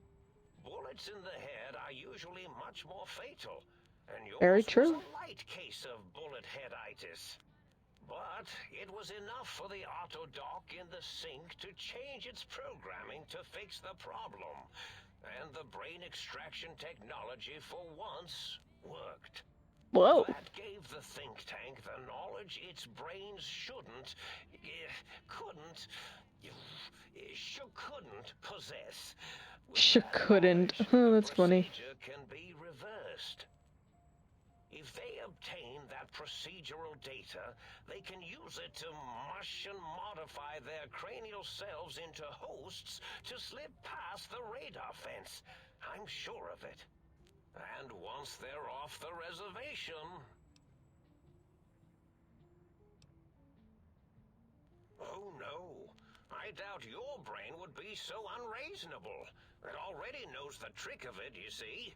bullets in the head are usually much more fatal, and yours Very true. was a light case of bullet headitis. But it was enough for the autodoc in the sink to change its programming to fix the problem. And the brain extraction technology for once worked. Whoa. That gave the think tank the knowledge its brains couldn't possess. Couldn't. Oh, that's funny. Can be reversed. If they obtain that procedural data, they can use it to mush and modify their cranial cells into hosts to slip past the radar fence. I'm sure of it. And once they're off the reservation... Oh no, I doubt your brain would be so unreasonable. It already knows the trick of it, you see.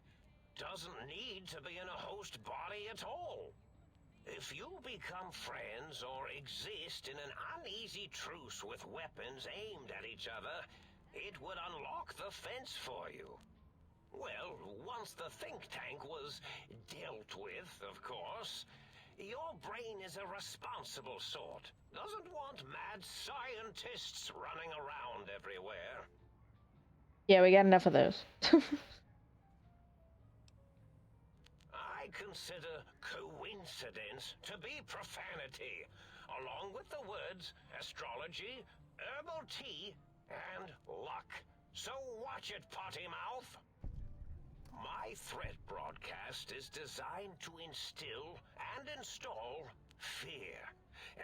Doesn't need to be in a host body at all. If you become friends or exist in an uneasy truce with weapons aimed at each other, it would unlock the fence for you. Well, once the think tank was dealt with, of course, your brain is a responsible sort. Doesn't want mad scientists running around everywhere. Yeah, we got enough of those. I consider coincidence to be profanity, along with the words astrology, herbal tea, and luck. So watch it, potty mouth. My threat broadcast is designed to instill and install fear.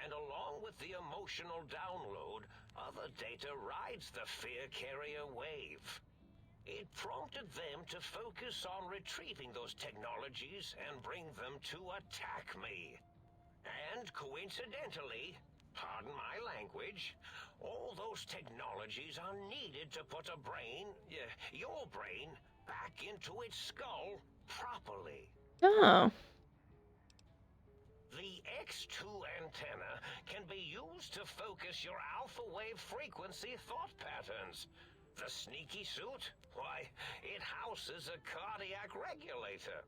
And along with the emotional download, other data rides the fear carrier wave. It prompted them to focus on retrieving those technologies and bring them to attack me. And coincidentally, pardon my language, all those technologies are needed to put a brain, your brain, back into its skull properly. Oh. The X2 antenna can be used to focus your alpha wave frequency thought patterns. The sneaky suit? Why, it houses a cardiac regulator.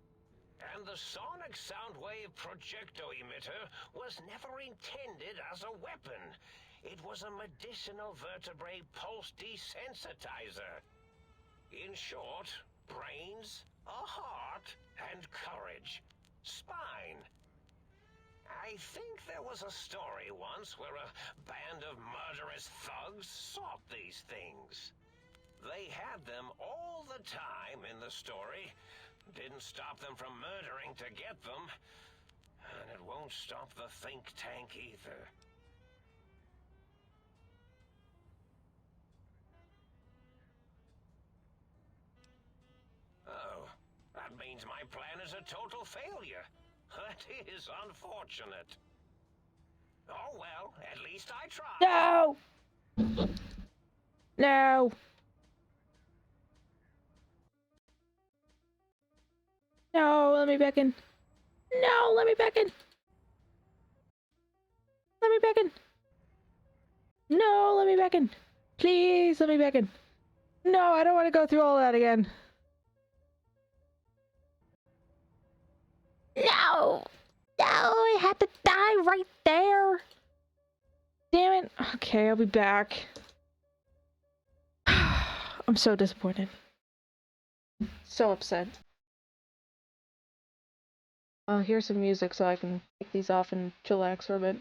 And the sonic sound wave projecto emitter was never intended as a weapon. It was a medicinal vertebrae pulse desensitizer. In short, brains a heart, and courage. Spine. I think there was a story once where a band of murderous thugs sought these things. They had them all the time in the story. Didn't stop them from murdering to get them. And it won't stop the think tank either. Oh, that means my plan is a total failure. That is unfortunate. Oh well, at least I tried. No! No! No, let me back in. No, let me back in. Let me back in. No, let me back in. Please, let me back in. No, I don't want to go through all that again. No! No, I had to die right there. Damn it. Okay, I'll be back. I'm so disappointed. So upset. I'll hear some music so I can take these off and chillax for a bit.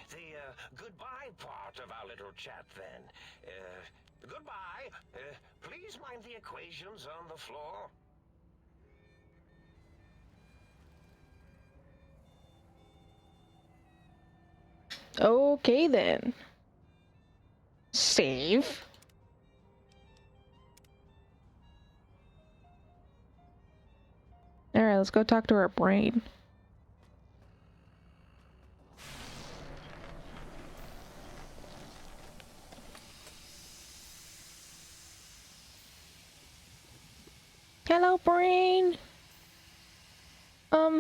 the goodbye part of our little chat then. Goodbye. Please mind the equations on the floor. Okay then. Save. Alright, let's go talk to our brain. Hello, brain. Well,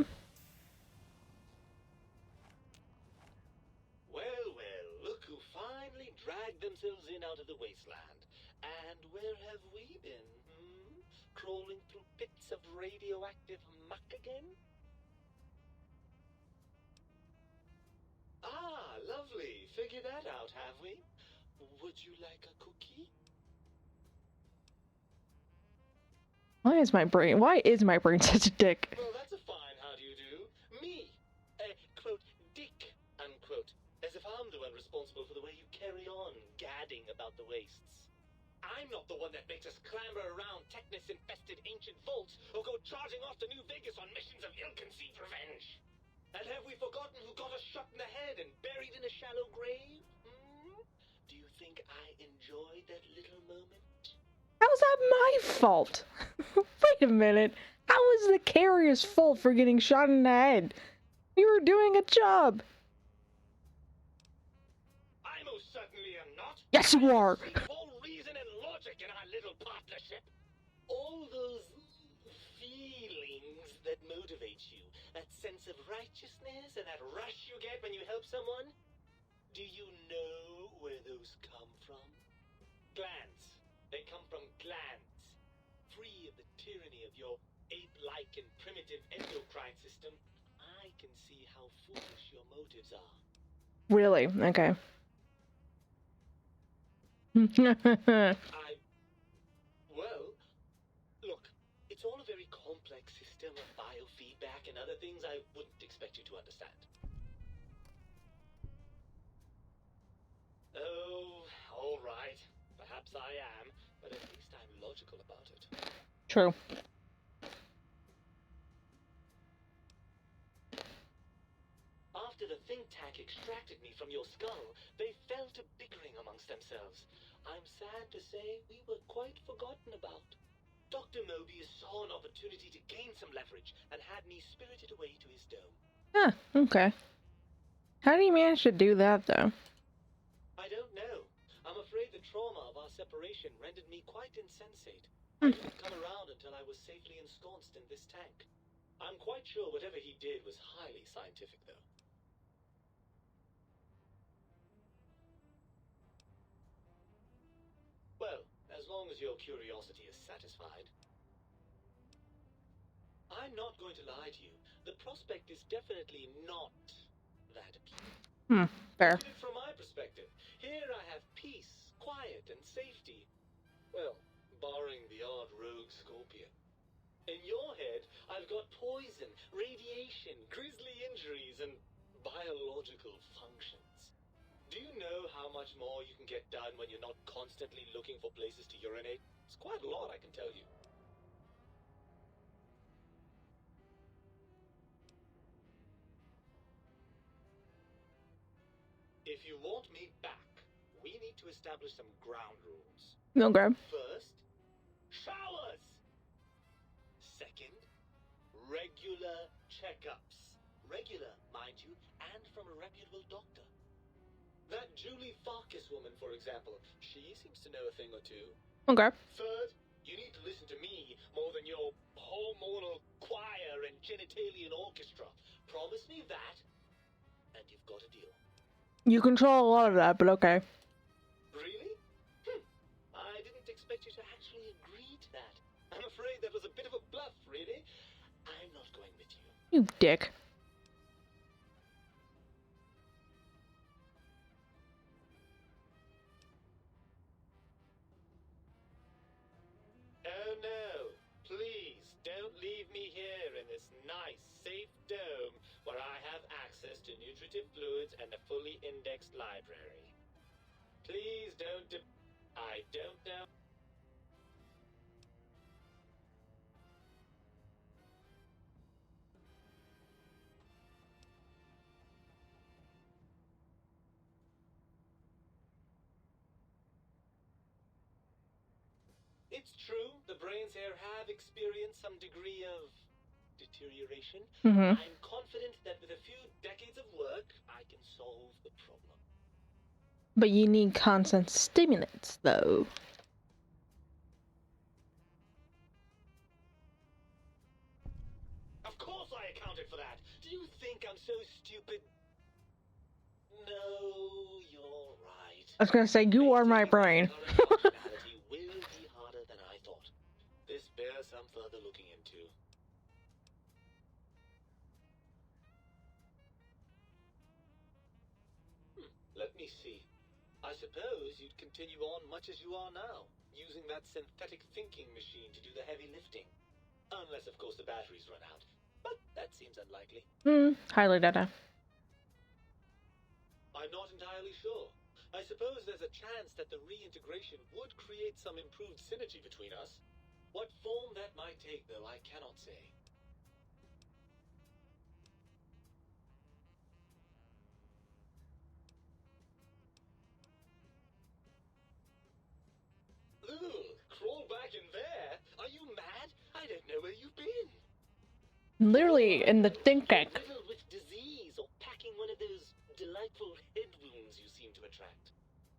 well, look who finally dragged themselves in out of the wasteland. And where have we been, Crawling through pits of radioactive muck again? Ah, lovely. Figured that out, have we? Would you like a cookie? Why is my brain such a dick? Well, that's a fine how do you do. Me, quote, dick, unquote. As if I'm the one responsible for the way you carry on gadding about the wastes. I'm not the one that makes us clamber around Technus-infested ancient vaults or go charging off to New Vegas on missions of ill-conceived revenge. And have we forgotten who got us shot in the head and buried in a shallow grave? Do you think I enjoyed that little moment? How's that my fault? Wait a minute. How is the carrier's fault for getting shot in the head? We were doing a job. I most certainly am not. Yes, you are. See full reason and logic in our little partnership. All those feelings that motivate you, that sense of righteousness and that rush you get when you help someone, do you know where those come from? Glands. They come from glands. Free of the tyranny of your ape-like and primitive endocrine system, I can see how foolish your motives are. Really? Okay. Well, look, it's all a very complex system of biofeedback and other things I wouldn't expect you to understand. Oh, all right. Perhaps I am, but at least I'm logical about it. True. After the think tank extracted me from your skull, they fell to bickering amongst themselves. I'm sad to say we were quite forgotten about. Dr. Mobius saw an opportunity to gain some leverage and had me spirited away to his dome. Huh, okay. How do you manage to do that, though? I don't know. I'm afraid the trauma of our separation rendered me quite insensate. I didn't come around until I was safely ensconced in this tank. I'm quite sure whatever he did was highly scientific, though. Well, as long as your curiosity is satisfied. I'm not going to lie to you. The prospect is definitely not that appealing. Fair. Look at it from my perspective. Here I have peace, quiet, and safety. Well, barring the odd rogue scorpion. In your head, I've got poison, radiation, grisly injuries, and biological functions. Do you know how much more you can get done when you're not constantly looking for places to urinate? It's quite a lot, I can tell you. If you want me back, we need to establish some ground rules. Okay. First, showers. Second, regular checkups. Regular, mind you, and from a reputable doctor. That Julie Farkas woman, for example, she seems to know a thing or two. Okay. Third, you need to listen to me more than your hormonal choir and genitalian orchestra. Promise me that, and you've got a deal. You control a lot of that, but okay. Really? I didn't expect you to actually agree to that. I'm afraid that was a bit of a bluff, really. I'm not going with you. You dick. Oh no, please don't leave me here in this nice, safe dome where I have access to nutritive fluids and a fully indexed library. Please don't I don't know. It's true, the brains here have experienced some degree of deterioration. Mm-hmm. I'm confident that with a few decades of work, I can solve the problem. But you need constant stimulants, though. Of course I accounted for that. Do you think I'm so stupid? No, you're right. I was gonna say, you are my brain. Functionality will be harder than I thought. This bears some further looking into. Let me see. I suppose you'd continue on much as you are now, using that synthetic thinking machine to do the heavy lifting. Unless, of course, the batteries run out. But that seems unlikely. Highly doubt it. I'm not entirely sure. I suppose there's a chance that the reintegration would create some improved synergy between us. What form that might take, though, I cannot say. Ugh, crawl back in there? Are you mad? I don't know where you've been. Literally in the think tank. Riddled with disease or packing one of those delightful head wounds you seem to attract.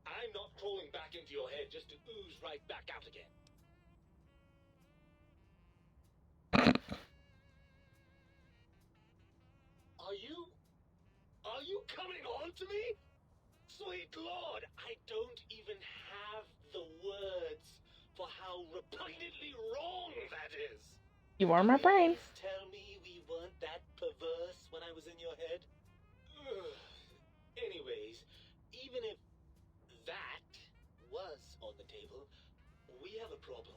I'm not crawling back into your head just to ooze right back out again. Are you coming on to me? Sweet Lord, I don't even have the words for how repugnantly wrong that is. You are my brain. Please tell me we weren't that perverse when I was in your head. Ugh. Anyways, even if that was on the table, we have a problem.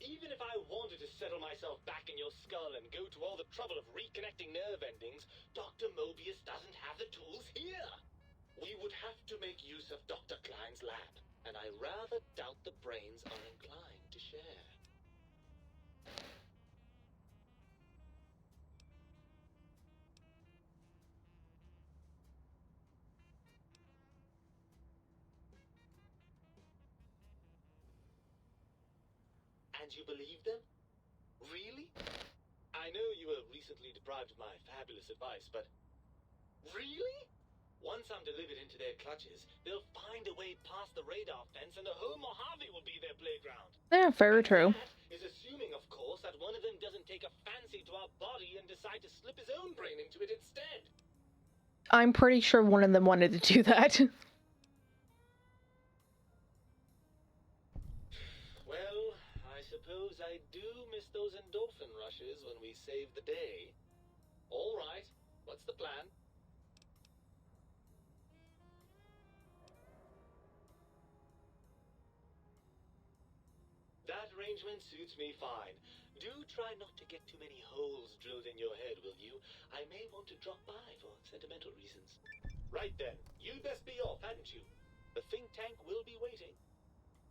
Even if I wanted to settle myself back in your skull and go to all the trouble of reconnecting nerve endings, Dr. Mobius doesn't have the tools here. We would have to make use of Dr. Klein's lab, and I rather doubt the brains are inclined to share. And you believe them? Really? I know you were recently deprived of my fabulous advice, but really? Once I'm delivered into their clutches, they'll find a way past the radar fence and the whole Mojave will be their playground. Yeah, very true. That is assuming, of course, that one of them doesn't take a fancy to our body and decide to slip his own brain into it instead. I'm pretty sure one of them wanted to do that. Well, I suppose I do miss those endorphin rushes when we save the day. All right, what's the plan? That arrangement suits me fine. Do try not to get too many holes drilled in your head, will you? I may want to drop by for sentimental reasons. Right then, you'd best be off, hadn't you? The think tank will be waiting.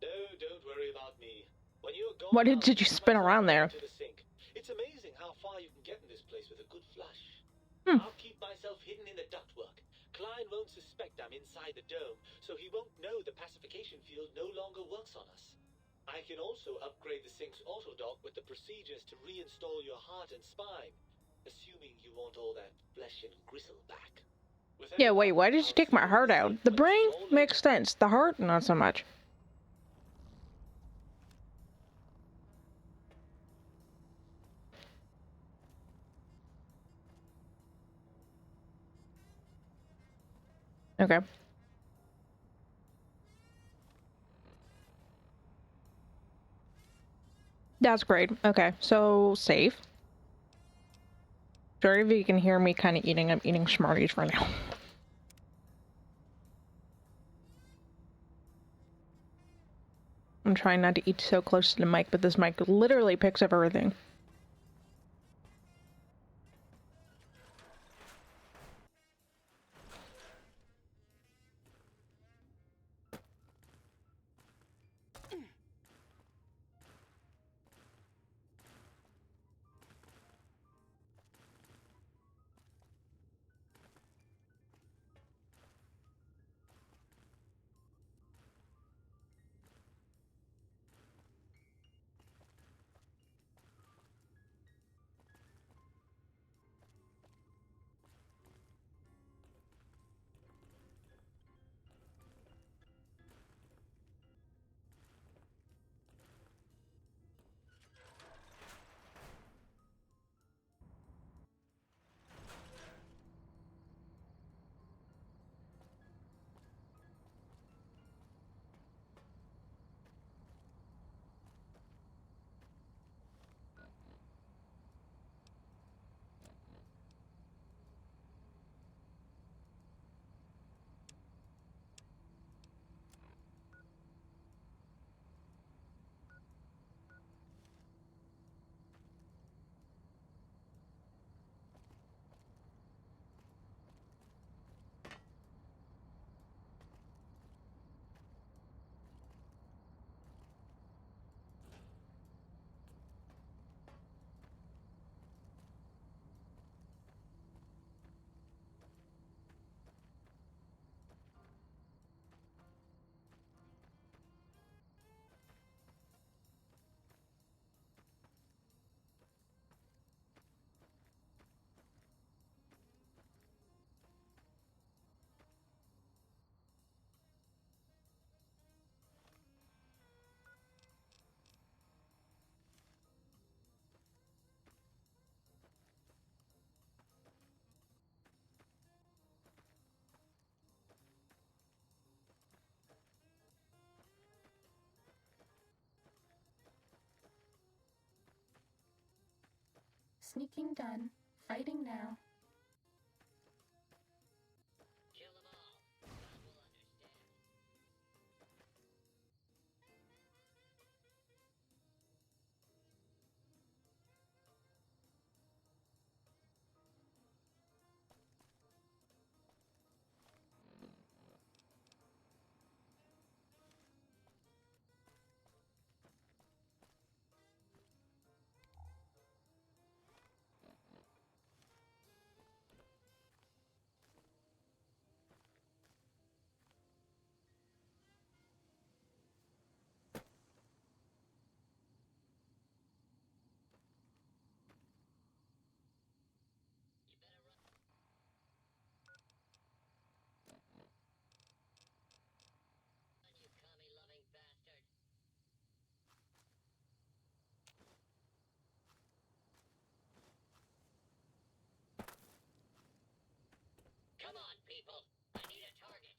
No, don't worry about me. When you're gone, Why did you spin around there? To the sink. It's amazing how far you can get in this place with a good flush. I'll keep myself hidden in the ductwork. Klein won't suspect I'm inside the dome, so he won't know the pacification field no longer works on us. I can also upgrade the sink's autodock with the procedures to reinstall your heart and spine, assuming you want all that flesh and gristle back. Yeah, wait, why did you take my heart out? The brain makes sense. The heart, not so much. Okay. That's great. Okay, so save. Sorry if you can hear me kind of eating. I'm eating Smarties right now. I'm trying not to eat so close to the mic, but this mic literally picks up everything. Sneaking done. Fighting now. Come on, people! I need a target!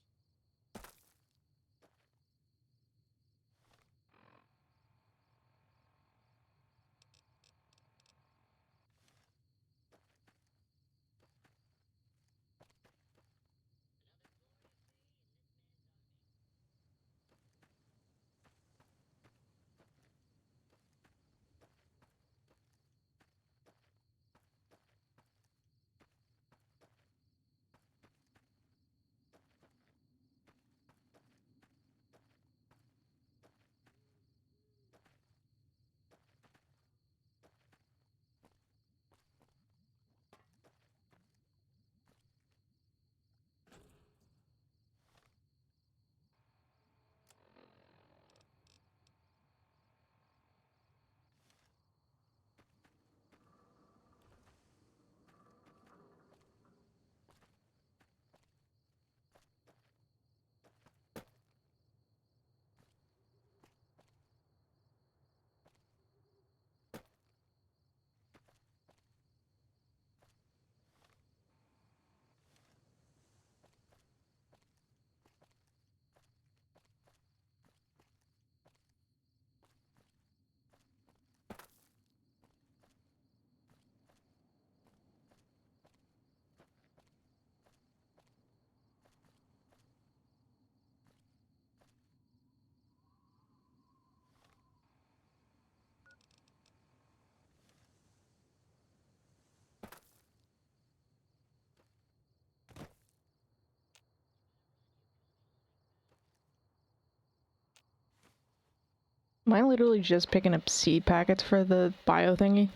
Am I literally just picking up seed packets for the bio thingy?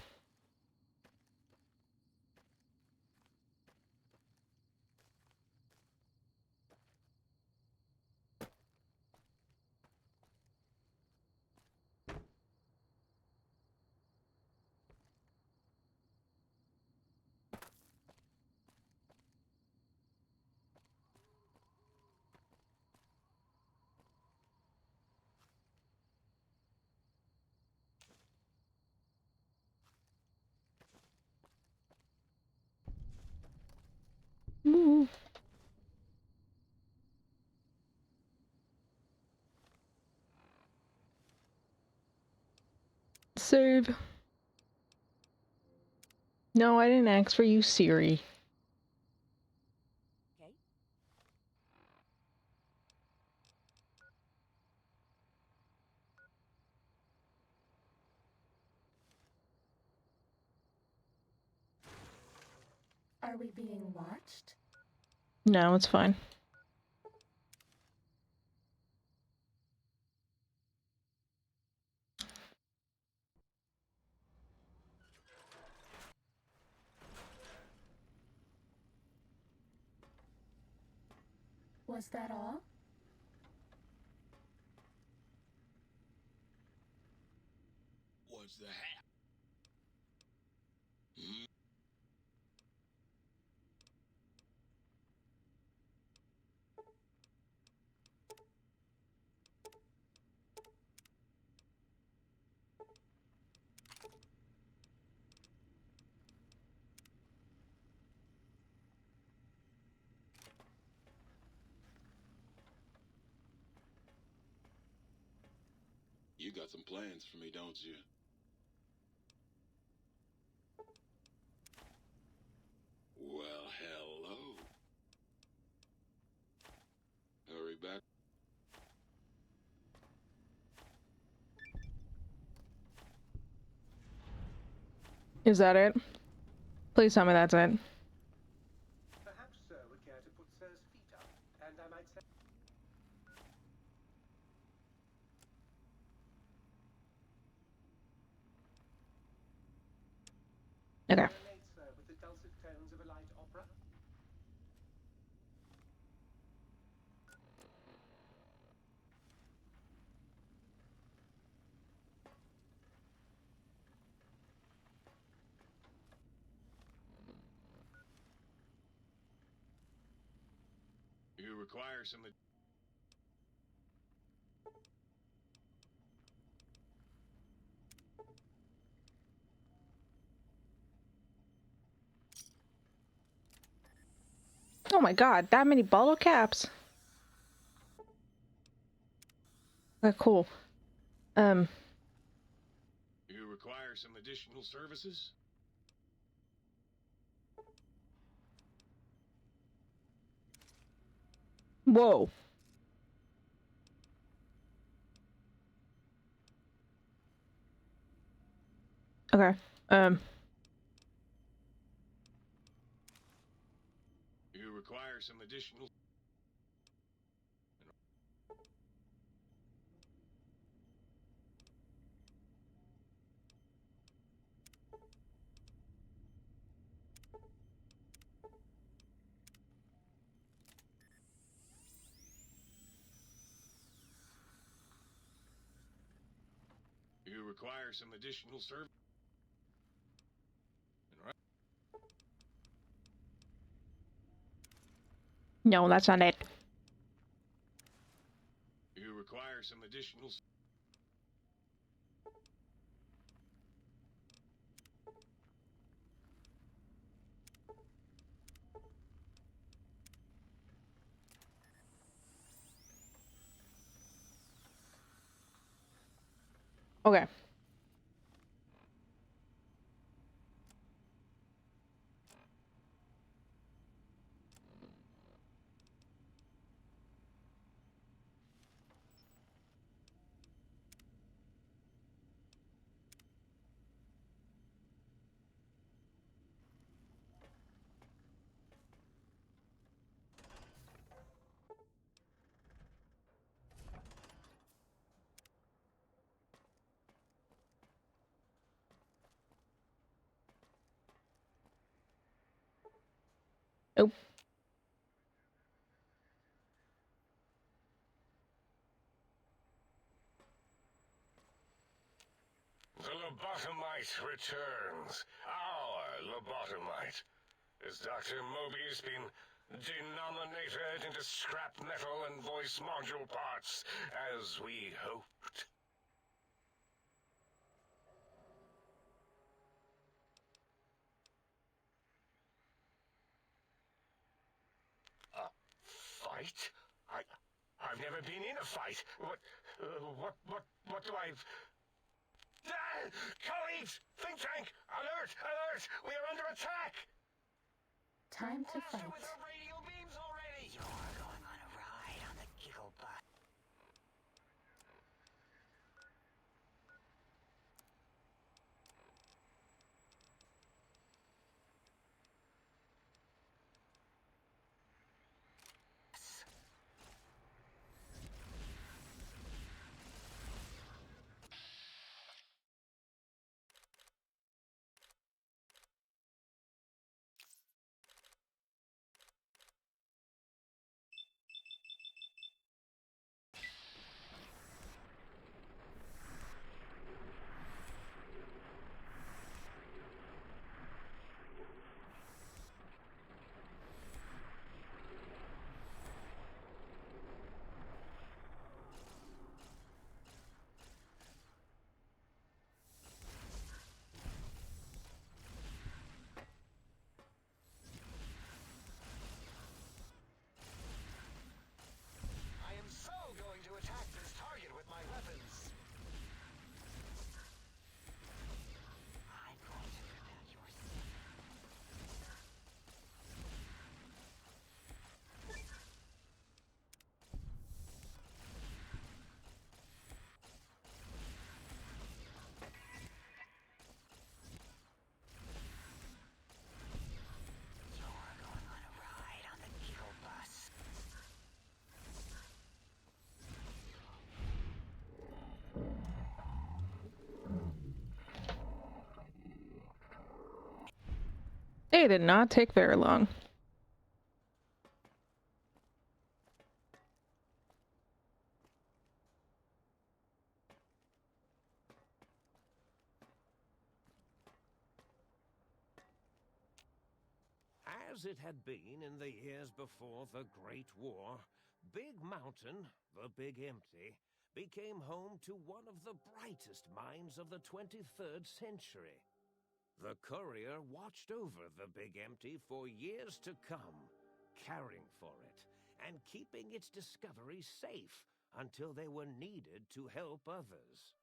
Ooh. Save. No, I didn't ask for you, Siri. Okay. Are we being watched? No, it's fine. Was that all? What's the hat? Hmm? You got some plans for me, don't you? Is that it? Please tell me that's it. Perhaps Sir would care to put Sir's feet up, and I might say... Okay. Serenade Sir with the dulcet tones of a light opera? You require some... Oh my god, that many bottle caps. Cool. You require some additional services? Whoa. Okay. You require some additional... You require some additional service? No, that's not it. You require some additional... Okay. Nope. The lobotomite returns. Our lobotomite. Has Dr. Mobius been denominated into scrap metal and voice module parts, as we hoped? A fight? I've never been in a fight. What do I've... Ah! Colleagues! Think tank! Alert! Alert! We are under attack! Time to fight. You're going on a ride on the giggle bus. It did not take very long. As it had been in the years before the Great War, Big Mountain, the Big Empty, became home to one of the brightest minds of the 23rd century. The courier watched over the Big Empty for years to come, caring for it and keeping its discoveries safe until they were needed to help others.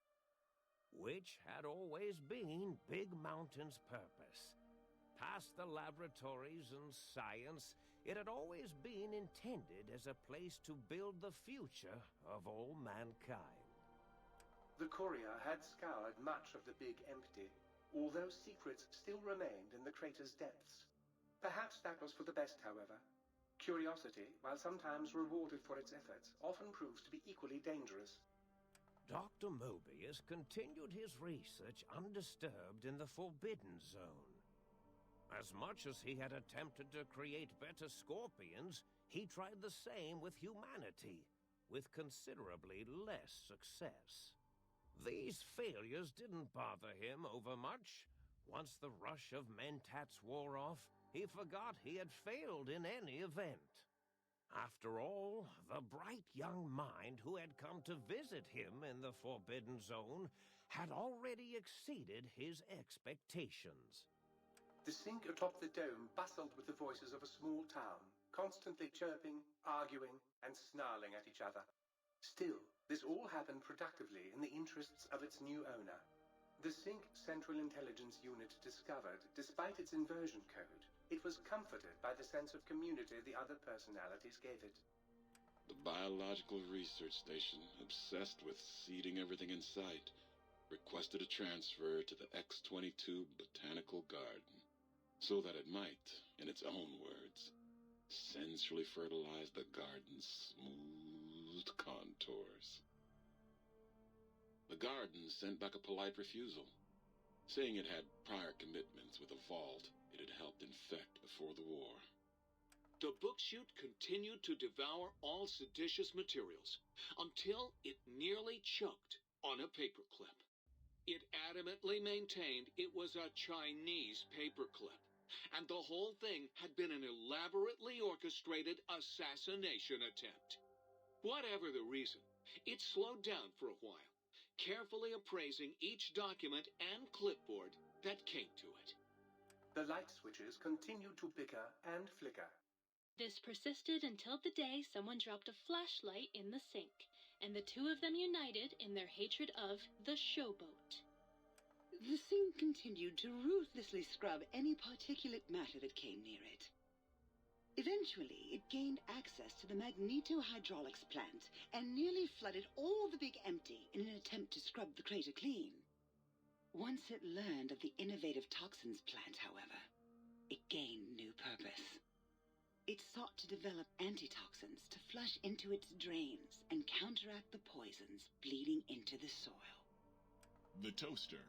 Which had always been Big Mountain's purpose. Past the laboratories and science, it had always been intended as a place to build the future of all mankind. The courier had scoured much of the Big Empty, although secrets still remained in the crater's depths. Perhaps that was for the best, however. Curiosity, while sometimes rewarded for its efforts, often proves to be equally dangerous. Dr. Mobius continued his research undisturbed in the Forbidden Zone. As much as he had attempted to create better scorpions, he tried the same with humanity, with considerably less success. These failures didn't bother him overmuch. Once the rush of mentats wore off, he forgot he had failed in any event. After all, the bright young mind who had come to visit him in the Forbidden Zone had already exceeded his expectations. The sink atop the dome bustled with the voices of a small town, constantly chirping, arguing, and snarling at each other. Still, this all happened productively in the interests of its new owner. The Sync Central Intelligence Unit discovered, despite its inversion code, it was comforted by the sense of community the other personalities gave it. The biological research station, obsessed with seeding everything in sight, requested a transfer to the X-22 Botanical Garden, so that it might, in its own words, sensually fertilize the garden's smooth contours. The garden sent back a polite refusal, saying it had prior commitments with a vault it had helped infect before the war. The book chute continued to devour all seditious materials until it nearly choked on a paperclip. It adamantly maintained it was a Chinese paperclip, and the whole thing had been an elaborately orchestrated assassination attempt. Whatever the reason, it slowed down for a while, carefully appraising each document and clipboard that came to it. The light switches continued to bicker and flicker. This persisted until the day someone dropped a flashlight in the sink, and the two of them united in their hatred of the showboat. The sink continued to ruthlessly scrub any particulate matter that came near it. Eventually, it gained access to the magneto-hydraulics plant and nearly flooded all the Big Empty in an attempt to scrub the crater clean. Once it learned of the innovative toxins plant, however, it gained new purpose. It sought to develop antitoxins to flush into its drains and counteract the poisons bleeding into the soil. The toaster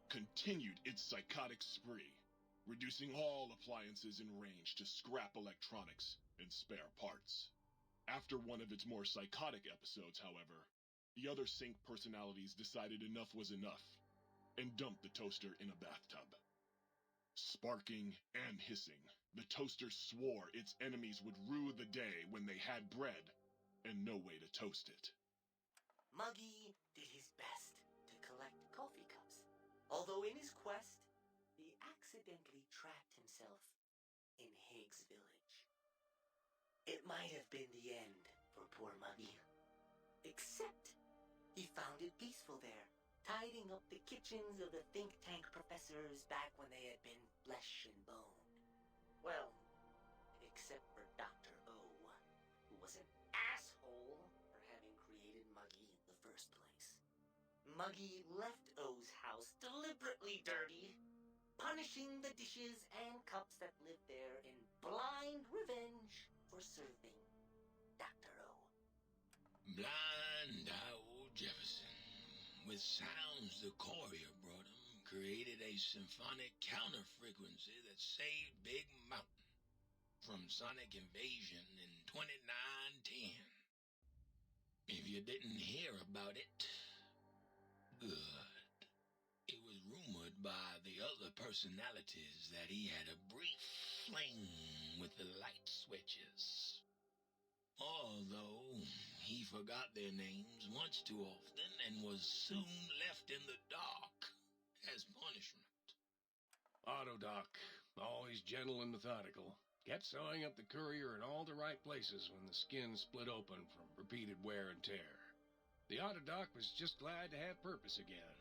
continued its psychotic spree, reducing all appliances in range to scrap electronics and spare parts. After one of its more psychotic episodes, however, the other Sync personalities decided enough was enough and dumped the toaster in a bathtub. Sparking and hissing, the toaster swore its enemies would rue the day when they had bread and no way to toast it. Muggy did his best to collect coffee cups, although in his quest, he accidentally trapped himself in Higgs Village. It might have been the end for poor Muggy, except he found it peaceful there, tidying up the kitchens of the think tank professors back when they had been flesh and bone. Well, except for Dr. O, who was an asshole for having created Muggy in the first place. Muggy left O's house deliberately dirty, punishing the dishes and cups that lived there in blind revenge for serving Dr. O. Blind old Jefferson, with sounds the courier brought him, created a symphonic counter-frequency that saved Big Mountain from sonic invasion in 2910. If you didn't hear about it, good. It was rumored by the other personalities that he had a brief fling with the light switches. Although he forgot their names once too often and was soon left in the dark as punishment. Autodoc, always gentle and methodical, kept sewing up the courier in all the right places when the skin split open from repeated wear and tear. The Autodoc was just glad to have purpose again.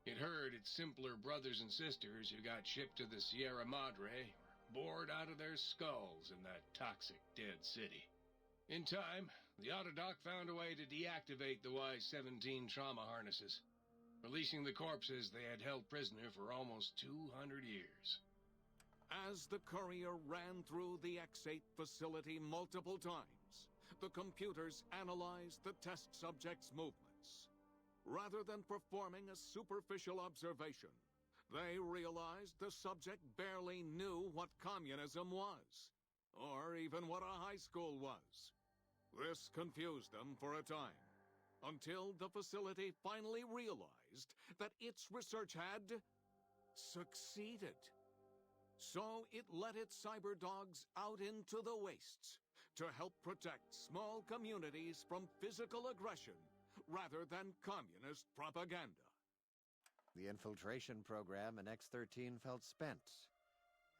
It heard its simpler brothers and sisters who got shipped to the Sierra Madre bored out of their skulls in that toxic dead city. In time, the Autodoc found a way to deactivate the Y-17 trauma harnesses, releasing the corpses they had held prisoner for almost 200 years. As the courier ran through the X-8 facility multiple times, the computers analyzed the test subject's movements. Rather than performing a superficial observation, they realized the subject barely knew what communism was, or even what a high school was. This confused them for a time, until the facility finally realized that its research had succeeded. So it let its cyber dogs out into the wastes to help protect small communities from physical aggression rather than communist propaganda. The infiltration program in X-13 felt spent,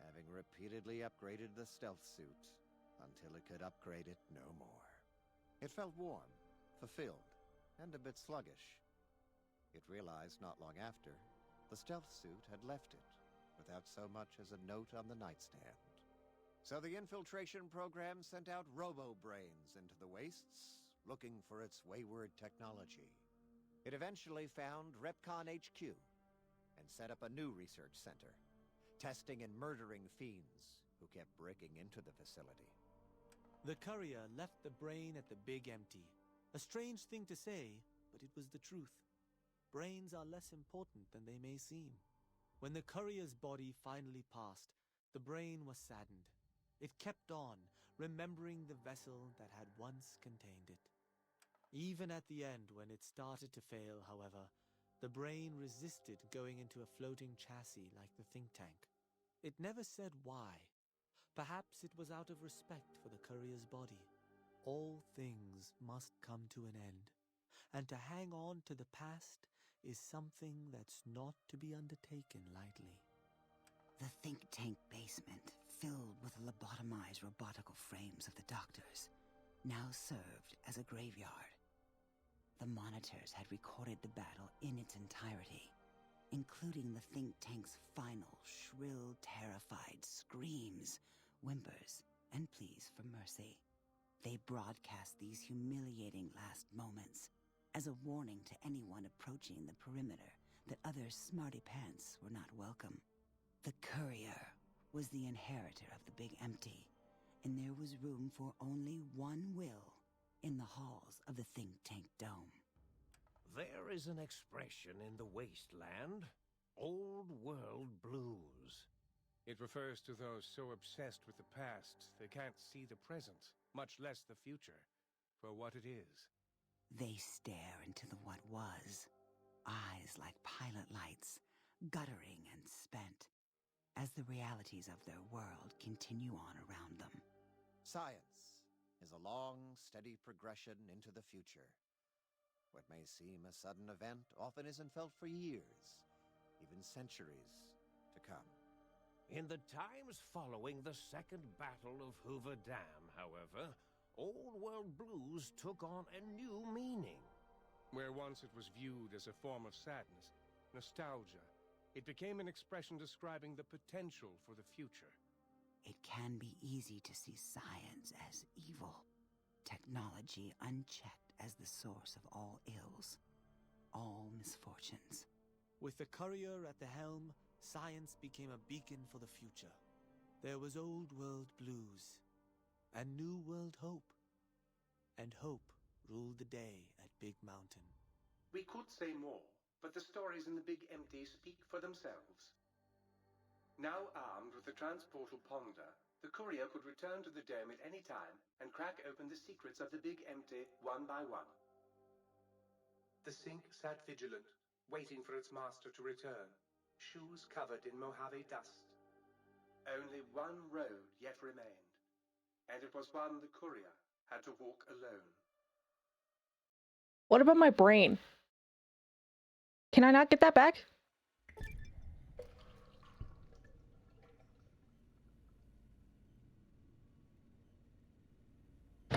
having repeatedly upgraded the stealth suit until it could upgrade it no more. It felt warm, fulfilled, and a bit sluggish. It realized not long after, the stealth suit had left it, without so much as a note on the nightstand. So the infiltration program sent out robo-brains into the wastes, looking for its wayward technology. It eventually found Repcon HQ, and set up a new research center, testing and murdering fiends who kept breaking into the facility. The courier left the brain at the Big Empty. A strange thing to say, but it was the truth. Brains are less important than they may seem. When the courier's body finally passed, the brain was saddened. It kept on, remembering the vessel that had once contained it. Even at the end, when it started to fail, however, the brain resisted going into a floating chassis like the think tank. It never said why. Perhaps it was out of respect for the courier's body. All things must come to an end, and to hang on to the past is something that's not to be undertaken lightly. The think tank basement, filled with lobotomized robotical frames of the doctors, now served as a graveyard. The monitors had recorded the battle in its entirety, including the think tank's final, shrill, terrified screams, whimpers, and pleas for mercy. They broadcast these humiliating last moments as a warning to anyone approaching the perimeter that other smarty pants were not welcome. The courier was the inheritor of the Big Empty, and there was room for only one will in the halls of the think tank dome. There is an expression in the wasteland, old world blues. It refers to those so obsessed with the past they can't see the present, much less the future, for what it is. They stare into the what was, eyes like pilot lights, guttering and spent, as the realities of their world continue on around them. Science is a long, steady progression into the future. What may seem a sudden event often isn't felt for years, even centuries to come. In the times following the Second Battle of Hoover Dam, however, Old World Blues took on a new meaning. Where once it was viewed as a form of sadness, nostalgia, it became an expression describing the potential for the future. It can be easy to see science as evil, technology unchecked as the source of all ills, all misfortunes. With the courier at the helm, science became a beacon for the future. There was old world blues, and new world hope. And hope ruled the day at Big Mountain. We could say more, but the stories in the Big Empty speak for themselves. Now armed with the transportal ponder, the courier could return to the dome at any time and crack open the secrets of the Big Empty one by one. The sink sat vigilant, waiting for its master to return, shoes covered in Mojave dust. Only one road yet remained, and it was one the courier had to walk alone. What about my brain? Can I not get that back?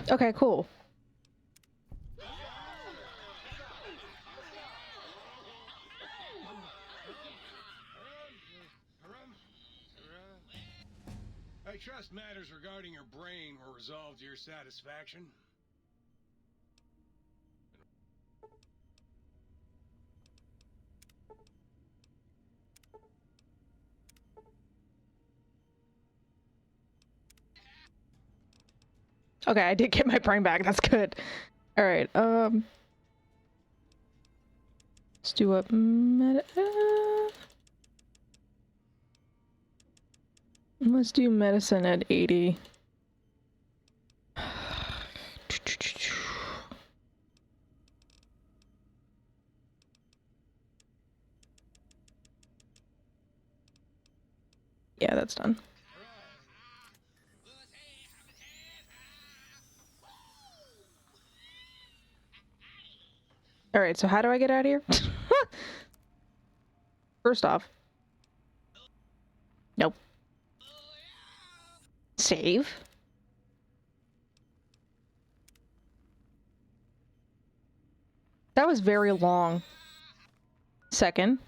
Okay, cool. I trust matters regarding your brain were resolved to your satisfaction. Okay, I did get my brain back. That's good. All right. Let's do a let's do medicine at 80. Yeah, that's done. All right, so how do I get out of here? First off. Nope. Save. That was very long. Second.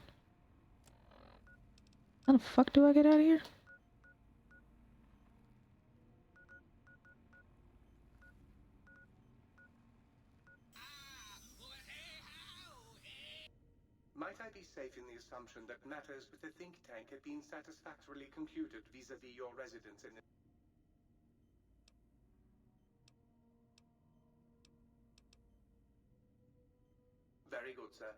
How the fuck do I get out of here? Might I be safe in the assumption that matters with the think tank had been satisfactorily concluded vis-a-vis your residence in the... Very good, sir.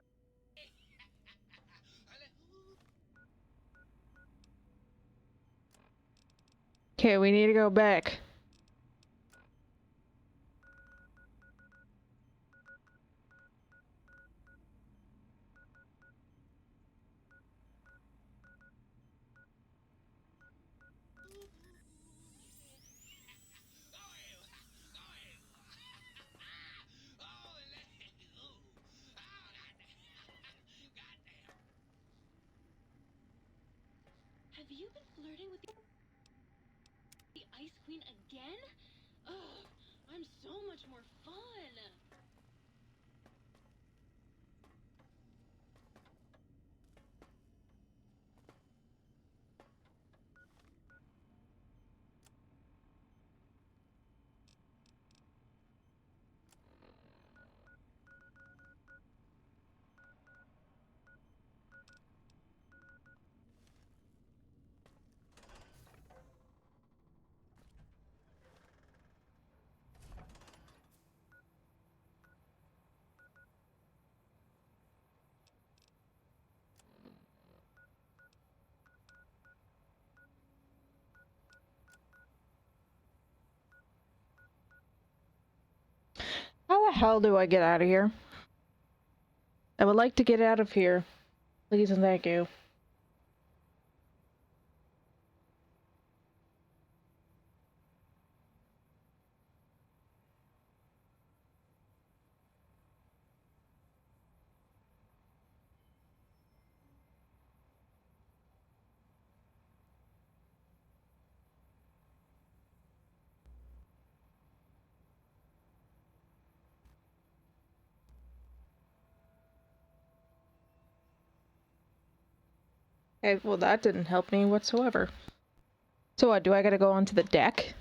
Okay, we need to go back. Have you been flirting with the Ice Queen again? Ugh, I'm so much more fun. How the hell do I get out of here? I would like to get out of here. Please and thank you. Okay, well that didn't help me whatsoever. So what, do I gotta go onto the deck?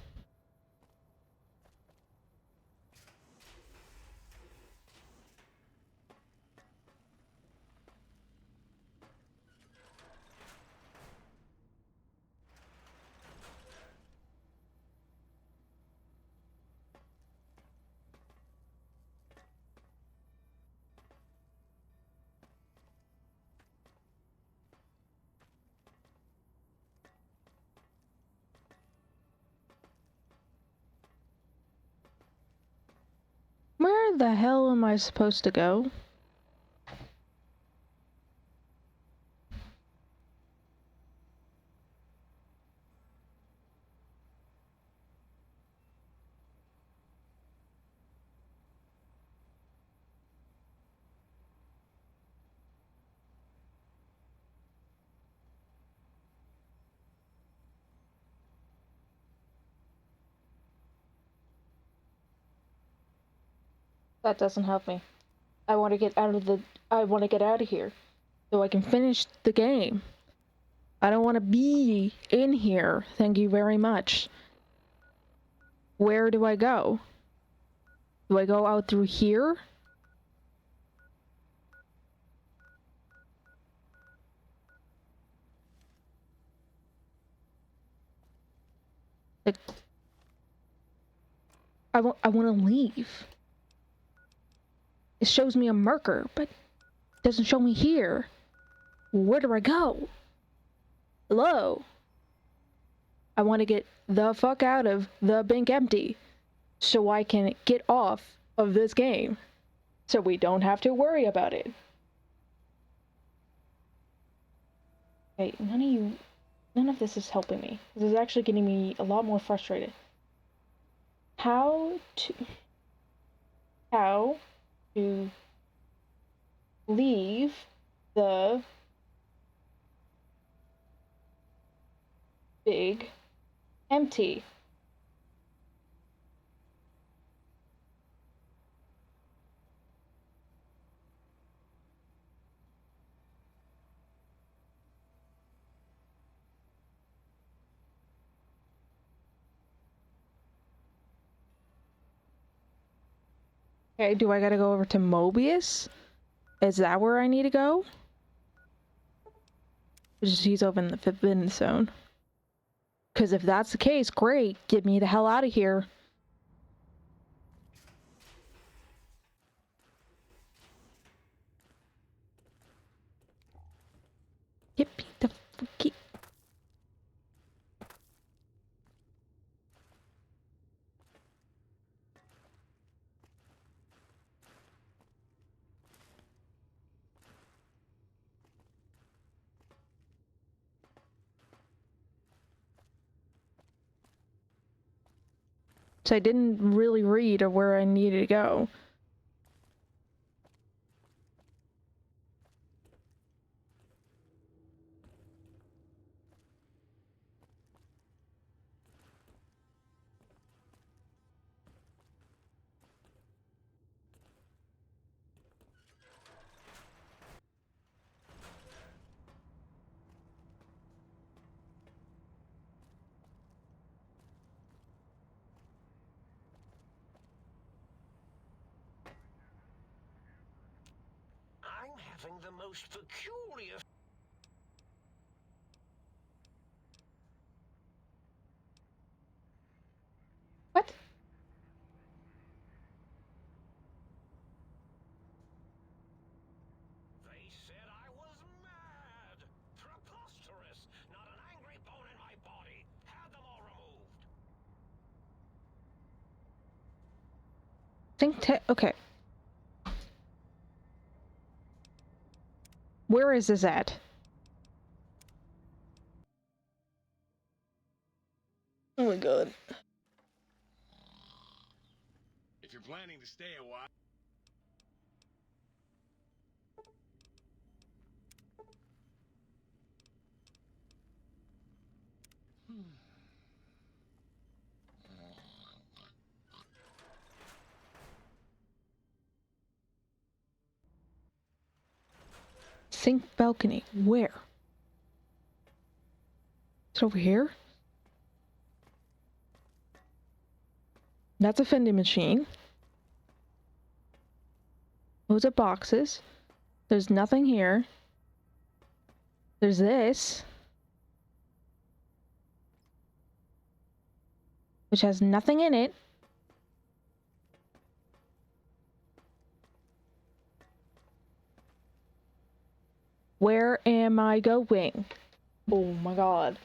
Where the hell am I supposed to go? That doesn't help me. I want to get out of here so I can finish the game. I don't want to be in here. Thank you very much. Where do I go? Do I go out through here? Like, I want to leave. It shows me a marker, but it doesn't show me here. Where do I go? Hello? I want to get the fuck out of the bank empty so I can get off of this game so we don't have to worry about it. Okay, none of this is helping me. This is actually getting me a lot more frustrated. How to leave the big empty. Okay, do I gotta go over to Mobius? Is that where I need to go? He's over in the Forbidden Zone. Because if that's the case, great. Get me the hell out of here. Get me the fucking... So I didn't really read of where I needed to go. I'm having the most peculiar... What? They said I was mad. Preposterous. Not an angry bone in my body. Had them all removed. Okay. Where is this at? Oh my god. If you're planning to stay a while... Sink balcony. Where? It's over here? That's a vending machine. Those are boxes. There's nothing here. There's this. Which has nothing in it. Where am I going? Oh my god.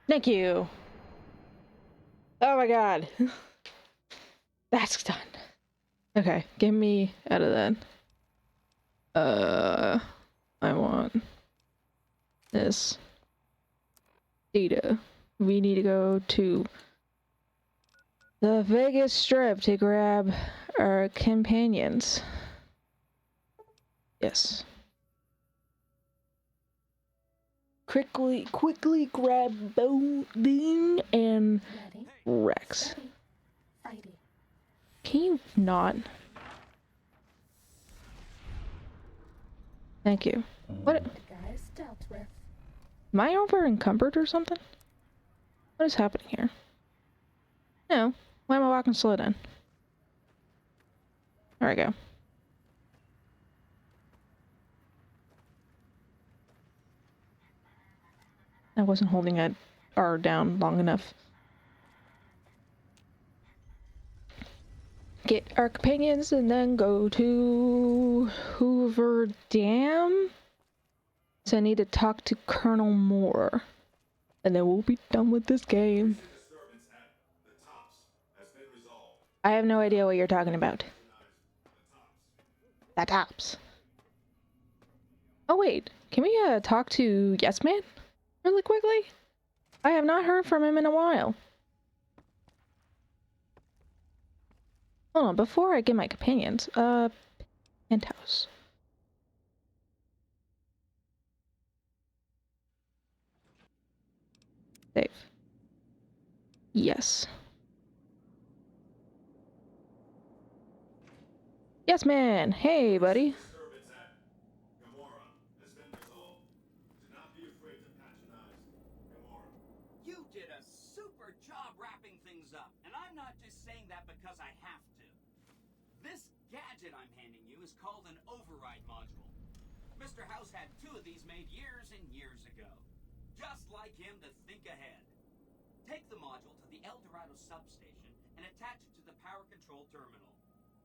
Thank you. Oh my god. That's done. Okay, get me out of that. I want this data. We need to go to the Vegas Strip to grab our companions. Yes. Quickly grab Boone and Rex. Can you not? Thank you. What? The guys dealt with. Am I over encumbered or something? What is happening here? No. Why am I walking slow then? There we go. I wasn't holding it R down long enough. Get our companions and then go to Hoover Dam. So I need to talk to Colonel Moore. And then we'll be done with this game. I have no idea what you're talking about. The tops. Oh wait, can we talk to Yes Man really quickly? I have not heard from him in a while. Hold on, before I get my companions, penthouse. Save. Yes. Yes, man. Hey, buddy. You did a super job wrapping things up, and I'm not just saying that because I have to. This gadget I'm handing you is called an override module. Mr. House had 2 of these made years and years ago. Just like him to think ahead. Take the module to the El Dorado substation and attach it to the power control terminal.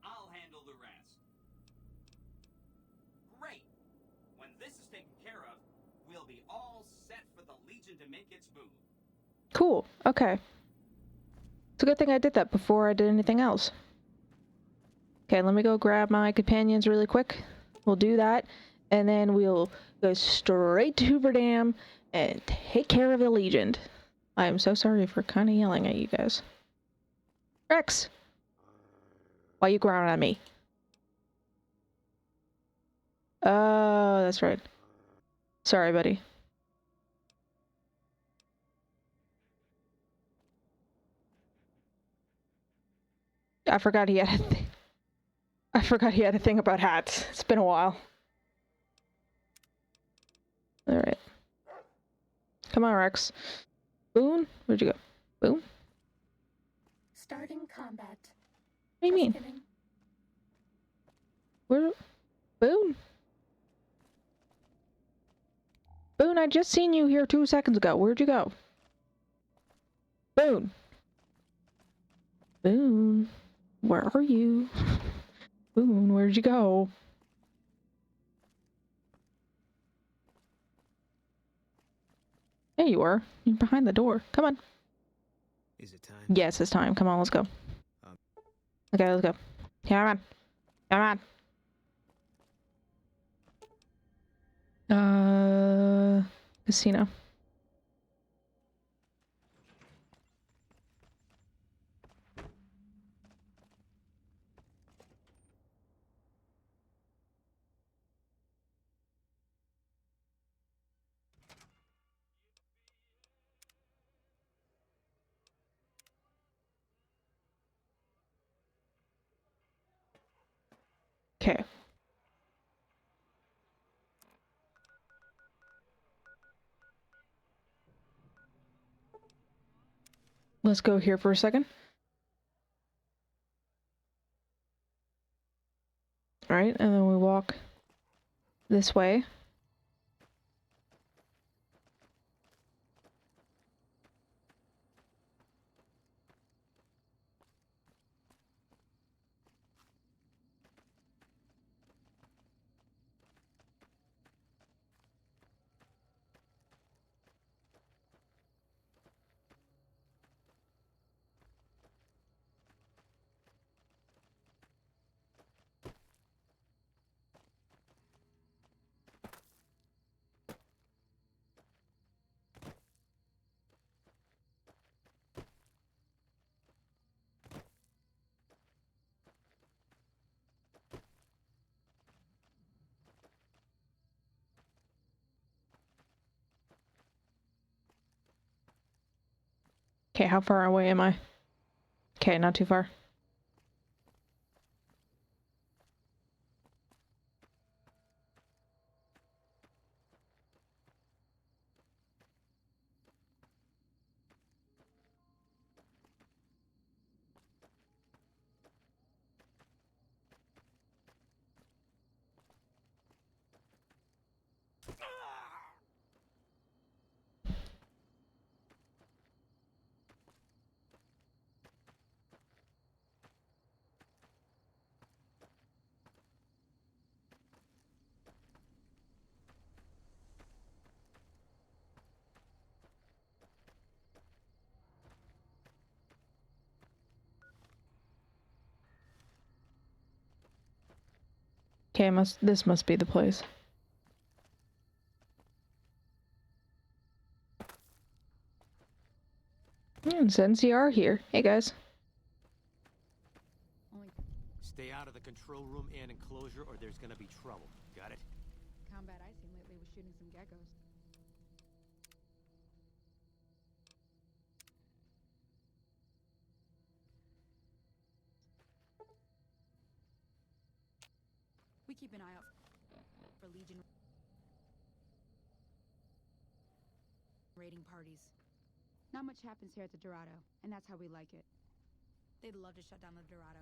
I'll handle the rest. Great! When this is taken care of, we'll be all set for the Legion to make its move. Cool. Okay. It's a good thing I did that before I did anything else. Okay, let me go grab my companions really quick. We'll do that, and then we'll go straight to Hoover Dam and take care of the Legion. I am so sorry for kind of yelling at you guys. Rex! Why you growling at me? Oh, that's right. Sorry, buddy. I forgot he had a thing about hats. It's been a while. Alright. Come on, Rex. Boone? Where'd you go? Boone? Starting combat. What do you mean? Where? Boone? Boone, I just seen you here 2 seconds ago. Where'd you go? Boone! Boone? Where are you? Boone, where'd you go? There you are. You're behind the door. Come on. Is it time? Yes, it's time. Come on, let's go. Okay, let's go. Come on. Come on. Casino. Okay. Let's go here for a second. Alright, and then we walk this way. Okay, how far away am I? Okay, not too far. Okay, this must be the place. It's NCR here. Hey guys. Stay out of the control room and enclosure or there's gonna be trouble. Got it? Combat I've seen lately was shooting some geckos. We keep an eye out for Legion raiding parties. Not much happens here at the Dorado, and that's how we like it. They'd love to shut down the Dorado.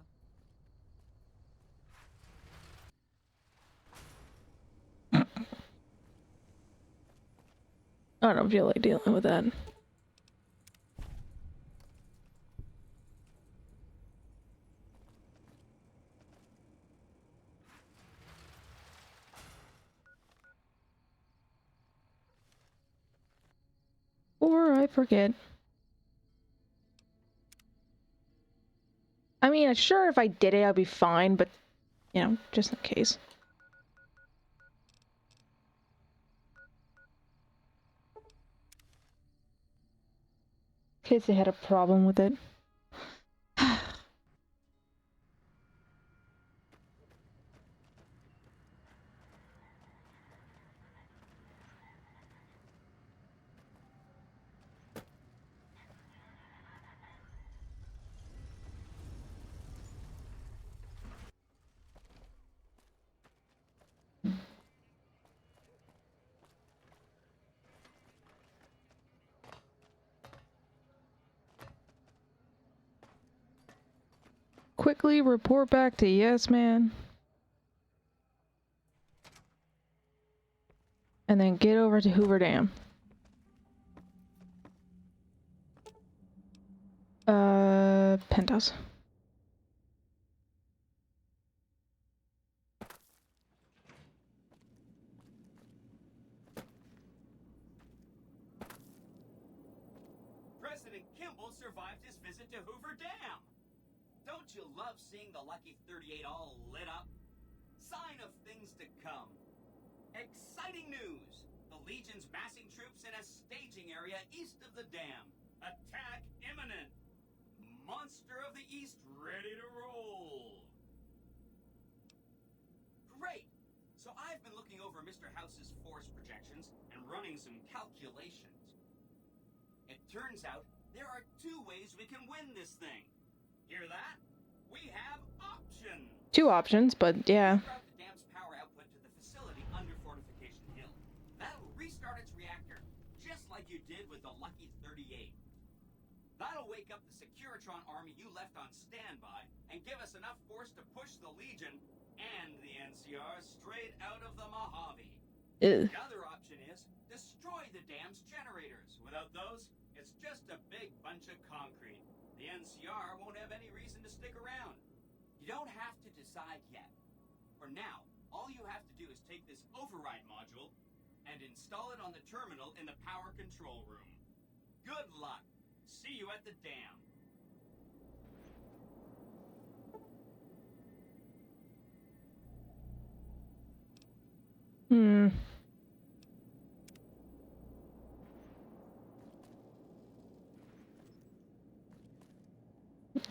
I don't feel like dealing with that. Or I forget. I mean, sure, if I did it, I'd be fine, but, you know, just in case. In case they had a problem with it. Quickly report back to Yes Man. And then get over to Hoover Dam. Penthouse. President Kimball survived his visit to Hoover Dam. Don't you love seeing the Lucky 38 all lit up? Sign of things to come. Exciting news! The Legion's massing troops in a staging area east of the dam. Attack imminent! Monster of the East ready to roll! Great! So I've been looking over Mr. House's force projections and running some calculations. It turns out there are two ways we can win this thing. Hear that? We have options! Two options, but yeah. Route the dam's power output to the facility under Fortification Hill. That'll restart its reactor, just like you did with the Lucky 38. That'll wake up the Securitron army you left on standby and give us enough force to push the Legion and the NCR straight out of the Mojave. Ew. The other option is destroy the dam's generators. Without those, it's just a big bunch of concrete. The NCR won't have any reason to stick around. You don't have to decide yet. For now, all you have to do is take this override module and install it on the terminal in the power control room. Good luck. See you at the dam.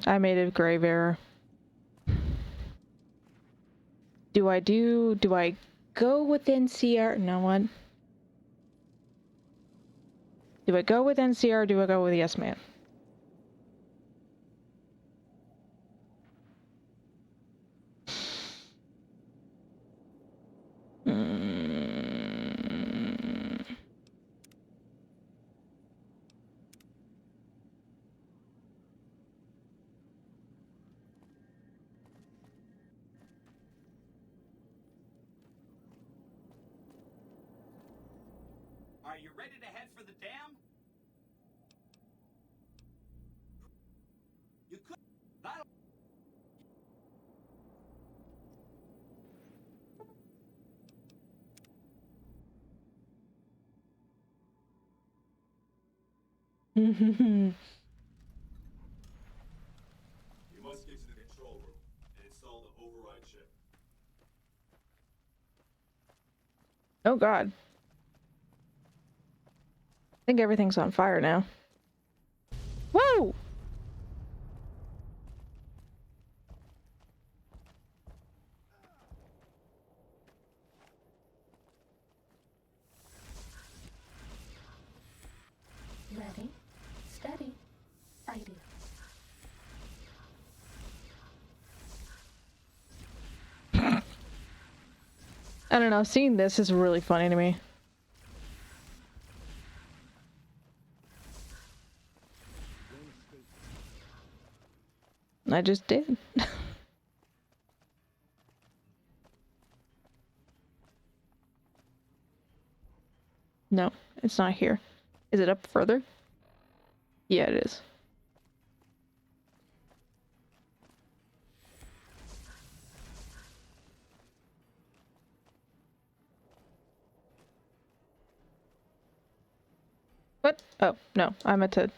I made a grave error. Do I go with NCR? No, what? Do I go with NCR or do I go with Yes Man? Are you ready to head for the dam? You could. That'll. You must get to the control room and install the override chip. Oh god. I think everything's on fire now. Whoa! Ready, steady, fighting. I don't know, seeing this is really funny to me. I just did. No, it's not here. Is it up further? Yeah, it is. What? Oh, no, I meant to...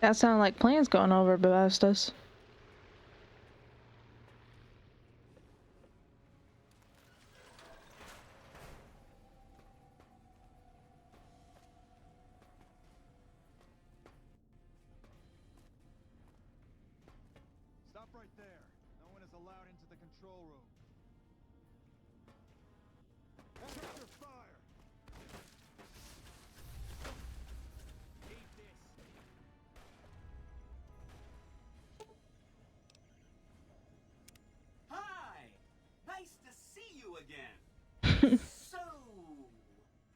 That sounded like plans going over past us. Stop right there. No one is allowed into the control room. Pressure fire! Eat this. Hi! Nice to see you again. So,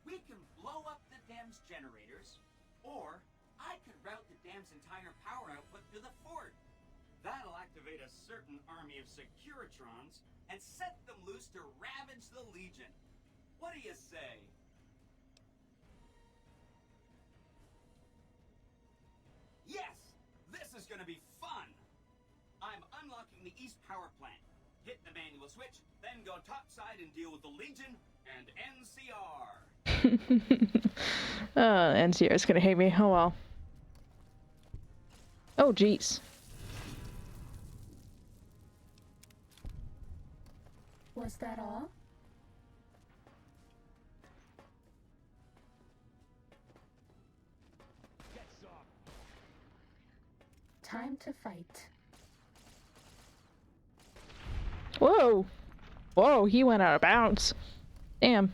we can blow up the dam's generators, or I could route the dam's entire power output to the fort. That'll activate a certain army of Securitrons and set them loose to ravage the Legion. What do you say? Yes! This is gonna be fun! I'm unlocking the East Power Plant. Hit the manual switch, then go topside and deal with the Legion and NCR. NCR's gonna hate me. Oh well. Oh jeez. Was that all? Time to fight. Whoa! Whoa, he went out of bounds. Damn.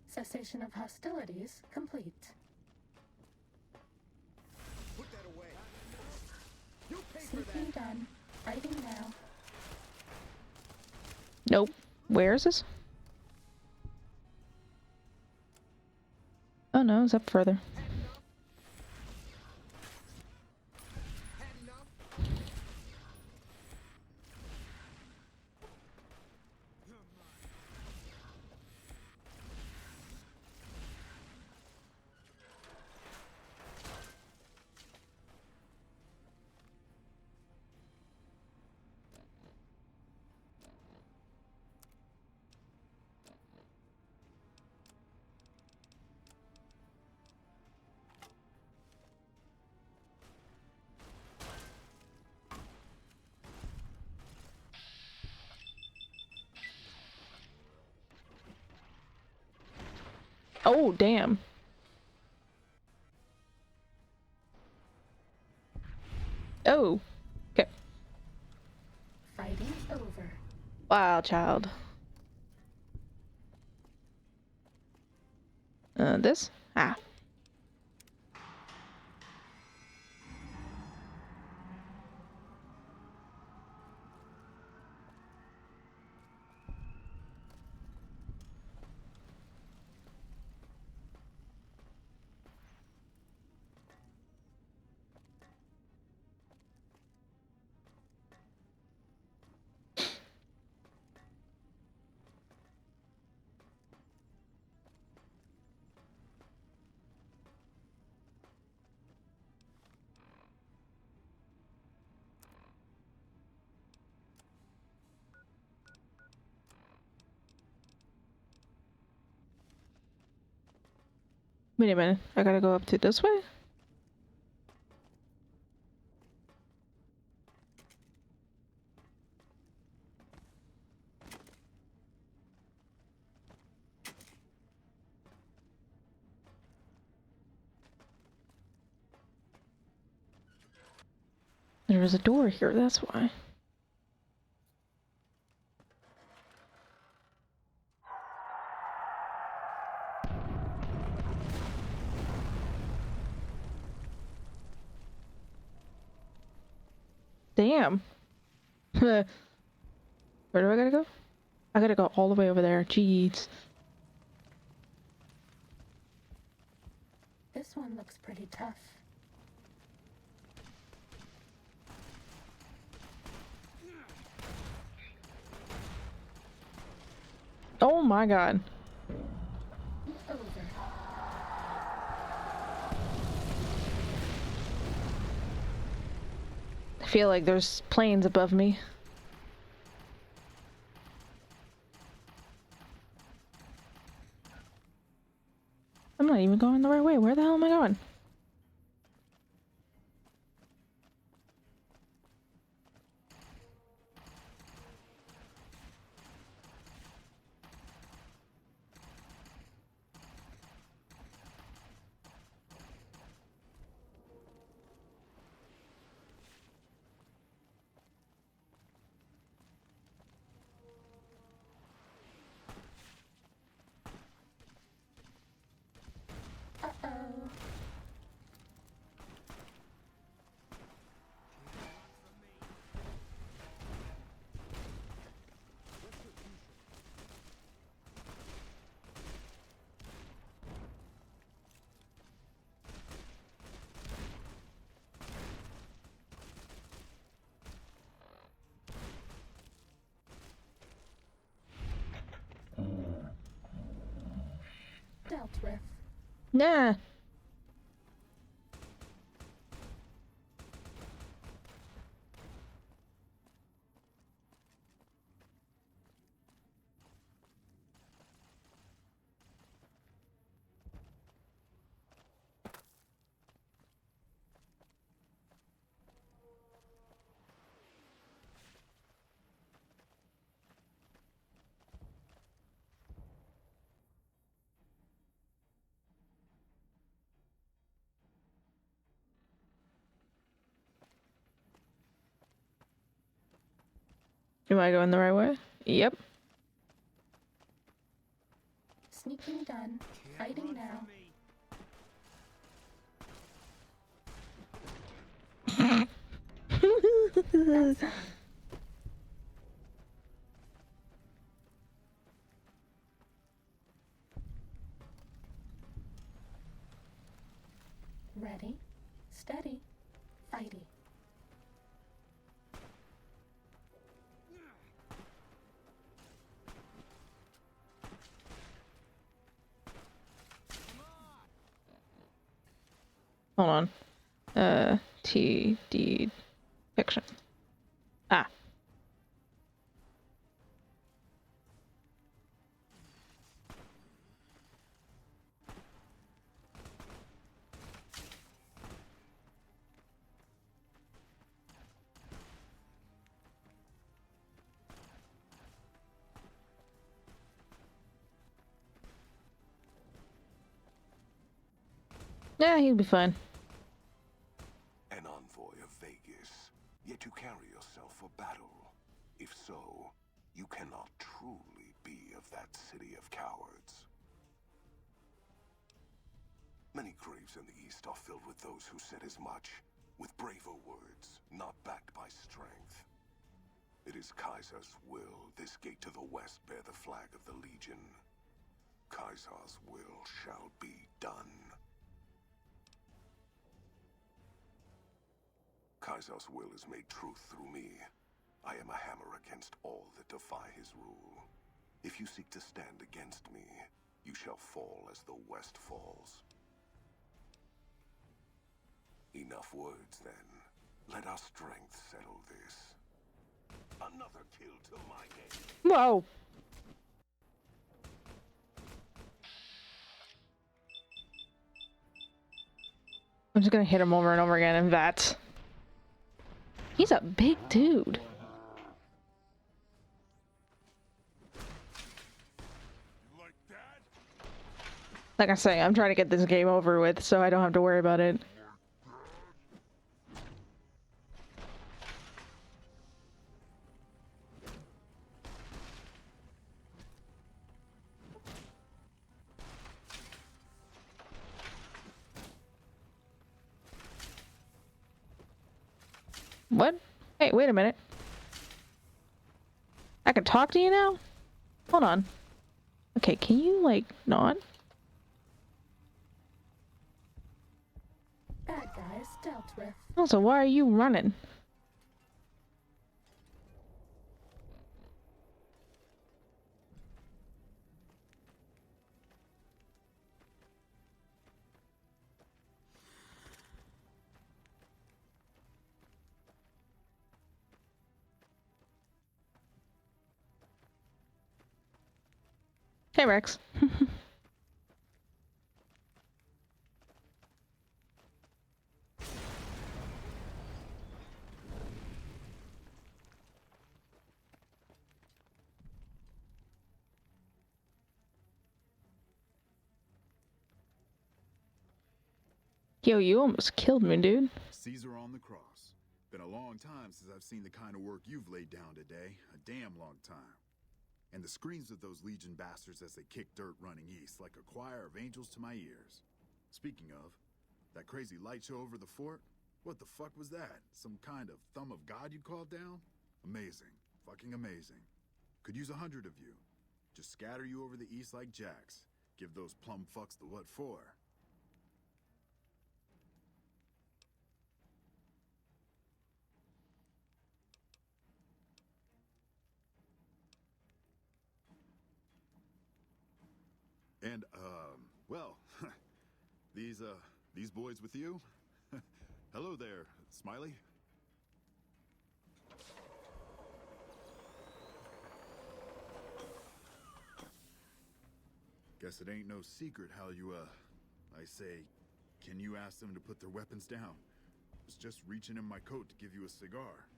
Cessation of hostilities complete. Put that away. You pay for Sleeping that. done. Fighting now. Nope. Where is this? Oh no, it's up further. Oh, damn. Oh. Okay. Fighting over. Wow, child. This? Ah. Wait a minute. I gotta go up to this way? There was a door here, that's why. Damn. Where do I gotta go? I gotta go all the way over there. Jeez. This one looks pretty tough. Oh my god. I feel like there's planes above me. I'm not even going the right way. Where the hell am I going? Dealt with. Nah. Am I going the right way? Yep. Sneaking done. Fighting now. Ready, steady, fighty. Hold on. TD fiction. Ah. Yeah, he'll be fine. An envoy of Vegas, yet you carry yourself for battle. If so, you cannot truly be of that city of cowards. Many graves in the East are filled with those who said as much, with braver words, not backed by strength. It is Kaiser's will this gate to the west bear the flag of the Legion. Kaiser's will shall be done. Kaiser's will is made truth through me. I am a hammer against all that defy his rule. If you seek to stand against me, you shall fall as the West falls. Enough words, then. Let our strength settle this. Another kill to my name. Whoa. I'm just gonna hit him over and over again, and that's... He's a big dude. Like I say, I'm trying to get this game over with so I don't have to worry about it. What? Hey, wait a minute. I can talk to you now? Hold on. Okay, can you, like, not? Bad guys dealt with. Also, why are you running? Hey, Rex. Yo, you almost killed me, dude. Caesar on the cross. Been a long time since I've seen the kind of work you've laid down today. A damn long time. And the screams of those Legion bastards as they kick dirt running east like a choir of angels to my ears. Speaking of, that crazy light show over the fort? What the fuck was that? Some kind of thumb of God you called down? Amazing. Fucking amazing. Could use 100 of you. Just scatter you over the east like jacks. Give those plum fucks the what for. And, well, these boys with you? Hello there, Smiley. Guess it ain't no secret how you, I say, can you ask them to put their weapons down? Was just reaching in my coat to give you a cigar.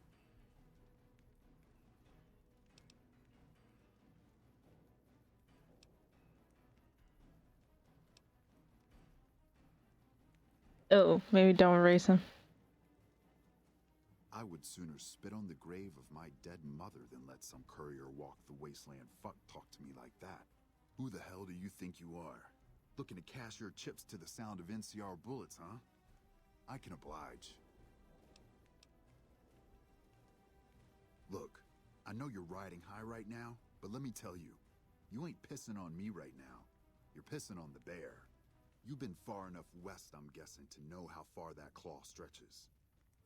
Oh, maybe don't erase him. I would sooner spit on the grave of my dead mother than let some courier walk the wasteland fuck talk to me like that. Who the hell do you think you are? Looking to cash your chips to the sound of NCR bullets, huh? I can oblige. Look, I know you're riding high right now, but let me tell you, you ain't pissing on me right now. You're pissing on the bear. You've been far enough west, I'm guessing, to know how far that claw stretches.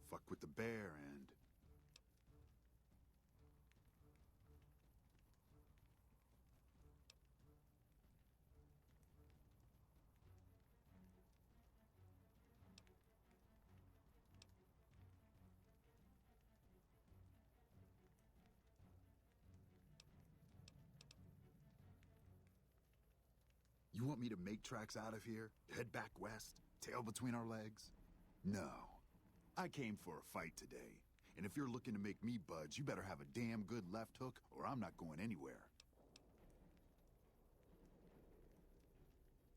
Fuck with the bear and... You want me to make tracks out of here? Head back west? Tail between our legs? No. I came for a fight today. And if you're looking to make me budge, you better have a damn good left hook or I'm not going anywhere.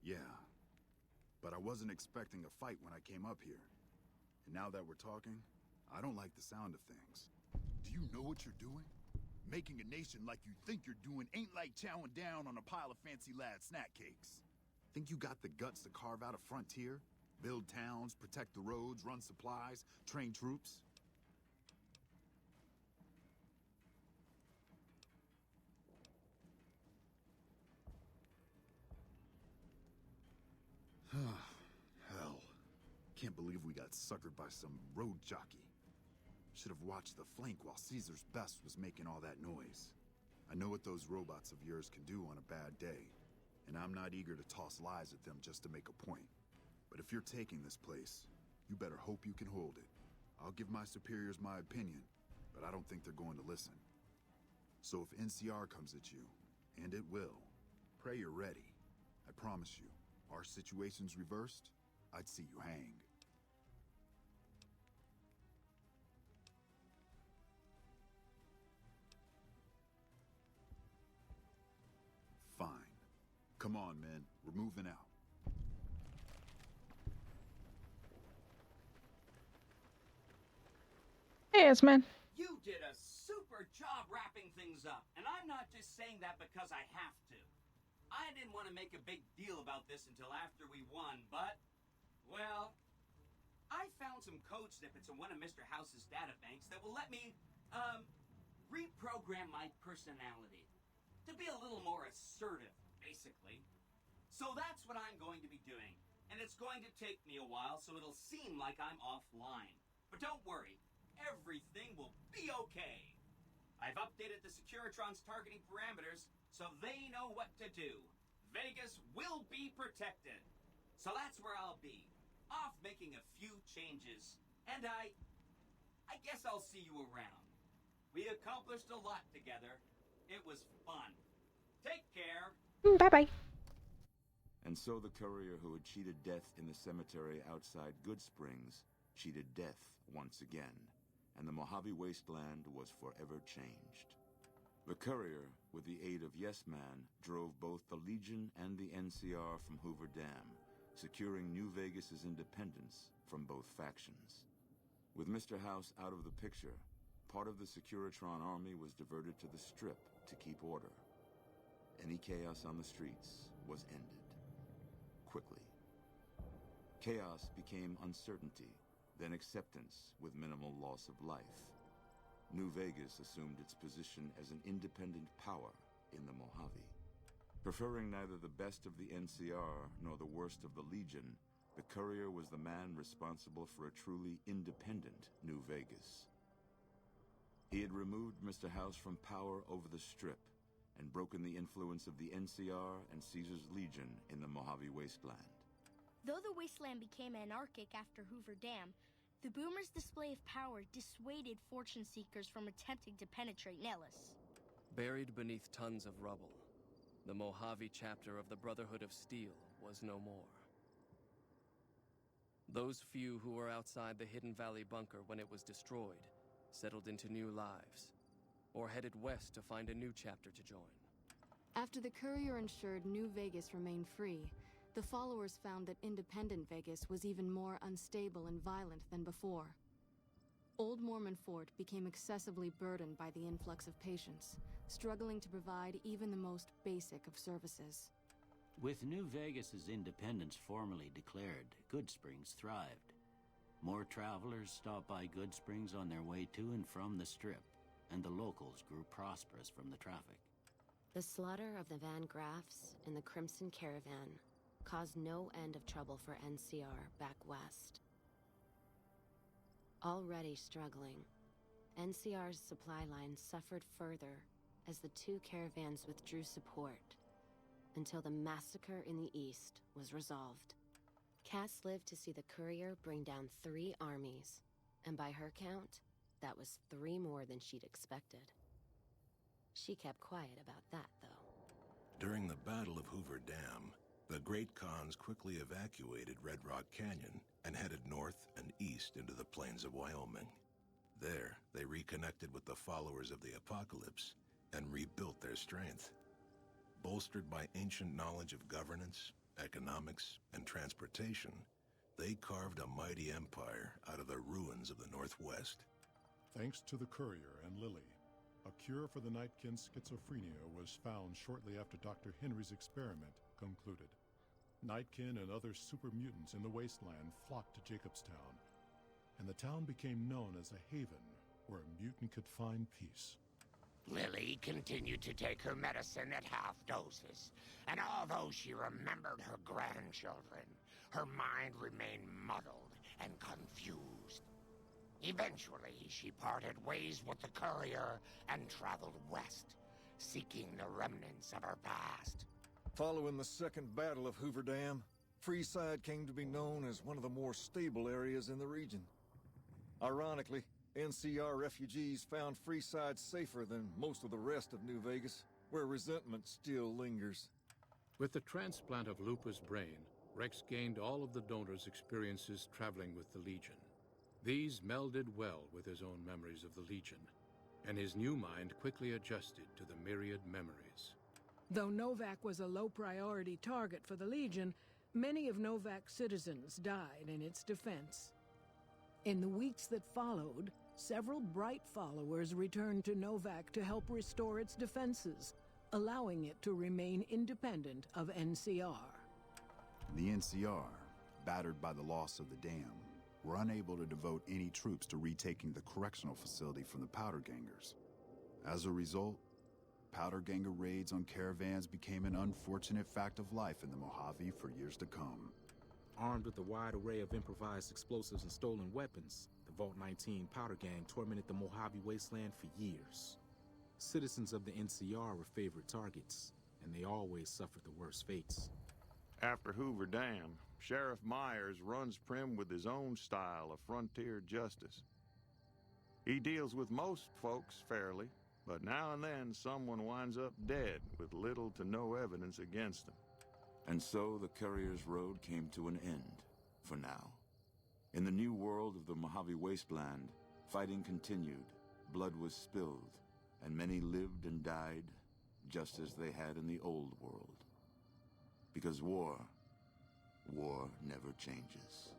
Yeah. But I wasn't expecting a fight when I came up here. And now that we're talking, I don't like the sound of things. Do you know what you're doing? Making a nation like you think you're doing ain't like chowing down on a pile of fancy lad snack cakes. Think you got the guts to carve out a frontier? Build towns, protect the roads, run supplies, train troops? Hell. Can't believe we got suckered by some road jockey. Should have watched the flank while Caesar's best was making all that noise. I know what those robots of yours can do on a bad day, and I'm not eager to toss lies at them just to make a point. But if you're taking this place, you better hope you can hold it. I'll give my superiors my opinion, but I don't think they're going to listen. So if NCR comes at you, and it will, pray you're ready. I promise you, our situation's reversed, I'd see you hang. Fine. Come on, men. We're moving out. Hey, S-Man. You did a super job wrapping things up, and I'm not just saying that because I have to. I didn't want to make a big deal about this until after we won, but, well, I found some code snippets in one of Mr. House's databanks that will let me, reprogram my personality to be a little more assertive, basically. So that's what I'm going to be doing, and it's going to take me a while, so it'll seem like I'm offline. But don't worry, everything will be okay. I've updated the Securitron's targeting parameters so they know what to do. Vegas will be protected. So that's where I'll be, off making a few changes. And I guess I'll see you around. We accomplished a lot together. It was fun. Take care. Bye-bye. And so the courier who had cheated death in the cemetery outside Good Springs cheated death once again, and the Mojave Wasteland was forever changed. The courier, with the aid of Yes Man, drove both the Legion and the NCR from Hoover Dam, securing New Vegas's independence from both factions. With Mr. House out of the picture, part of the Securitron army was diverted to the Strip to keep order. Any chaos on the streets was ended. Quickly. Chaos became uncertainty, then acceptance with minimal loss of life. New Vegas assumed its position as an independent power in the Mojave. Preferring neither the best of the NCR nor the worst of the Legion, the courier was the man responsible for a truly independent New Vegas. He had removed Mr. House from power over the Strip and broken the influence of the NCR and Caesar's Legion in the Mojave Wasteland. Though the wasteland became anarchic after Hoover Dam, the Boomers' display of power dissuaded fortune seekers from attempting to penetrate Nellis. Buried beneath tons of rubble, the Mojave chapter of the Brotherhood of Steel was no more. Those few who were outside the Hidden Valley bunker when it was destroyed settled into new lives, or headed west to find a new chapter to join. After the courier ensured New Vegas remained free, the followers found that independent Vegas was even more unstable and violent than before. Old Mormon Fort became excessively burdened by the influx of patients, struggling to provide even the most basic of services. With New Vegas's independence formally declared, Good Springs thrived. More travelers stopped by Good Springs on their way to and from the Strip, and the locals grew prosperous from the traffic. The slaughter of the Van Graffs and the Crimson Caravan caused no end of trouble for NCR back west. Already struggling, NCR's supply lines suffered further as the two caravans withdrew support, until the massacre in the east was resolved. Cass lived to see the courier bring down 3 armies, and by her count, that was 3 more than she'd expected. She kept quiet about that, though. During the Battle of Hoover Dam, the Great Khans quickly evacuated Red Rock Canyon and headed north and east into the plains of Wyoming. There, they reconnected with the followers of the Apocalypse and rebuilt their strength. Bolstered by ancient knowledge of governance, economics, and transportation, they carved a mighty empire out of the ruins of the Northwest. Thanks to the courier and Lily, a cure for the Nightkin's schizophrenia was found shortly after Dr. Henry's experiment concluded. Nightkin and other super mutants in the wasteland flocked to Jacobstown, and the town became known as a haven where a mutant could find peace. Lily continued to take her medicine at half doses, and although she remembered her grandchildren, her mind remained muddled and confused. Eventually, she parted ways with the courier and traveled west, seeking the remnants of her past. Following the Second Battle of Hoover Dam, Freeside came to be known as one of the more stable areas in the region. Ironically, NCR refugees found Freeside safer than most of the rest of New Vegas, where resentment still lingers. With the transplant of Lupa's brain, Rex gained all of the donor's experiences traveling with the Legion. These melded well with his own memories of the Legion, and his new mind quickly adjusted to the myriad memories. Though Novak was a low-priority target for the Legion, many of Novak's citizens died in its defense. In the weeks that followed, several bright followers returned to Novak to help restore its defenses, allowing it to remain independent of NCR. The NCR, battered by the loss of the dam, were unable to devote any troops to retaking the correctional facility from the Powder Gangers. As a result, Powder Ganger raids on caravans became an unfortunate fact of life in the Mojave for years to come. Armed with a wide array of improvised explosives and stolen weapons, the Vault 19 Powder Gang tormented the Mojave wasteland for years. Citizens of the NCR were favorite targets, and they always suffered the worst fates. After Hoover Dam, Sheriff Myers runs Prim with his own style of frontier justice. He deals with most folks fairly, but now and then someone winds up dead with little to no evidence against them. And so the Courier's Road came to an end, for now. In the new world of the Mojave Wasteland, fighting continued, blood was spilled, and many lived and died just as they had in the old world. Because war never changes.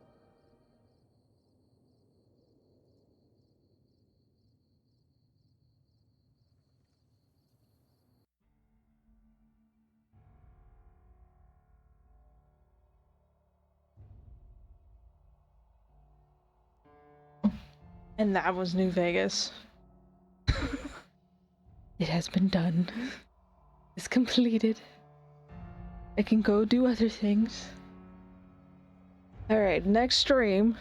And that was New Vegas. It has been done. It's completed. I can go do other things. Alright, next stream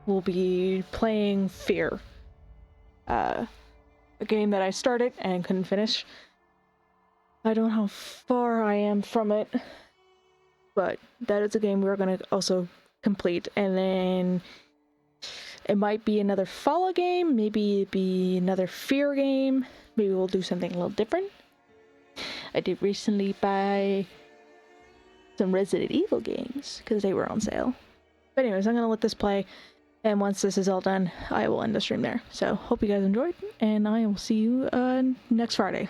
we'll be playing Fear. A game that I started and couldn't finish. I don't know how far I am from it, but that is a game we're gonna also complete. And then it might be another Fallout game, maybe it'd be another Fear game, maybe we'll do something a little different. I did recently buy some Resident Evil games because they were on sale. But anyways, I'm gonna let this play, and once this is all done, I will end the stream there. So hope you guys enjoyed, and I will see you next Friday.